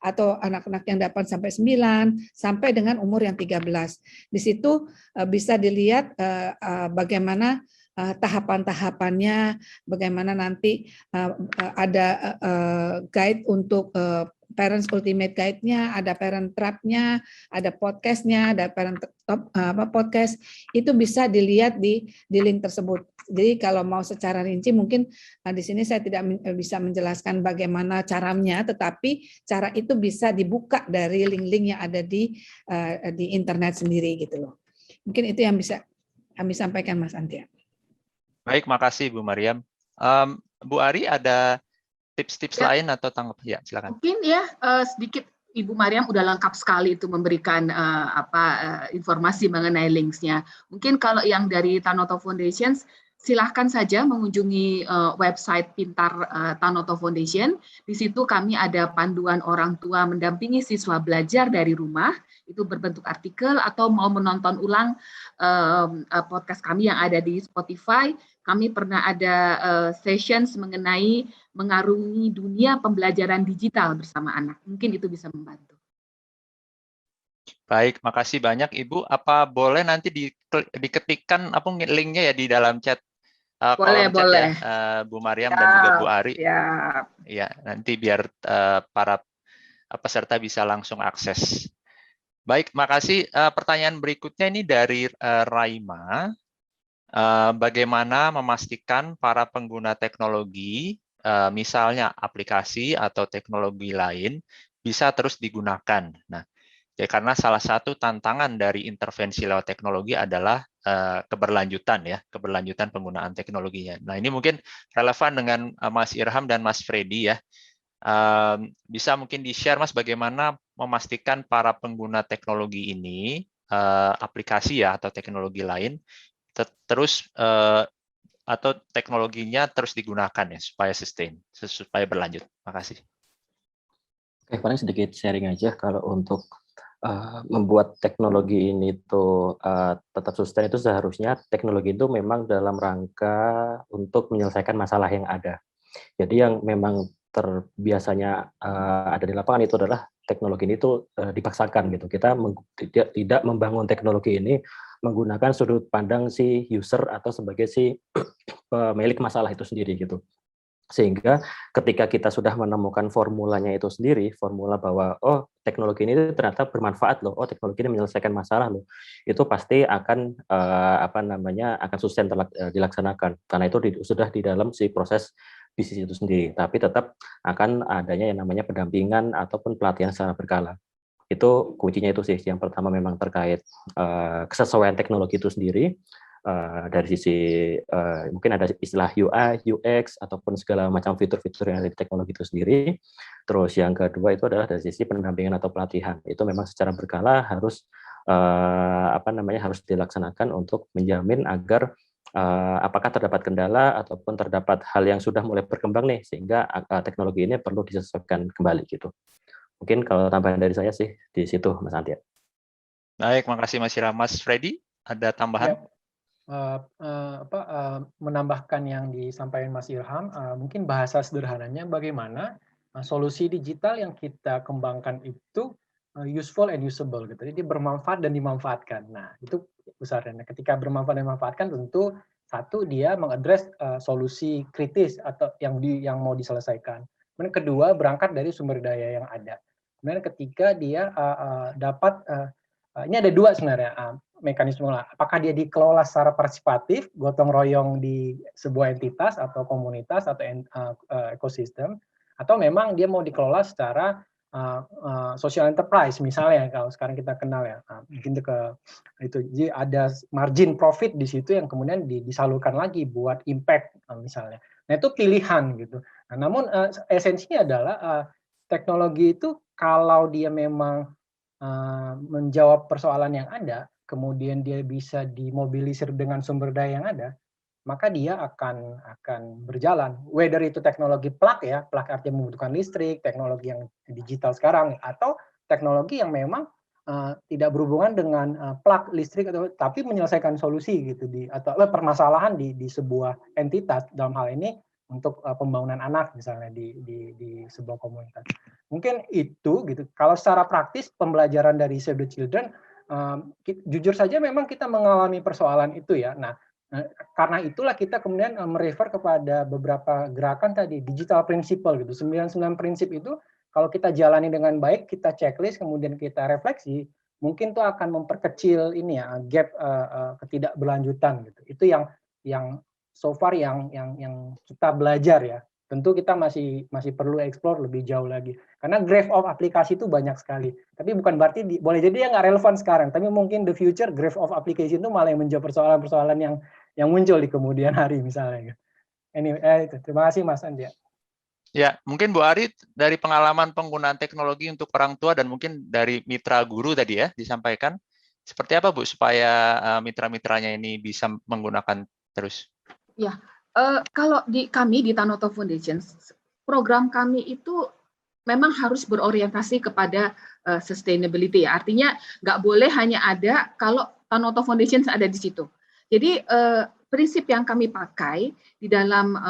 atau anak-anak yang 8 sampai 9, sampai dengan umur yang 13. Di situ bisa dilihat bagaimana tahapan-tahapannya, bagaimana nanti ada guide untuk Parents Ultimate Guide-nya, ada Parent Trap-nya, ada podcast-nya, ada Parent podcast, itu bisa dilihat di link tersebut. Jadi kalau mau secara rinci mungkin di sini saya tidak bisa menjelaskan bagaimana caranya, tetapi cara itu bisa dibuka dari link-link yang ada di internet sendiri gitu loh. Mungkin itu yang bisa kami sampaikan Mas Antia. Baik, makasih Bu Mariam. Bu Ari ada tips-tips lain atau tanggapan? Ya, silakan. Mungkin ya sedikit Ibu Mariam udah lengkap sekali itu memberikan informasi mengenai links-nya. Mungkin kalau yang dari Tanoto Foundation, silahkan saja mengunjungi website Pintar Tanoto Foundation. Di situ kami ada panduan orang tua mendampingi siswa belajar dari rumah, itu berbentuk artikel, atau mau menonton ulang podcast kami yang ada di Spotify. Kami pernah ada sessions mengenai mengarungi dunia pembelajaran digital bersama anak. Mungkin itu bisa membantu. Baik, makasih banyak Ibu. Apa boleh nanti diketikkan linknya ya di dalam chat? Boleh. Ya, Bu Mariam dan juga Bu Ari. Ya, nanti biar para peserta bisa langsung akses. Baik, makasih. Pertanyaan berikutnya ini dari Raima. Bagaimana memastikan para pengguna teknologi, misalnya aplikasi atau teknologi lain, bisa terus digunakan. Nah, ya karena salah satu tantangan dari intervensi lewat teknologi adalah keberlanjutan penggunaan teknologinya. Nah, ini mungkin relevan dengan Mas Irham dan Mas Freddy ya. Bisa mungkin di-share Mas bagaimana memastikan para pengguna teknologi ini, aplikasi ya atau teknologi lain, terus atau teknologinya terus digunakan ya supaya sustain, supaya berlanjut. Terima kasih. Paling sedikit sharing aja kalau untuk membuat teknologi ini tuh tetap sustain itu seharusnya teknologi itu memang dalam rangka untuk menyelesaikan masalah yang ada. Jadi yang memang terbiasanya ada di lapangan itu adalah teknologi ini tuh dipaksakan gitu. Kita tidak membangun teknologi ini menggunakan sudut pandang si user atau sebagai si pemilik masalah itu sendiri gitu. Sehingga ketika kita sudah menemukan formulanya itu sendiri, formula bahwa oh teknologi ini ternyata bermanfaat loh, oh teknologi ini menyelesaikan masalah loh, itu pasti akan akan sustain dilaksanakan karena itu sudah di dalam si proses bisnis itu sendiri. Tapi tetap akan adanya yang namanya pendampingan ataupun pelatihan secara berkala. Itu kuncinya itu sih. Yang pertama memang terkait kesesuaian teknologi itu sendiri. Dari sisi mungkin ada istilah UI, UX ataupun segala macam fitur-fitur yang ada di teknologi itu sendiri. Terus yang kedua itu adalah dari sisi pendampingan atau pelatihan. Itu memang secara berkala harus harus dilaksanakan untuk menjamin agar apakah terdapat kendala ataupun terdapat hal yang sudah mulai berkembang nih sehingga teknologi ini perlu disesuaikan kembali gitu. Mungkin kalau tambahan dari saya sih di situ Mas Antia. Baik, makasih Mas Irham. Mas Freddy, ada tambahan? Ya. Menambahkan yang disampaikan Mas Irham, mungkin bahasa sederhananya bagaimana solusi digital yang kita kembangkan itu useful and usable gitu. Jadi bermanfaat dan dimanfaatkan. Nah, itu besarnya. Ketika bermanfaat dan dimanfaatkan tentu satu dia mengadres solusi kritis atau yang mau diselesaikan. Kemudian kedua berangkat dari sumber daya yang ada. Kemudian ketika dia dapat ini ada dua sebenarnya mekanisme lah. Apakah dia dikelola secara partisipatif, gotong royong di sebuah entitas atau komunitas atau ekosistem, atau memang dia mau dikelola secara social enterprise misalnya kalau sekarang kita kenal ya, mungkin itu jadi ada margin profit di situ yang kemudian disalurkan lagi buat impact misalnya. Nah itu pilihan gitu. Nah, namun esensinya adalah teknologi itu kalau dia memang menjawab persoalan yang ada, kemudian dia bisa dimobilisir dengan sumber daya yang ada, maka dia akan berjalan. Whether itu teknologi plug ya, plug artinya membutuhkan listrik, teknologi yang digital sekarang, atau teknologi yang memang tidak berhubungan dengan plug listrik tapi menyelesaikan solusi gitu atau permasalahan di sebuah entitas dalam hal ini untuk pembangunan anak misalnya di sebuah komunitas. Mungkin itu gitu. Kalau secara praktis pembelajaran dari Save the Children, jujur saja memang kita mengalami persoalan itu ya. Nah, karena itulah kita kemudian merefer kepada beberapa gerakan tadi, digital principle gitu. 99 prinsip itu kalau kita jalani dengan baik, kita checklist, kemudian kita refleksi, mungkin itu akan memperkecil ini ya gap ketidakberlanjutan gitu. Itu yang so far yang kita belajar ya. Tentu kita masih perlu explore lebih jauh lagi. Karena graph of aplikasi itu banyak sekali. Tapi bukan berarti boleh jadi ya nggak relevan sekarang. Tapi mungkin the future graph of application itu malah yang menjawab persoalan-persoalan yang muncul di kemudian hari misalnya. Anyway, itu. Terima kasih Mas Andia. Ya, mungkin Bu Ari dari pengalaman penggunaan teknologi untuk orang tua dan mungkin dari mitra guru tadi ya disampaikan, seperti apa Bu supaya mitra-mitranya ini bisa menggunakan terus? Ya, kalau kami di Tanoto Foundation, program kami itu memang harus berorientasi kepada sustainability. Artinya nggak boleh hanya ada kalau Tanoto Foundation ada di situ. Jadi prinsip yang kami pakai di dalam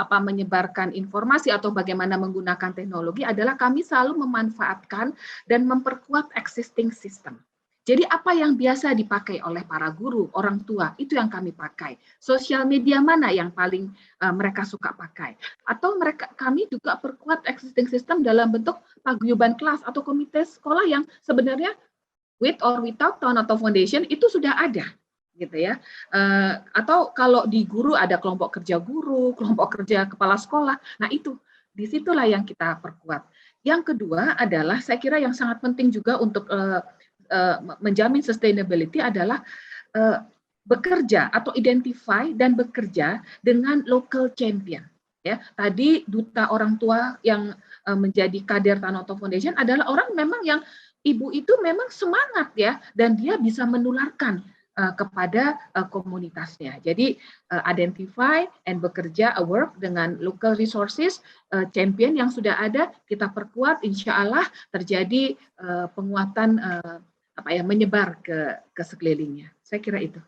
menyebarkan informasi atau bagaimana menggunakan teknologi adalah kami selalu memanfaatkan dan memperkuat existing system. Jadi apa yang biasa dipakai oleh para guru, orang tua, itu yang kami pakai. Sosial media mana yang paling mereka suka pakai. Atau kami juga perkuat existing system dalam bentuk paguyuban kelas atau komite sekolah yang sebenarnya with or without Tanoto Foundation itu sudah ada. Gitu ya. Atau kalau di guru ada kelompok kerja guru, kelompok kerja kepala sekolah. Nah itu, disitulah yang kita perkuat. Yang kedua adalah saya kira yang sangat penting juga untuk menjamin sustainability adalah bekerja atau identify dan bekerja dengan local champion. Ya, tadi duta orang tua yang menjadi kader Tanoto Foundation adalah orang memang yang ibu itu memang semangat ya dan dia bisa menularkan kepada komunitasnya. Jadi identify and bekerja work dengan local resources, champion yang sudah ada kita perkuat, insya Allah terjadi penguatan menyebar ke sekelilingnya. Saya kira itu.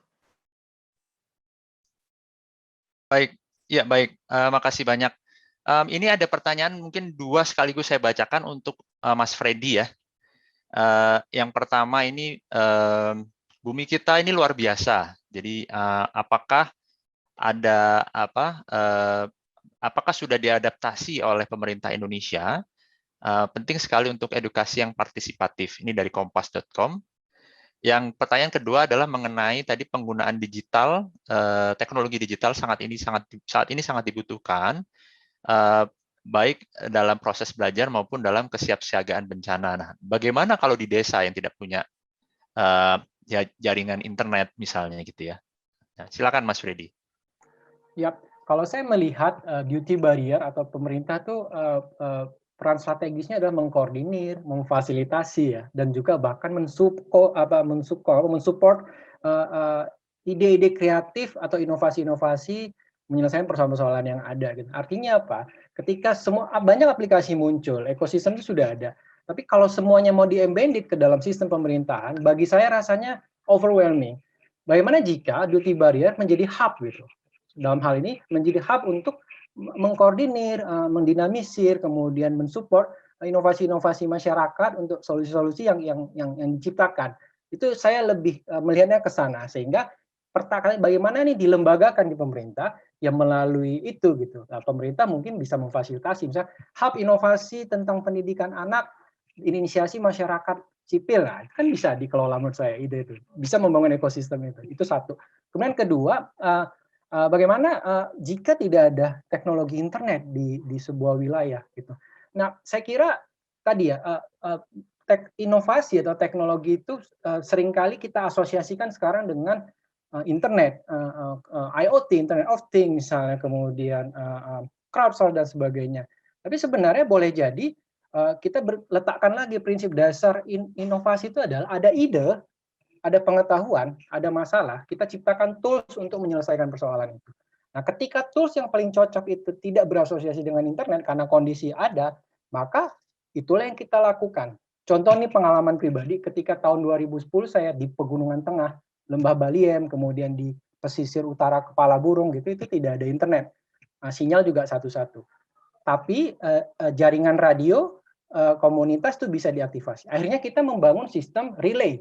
Baik, ya baik. Makasih banyak. Ini ada pertanyaan mungkin 2 sekaligus saya bacakan untuk Mas Freddy ya. Yang pertama ini bumi kita ini luar biasa. Jadi apakah ada apakah sudah diadaptasi oleh pemerintah Indonesia? Penting sekali untuk edukasi yang partisipatif. Ini dari kompas.com. Yang pertanyaan kedua adalah mengenai tadi penggunaan digital, teknologi digital saat ini sangat dibutuhkan, baik dalam proses belajar maupun dalam kesiapsiagaan bencana. Nah, bagaimana kalau di desa yang tidak punya jaringan internet misalnya gitu ya? Nah, silakan Mas Freddy. Ya, kalau saya melihat duty barrier atau pemerintah tuh peran strategisnya adalah mengkoordinir, memfasilitasi ya, dan juga bahkan mensupport ide-ide kreatif atau inovasi-inovasi menyelesaikan persoalan-persoalan yang ada. Gitu. Artinya apa? Ketika banyak aplikasi muncul, ekosistem itu sudah ada. Tapi kalau semuanya mau di-embedded ke dalam sistem pemerintahan, bagi saya rasanya overwhelming. Bagaimana jika duty barrier menjadi hub gitu? Dalam hal ini menjadi hub untuk mengkoordinir, mendinamisir, kemudian mensupport inovasi-inovasi masyarakat untuk solusi-solusi yang diciptakan. Itu saya lebih melihatnya ke sana, sehingga bagaimana nih dilembagakan di pemerintah yang melalui itu gitu. Nah, pemerintah mungkin bisa memfasilitasi, misalnya hub inovasi tentang pendidikan anak, inisiasi masyarakat sipil, nah, kan bisa dikelola menurut saya ide itu, bisa membangun ekosistem itu satu. Kemudian kedua, bagaimana jika tidak ada teknologi internet di sebuah wilayah gitu. Nah, saya kira tadi ya inovasi atau teknologi itu seringkali kita asosiasikan sekarang dengan internet, IoT, Internet of Things misalnya, kemudian crowdsourcing dan sebagainya. Tapi sebenarnya boleh jadi kita letakkan lagi prinsip dasar inovasi itu adalah ada ide, ada pengetahuan, ada masalah, kita ciptakan tools untuk menyelesaikan persoalan itu. Nah, ketika tools yang paling cocok itu tidak berasosiasi dengan internet karena kondisi ada, maka itulah yang kita lakukan. Contoh ini pengalaman pribadi, ketika tahun 2010 saya di Pegunungan Tengah, Lembah Baliem, kemudian di pesisir utara Kepala Burung gitu, itu tidak ada internet. Nah, sinyal juga satu-satu. Tapi jaringan radio komunitas itu bisa diaktifasi. Akhirnya kita membangun sistem relay.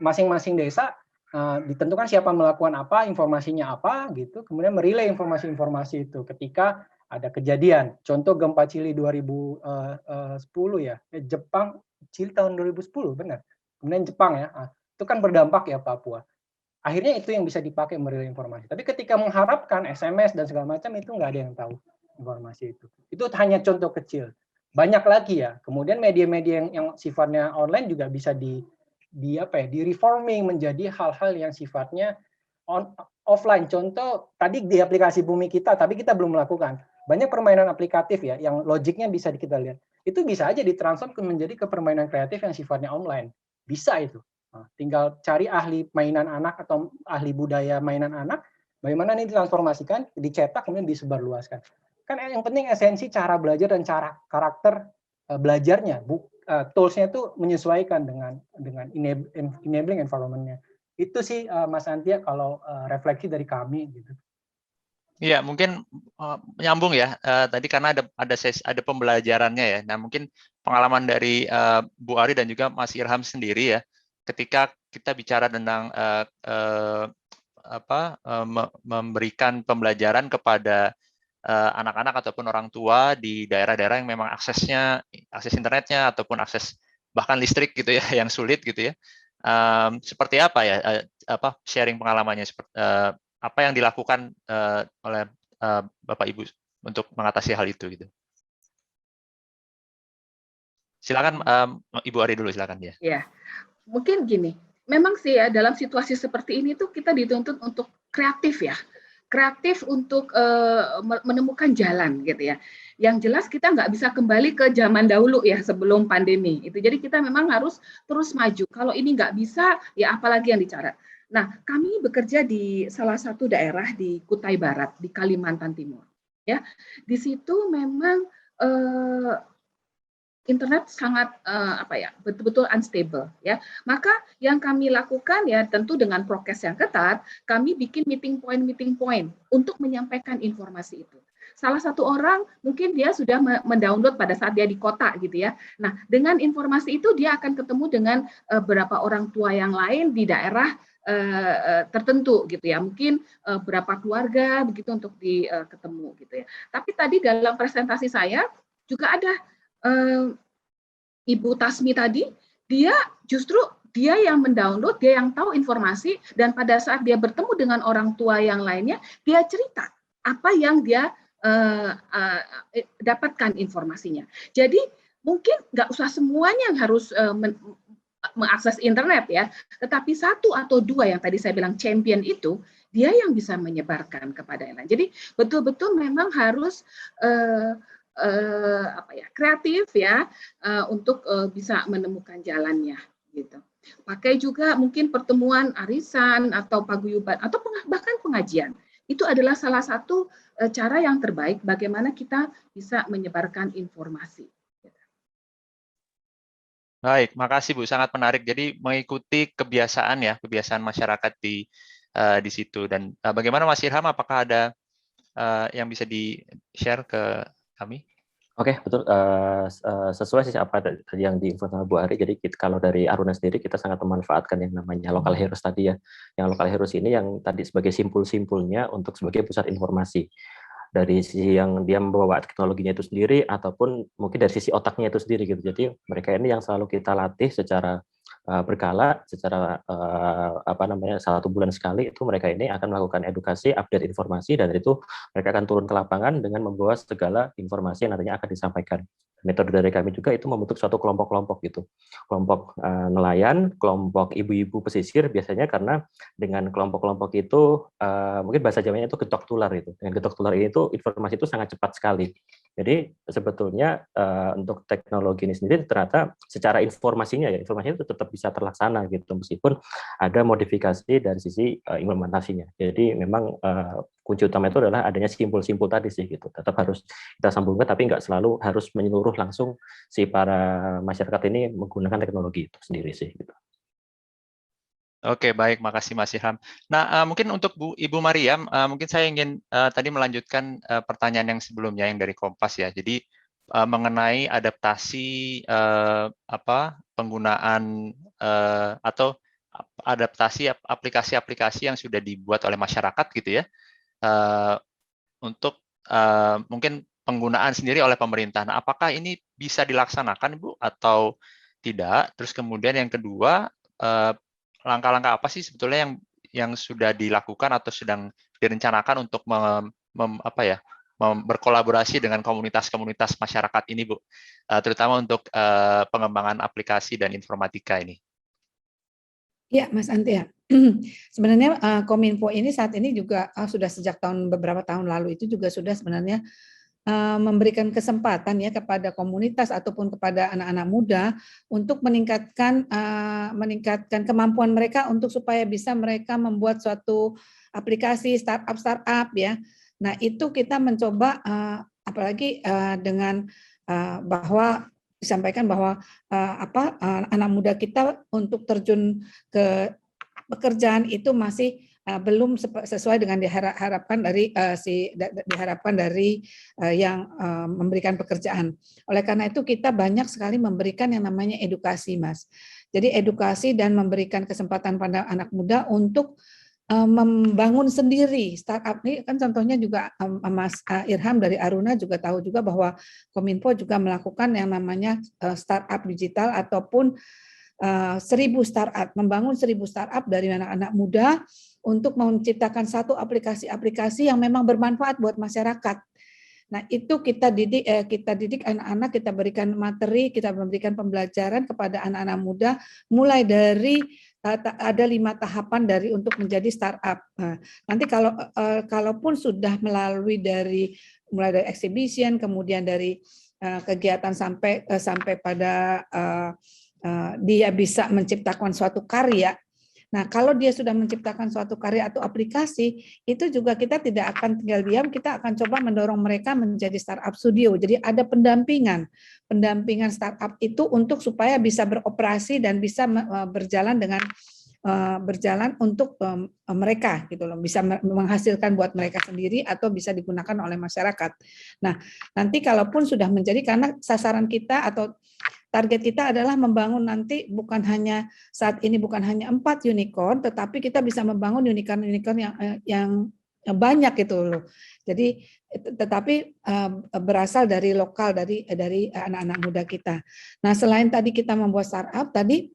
Masing-masing desa ditentukan siapa melakukan apa, informasinya apa gitu, kemudian merelay informasi-informasi itu ketika ada kejadian. Contoh gempa Chili 2010 ya, Jepang Chili tahun 2010 benar. Kemudian Jepang ya, itu kan berdampak ya Papua. Akhirnya itu yang bisa dipakai merelay informasi. Tapi ketika mengharapkan SMS dan segala macam itu nggak ada yang tahu informasi itu. Itu hanya contoh kecil. Banyak lagi ya. Kemudian media-media yang sifatnya online juga bisa di reforming menjadi hal-hal yang sifatnya offline. Contoh tadi di aplikasi Bumi Kita, tapi kita belum melakukan. Banyak permainan aplikatif ya yang logiknya bisa kita lihat. Itu bisa aja ditransform menjadi ke permainan kreatif yang sifatnya online. Bisa itu. Nah, tinggal cari ahli mainan anak atau ahli budaya mainan anak, bagaimana ini ditransformasikan, dicetak kemudian disebarluaskan. Kan yang penting esensi cara belajar dan cara karakter belajarnya, toolsnya itu menyesuaikan dengan enabling environment-nya. Itu sih Mas Antia kalau refleksi dari kami gitu. Iya, mungkin nyambung ya. Tadi karena ada pembelajarannya ya. Nah, mungkin pengalaman dari Bu Ari dan juga Mas Irham sendiri ya. Ketika kita bicara tentang memberikan pembelajaran kepada anak-anak ataupun orang tua di daerah-daerah yang memang akses internetnya ataupun akses bahkan listrik gitu ya yang sulit gitu ya. Seperti apa ya sharing pengalamannya, apa yang dilakukan oleh Bapak Ibu untuk mengatasi hal itu gitu. Silakan Ibu Ari dulu, silakan ya. Ya. Mungkin gini, memang sih ya dalam situasi seperti ini tuh kita dituntut untuk kreatif ya. Kreatif untuk menemukan jalan gitu ya. Yang jelas kita nggak bisa kembali ke zaman dahulu ya sebelum pandemi itu. Jadi kita memang harus terus maju. Kalau ini nggak bisa, ya apalagi yang Nah, kami bekerja di salah satu daerah di Kutai Barat, di Kalimantan Timur. Ya, di situ memang internet sangat betul-betul unstable ya. Maka yang kami lakukan ya tentu dengan prokes yang ketat, kami bikin meeting point untuk menyampaikan informasi itu. Salah satu orang mungkin dia sudah mendownload pada saat dia di kota gitu ya. Nah, dengan informasi itu dia akan ketemu dengan beberapa orang tua yang lain di daerah tertentu gitu ya, mungkin berapa keluarga begitu untuk ketemu gitu ya. Tapi tadi dalam presentasi saya juga ada Ibu Tasmi tadi, dia yang mendownload, dia yang tahu informasi, dan pada saat dia bertemu dengan orang tua yang lainnya, dia cerita apa yang dia dapatkan informasinya. Jadi mungkin nggak usah semuanya yang harus mengakses internet ya, tetapi satu atau dua yang tadi saya bilang champion itu, dia yang bisa menyebarkan kepada yang lain. Jadi betul-betul memang harus kreatif ya untuk bisa menemukan jalannya gitu. Pakai juga mungkin pertemuan arisan atau paguyuban atau bahkan pengajian. Itu adalah salah satu cara yang terbaik bagaimana kita bisa menyebarkan informasi. Baik, makasih Bu, sangat menarik. Jadi mengikuti kebiasaan ya, kebiasaan masyarakat di situ. Dan bagaimana Mas Irham, apakah ada yang bisa di-share ke kami? Oke, betul. Sesuai sih apa tadi yang diinfokan Bu Ari. Jadi kalau dari Aruna sendiri kita sangat memanfaatkan yang namanya local heroes tadi ya. Yang local heroes ini yang tadi sebagai simpul-simpulnya untuk sebagai pusat informasi. Dari sisi yang dia membawa teknologinya itu sendiri ataupun mungkin dari sisi otaknya itu sendiri gitu. Jadi mereka ini yang selalu kita latih secara berkala, secara 1 bulan sekali itu mereka ini akan melakukan edukasi, update informasi, dan itu mereka akan turun ke lapangan dengan membawa segala informasi yang nantinya akan disampaikan. Metode dari kami juga itu membentuk suatu kelompok-kelompok gitu, kelompok nelayan, kelompok ibu-ibu pesisir biasanya, karena dengan kelompok-kelompok itu mungkin bahasa Jawanya itu getok tular itu. Dengan getok tular ini tuh informasi itu sangat cepat sekali. Jadi sebetulnya untuk teknologi ini sendiri ternyata secara informasinya itu tetap bisa terlaksana gitu meskipun ada modifikasi dari sisi implementasinya. Jadi memang kunci utama itu adalah adanya simpul-simpul tadi sih gitu. Tetap harus kita sambungkan tapi nggak selalu harus menyeluruh langsung si para masyarakat ini menggunakan teknologi itu sendiri sih gitu. Oke, baik, makasih Mas Irham. Nah, mungkin untuk Ibu Mariam, mungkin saya ingin tadi melanjutkan pertanyaan yang sebelumnya yang dari Kompas ya. Jadi mengenai adaptasi penggunaan atau adaptasi aplikasi-aplikasi yang sudah dibuat oleh masyarakat gitu ya, untuk mungkin penggunaan sendiri oleh pemerintah. Nah, apakah ini bisa dilaksanakan, Bu, atau tidak? Terus kemudian yang kedua, langkah-langkah apa sih sebetulnya yang sudah dilakukan atau sedang direncanakan untuk berkolaborasi dengan komunitas-komunitas masyarakat ini, Bu, terutama untuk pengembangan aplikasi dan informatika ini? Ya, Mas Ante ya. Sebenarnya Kominfo ini saat ini juga sudah sejak beberapa tahun lalu itu juga sudah sebenarnya memberikan kesempatan ya kepada komunitas ataupun kepada anak-anak muda untuk meningkatkan kemampuan mereka untuk supaya bisa mereka membuat suatu aplikasi startup ya. Nah, itu kita mencoba apalagi dengan bahwa disampaikan bahwa anak muda kita untuk terjun ke pekerjaan itu masih belum sesuai dengan diharapkan dari yang memberikan pekerjaan. Oleh karena itu kita banyak sekali memberikan yang namanya edukasi, Mas. Jadi edukasi dan memberikan kesempatan pada anak muda untuk membangun sendiri startup ini kan contohnya juga Mas Irham dari Aruna juga tahu juga bahwa Kominfo juga melakukan yang namanya startup digital ataupun 1000 startup, membangun 1000 startup dari anak-anak muda untuk menciptakan satu aplikasi-aplikasi yang memang bermanfaat buat masyarakat. Nah, itu kita didik anak-anak, kita berikan materi, kita memberikan pembelajaran kepada anak-anak muda mulai dari ada 5 tahapan dari untuk menjadi startup. Nah, nanti kalaupun sudah mulai dari exhibition, kemudian dari kegiatan sampai pada dia bisa menciptakan suatu karya. Nah, kalau dia sudah menciptakan suatu karya atau aplikasi, itu juga kita tidak akan tinggal diam, kita akan coba mendorong mereka menjadi startup studio. Jadi ada pendampingan startup itu untuk supaya bisa beroperasi dan bisa berjalan untuk mereka gitu loh, bisa menghasilkan buat mereka sendiri atau bisa digunakan oleh masyarakat. Nah, nanti kalaupun sudah menjadi, karena sasaran kita atau target kita adalah membangun nanti bukan hanya saat ini bukan hanya 4 unicorn, tetapi kita bisa membangun unicorn yang banyak itu loh. Jadi tetapi berasal dari lokal, dari anak-anak muda kita. Nah, selain tadi kita membuat startup, tadi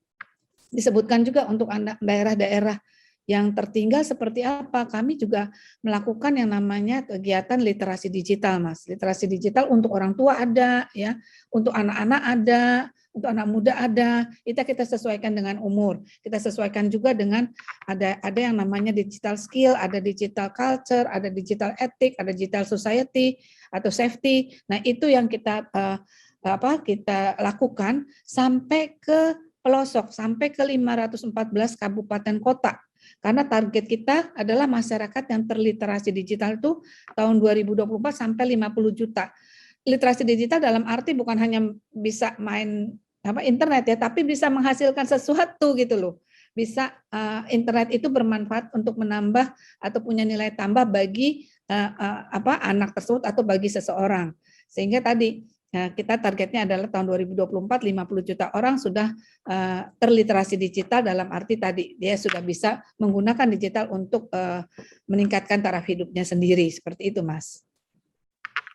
disebutkan juga untuk anak daerah-daerah yang tertinggal seperti apa, kami juga melakukan yang namanya kegiatan literasi digital, Mas. Literasi digital untuk orang tua ada, ya, untuk anak-anak ada, untuk anak muda ada. Kita sesuaikan dengan umur. Kita sesuaikan juga dengan ada yang namanya digital skill, ada digital culture, ada digital ethic, ada digital society atau safety. Nah, itu yang kita kita lakukan sampai ke pelosok, sampai ke 514 kabupaten kota. Karena target kita adalah masyarakat yang terliterasi digital itu tahun 2024 sampai 50 juta. Literasi digital dalam arti bukan hanya bisa main internet ya, tapi bisa menghasilkan sesuatu gitu loh. Bisa internet itu bermanfaat untuk menambah atau punya nilai tambah bagi anak tersebut atau bagi seseorang. Sehingga tadi kita targetnya adalah tahun 2024 50 juta orang sudah terliterasi digital, dalam arti tadi dia sudah bisa menggunakan digital untuk meningkatkan taraf hidupnya sendiri, seperti itu, Mas.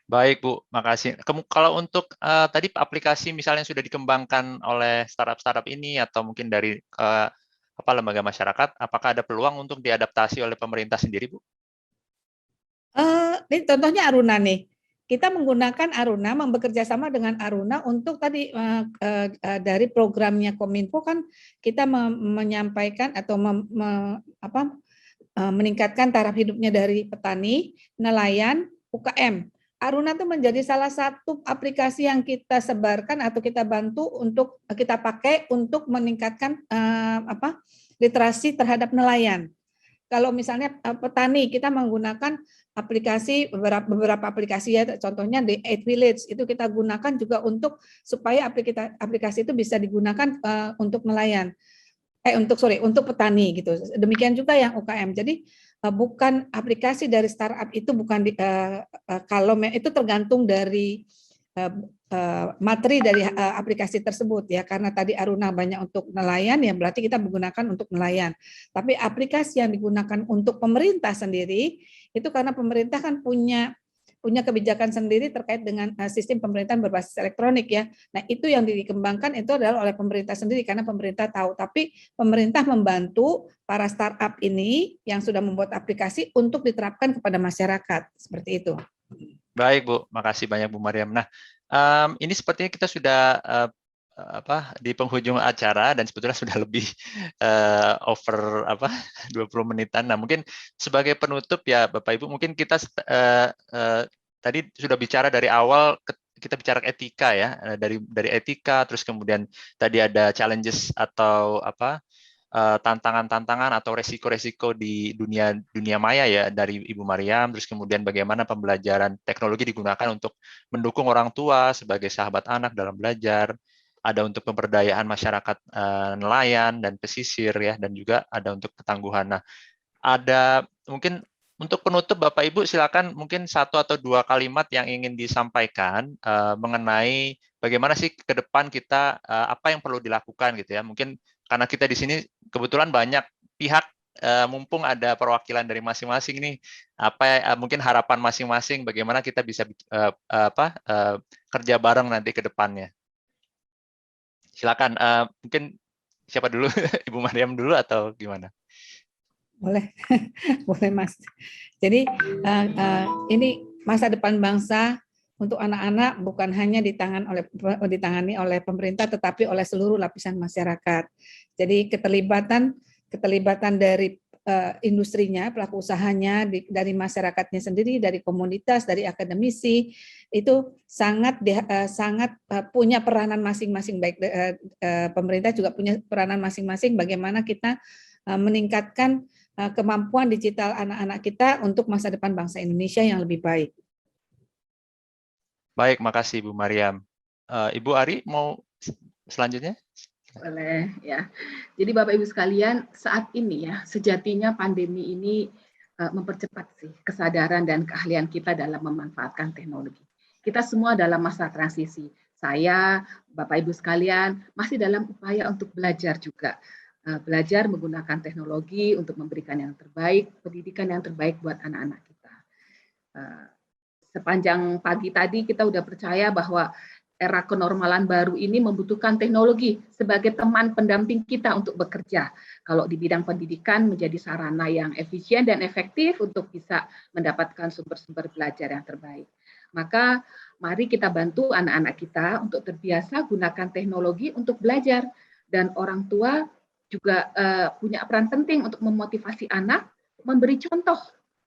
Baik, Bu, makasih. Kalau untuk tadi aplikasi misalnya sudah dikembangkan oleh startup ini atau mungkin dari lembaga masyarakat, apakah ada peluang untuk diadaptasi oleh pemerintah sendiri, Bu? Ini contohnya Aruna nih. Kita menggunakan Aruna, bekerja sama dengan Aruna untuk tadi dari programnya Kominfo kan kita menyampaikan atau meningkatkan taraf hidupnya dari petani, nelayan, UKM. Aruna itu menjadi salah satu aplikasi yang kita sebarkan atau kita bantu untuk kita pakai untuk meningkatkan literasi terhadap nelayan. Kalau misalnya petani, kita menggunakan aplikasi beberapa aplikasi ya, contohnya di 8 Village itu kita gunakan juga untuk supaya aplikasi itu bisa digunakan untuk nelayan, untuk petani gitu. Demikian juga yang UKM. Jadi bukan aplikasi dari startup itu bukan kalau itu tergantung dari materi dari aplikasi tersebut ya, karena tadi Aruna banyak untuk nelayan ya berarti kita menggunakan untuk nelayan. Tapi aplikasi yang digunakan untuk pemerintah sendiri itu karena pemerintah kan punya kebijakan sendiri terkait dengan sistem pemerintahan berbasis elektronik ya. Nah, itu yang dikembangkan itu adalah oleh pemerintah sendiri karena pemerintah tahu, tapi pemerintah membantu para startup ini yang sudah membuat aplikasi untuk diterapkan kepada masyarakat, seperti itu. Baik, Bu, makasih banyak Bu Mariam. Nah, ini sepertinya kita sudah di penghujung acara dan sebetulnya sudah lebih over 20 menitan. Nah, mungkin sebagai penutup ya Bapak Ibu, mungkin kita tadi sudah bicara dari awal, kita bicara etika ya, dari etika, terus kemudian tadi ada challenges atau tantangan-tantangan atau resiko-resiko di dunia maya ya dari Ibu Mariam, terus kemudian bagaimana pembelajaran teknologi digunakan untuk mendukung orang tua sebagai sahabat anak dalam belajar, ada untuk pemberdayaan masyarakat nelayan dan pesisir ya, dan juga ada untuk ketangguhan. Nah, ada mungkin untuk penutup Bapak Ibu silakan mungkin 1 atau 2 kalimat yang ingin disampaikan mengenai bagaimana sih ke depan kita apa yang perlu dilakukan gitu ya. Mungkin karena kita di sini kebetulan banyak pihak, mumpung ada perwakilan dari masing-masing nih, mungkin harapan masing-masing bagaimana kita bisa kerja bareng nanti ke depannya. Silakan, mungkin siapa dulu, Ibu Mariam dulu atau gimana? Boleh, boleh Mas. Jadi ini masa depan bangsa untuk anak-anak bukan hanya ditangani oleh pemerintah, tetapi oleh seluruh lapisan masyarakat. Jadi keterlibatan dari industrinya, pelaku usahanya, dari masyarakatnya sendiri, dari komunitas, dari akademisi, itu sangat punya peranan masing-masing. Baik pemerintah juga punya peranan masing-masing. Bagaimana kita meningkatkan kemampuan digital anak-anak kita untuk masa depan bangsa Indonesia yang lebih baik. Baik, makasih Ibu Mariam. Ibu Ari mau selanjutnya? Boleh ya. Jadi Bapak Ibu sekalian, saat ini ya sejatinya pandemi ini mempercepat sih kesadaran dan keahlian kita dalam memanfaatkan teknologi. Kita semua dalam masa transisi. Saya, Bapak Ibu sekalian, masih dalam upaya untuk belajar juga. Belajar menggunakan teknologi untuk memberikan yang terbaik, pendidikan yang terbaik buat anak-anak kita. Sepanjang pagi tadi kita udah percaya bahwa era kenormalan baru ini membutuhkan teknologi sebagai teman pendamping kita untuk bekerja. Kalau di bidang pendidikan menjadi sarana yang efisien dan efektif untuk bisa mendapatkan sumber-sumber belajar yang terbaik. Maka mari kita bantu anak-anak kita untuk terbiasa gunakan teknologi untuk belajar. Dan orang tua juga punya peran penting untuk memotivasi anak, memberi contoh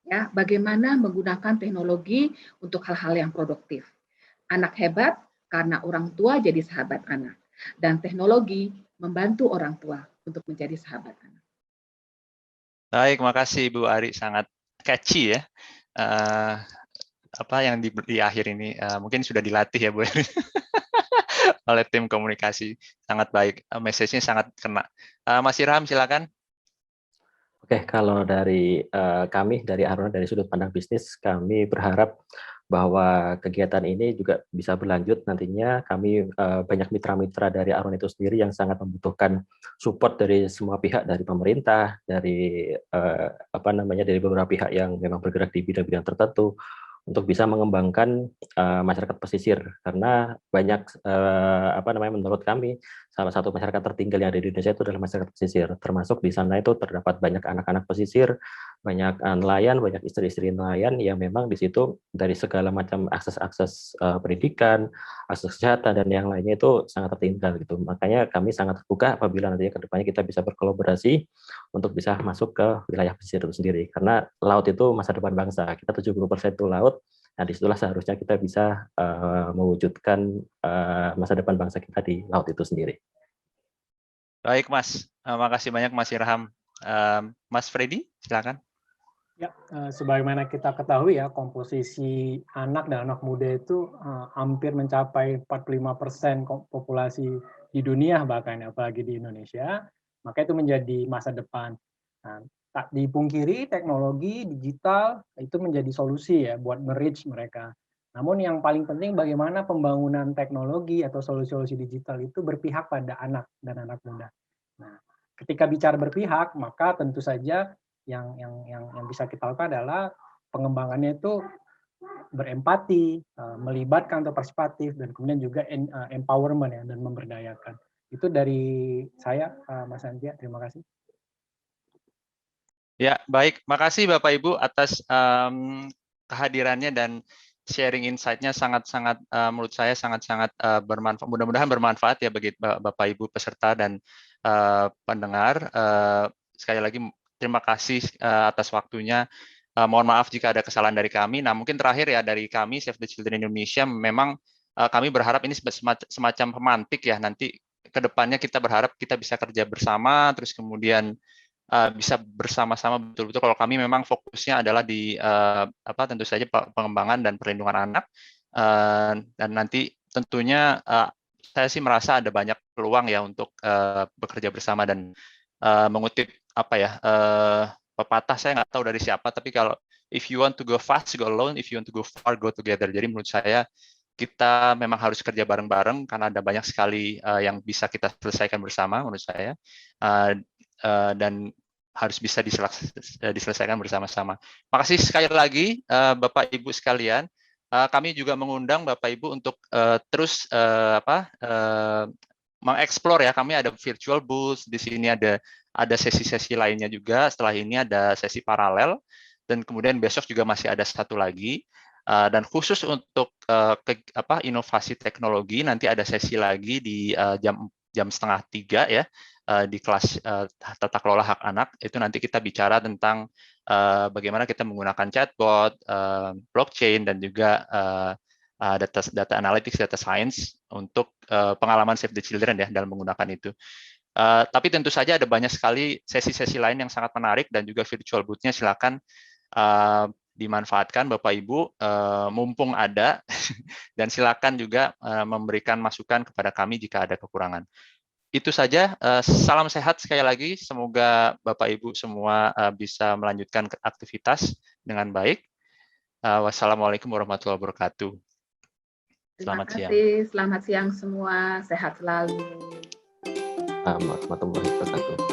ya bagaimana menggunakan teknologi untuk hal-hal yang produktif. Anak hebat karena orang tua jadi sahabat anak. Dan teknologi membantu orang tua untuk menjadi sahabat anak. Baik, makasih Ibu Ari, sangat catchy ya. Apa yang di akhir ini mungkin sudah dilatih ya Bu oleh tim komunikasi. Sangat baik, message-nya sangat kena. Mas Irham, silakan. Oke, kalau dari kami, dari Aruna, dari sudut pandang bisnis, kami berharap bahwa kegiatan ini juga bisa berlanjut nantinya. Kami banyak mitra-mitra dari Aruna itu sendiri yang sangat membutuhkan support dari semua pihak, dari pemerintah, dari dari beberapa pihak yang memang bergerak di bidang-bidang tertentu untuk bisa mengembangkan masyarakat pesisir, karena banyak menurut kami salah satu masyarakat tertinggal yang ada di Indonesia itu adalah masyarakat pesisir, termasuk di sana itu terdapat banyak anak-anak pesisir, banyak nelayan, banyak istri-istri nelayan yang memang di situ dari segala macam akses pendidikan, akses kesehatan dan yang lainnya itu sangat tertinggal gitu. Makanya kami sangat terbuka apabila nantinya ke depannya kita bisa berkolaborasi untuk bisa masuk ke wilayah pesisir itu sendiri, karena laut itu masa depan bangsa. Kita 70% itu laut. Nah, disitulah seharusnya kita bisa mewujudkan masa depan bangsa kita di laut itu sendiri. Baik, Mas. Makasih banyak, Mas Irham. Mas Freddy, silakan. Ya, sebagaimana kita ketahui ya, komposisi anak dan anak muda itu hampir mencapai 45% populasi di dunia bahkan, apalagi di Indonesia. Maka itu menjadi masa depan. Nah, tak dipungkiri teknologi digital itu menjadi solusi ya buat merich mereka. Namun yang paling penting bagaimana pembangunan teknologi atau solusi-solusi digital itu berpihak pada anak dan anak muda. Nah, ketika bicara berpihak, maka tentu saja yang bisa kita lakukan adalah pengembangannya itu berempati, melibatkan atau partisipatif, dan kemudian juga empowerment ya, dan memberdayakan. Itu dari saya, Mas Antia. Terima kasih. Ya, baik. Makasih Bapak Ibu atas kehadirannya dan sharing insight-nya sangat-sangat menurut saya sangat-sangat bermanfaat. Mudah-mudahan bermanfaat ya bagi Bapak Ibu peserta dan pendengar. Sekali lagi terima kasih atas waktunya. Mohon maaf jika ada kesalahan dari kami. Nah, mungkin terakhir ya dari kami Save the Children Indonesia, memang kami berharap ini semacam pemantik ya. Nanti ke depannya kita berharap kita bisa kerja bersama, terus kemudian bisa bersama-sama betul-betul. Kalau kami memang fokusnya adalah di tentu saja pengembangan dan perlindungan anak, dan nanti tentunya saya sih merasa ada banyak peluang ya untuk bekerja bersama dan mengutip pepatah, saya nggak tahu dari siapa, tapi kalau if you want to go fast, go alone, if you want to go far, go together. Jadi menurut saya kita memang harus kerja bareng-bareng karena ada banyak sekali yang bisa kita selesaikan bersama menurut saya. Dan harus bisa diselesaikan bersama-sama. Makasih sekali lagi Bapak Ibu sekalian. Kami juga mengundang Bapak Ibu untuk terus mengeksplor ya. Kami ada virtual booth, di sini ada sesi-sesi lainnya juga. Setelah ini ada sesi paralel dan kemudian besok juga masih ada satu lagi. Dan khusus untuk inovasi teknologi nanti ada sesi lagi di jam 2:30 ya. Di kelas tata kelola hak anak, itu nanti kita bicara tentang bagaimana kita menggunakan chatbot, blockchain, dan juga data analytics, data science untuk pengalaman Save the Children ya dalam menggunakan itu. Tapi tentu saja ada banyak sekali sesi-sesi lain yang sangat menarik dan juga virtual booth-nya silakan dimanfaatkan Bapak Ibu, mumpung ada, dan silakan juga memberikan masukan kepada kami jika ada kekurangan. Itu saja, salam sehat sekali lagi, semoga Bapak Ibu semua bisa melanjutkan aktivitas dengan baik. Wassalamualaikum warahmatullahi wabarakatuh. Terima Selamat siang. kasih, selamat siang semua, sehat selalu. Warahmatullahi wabarakatuh.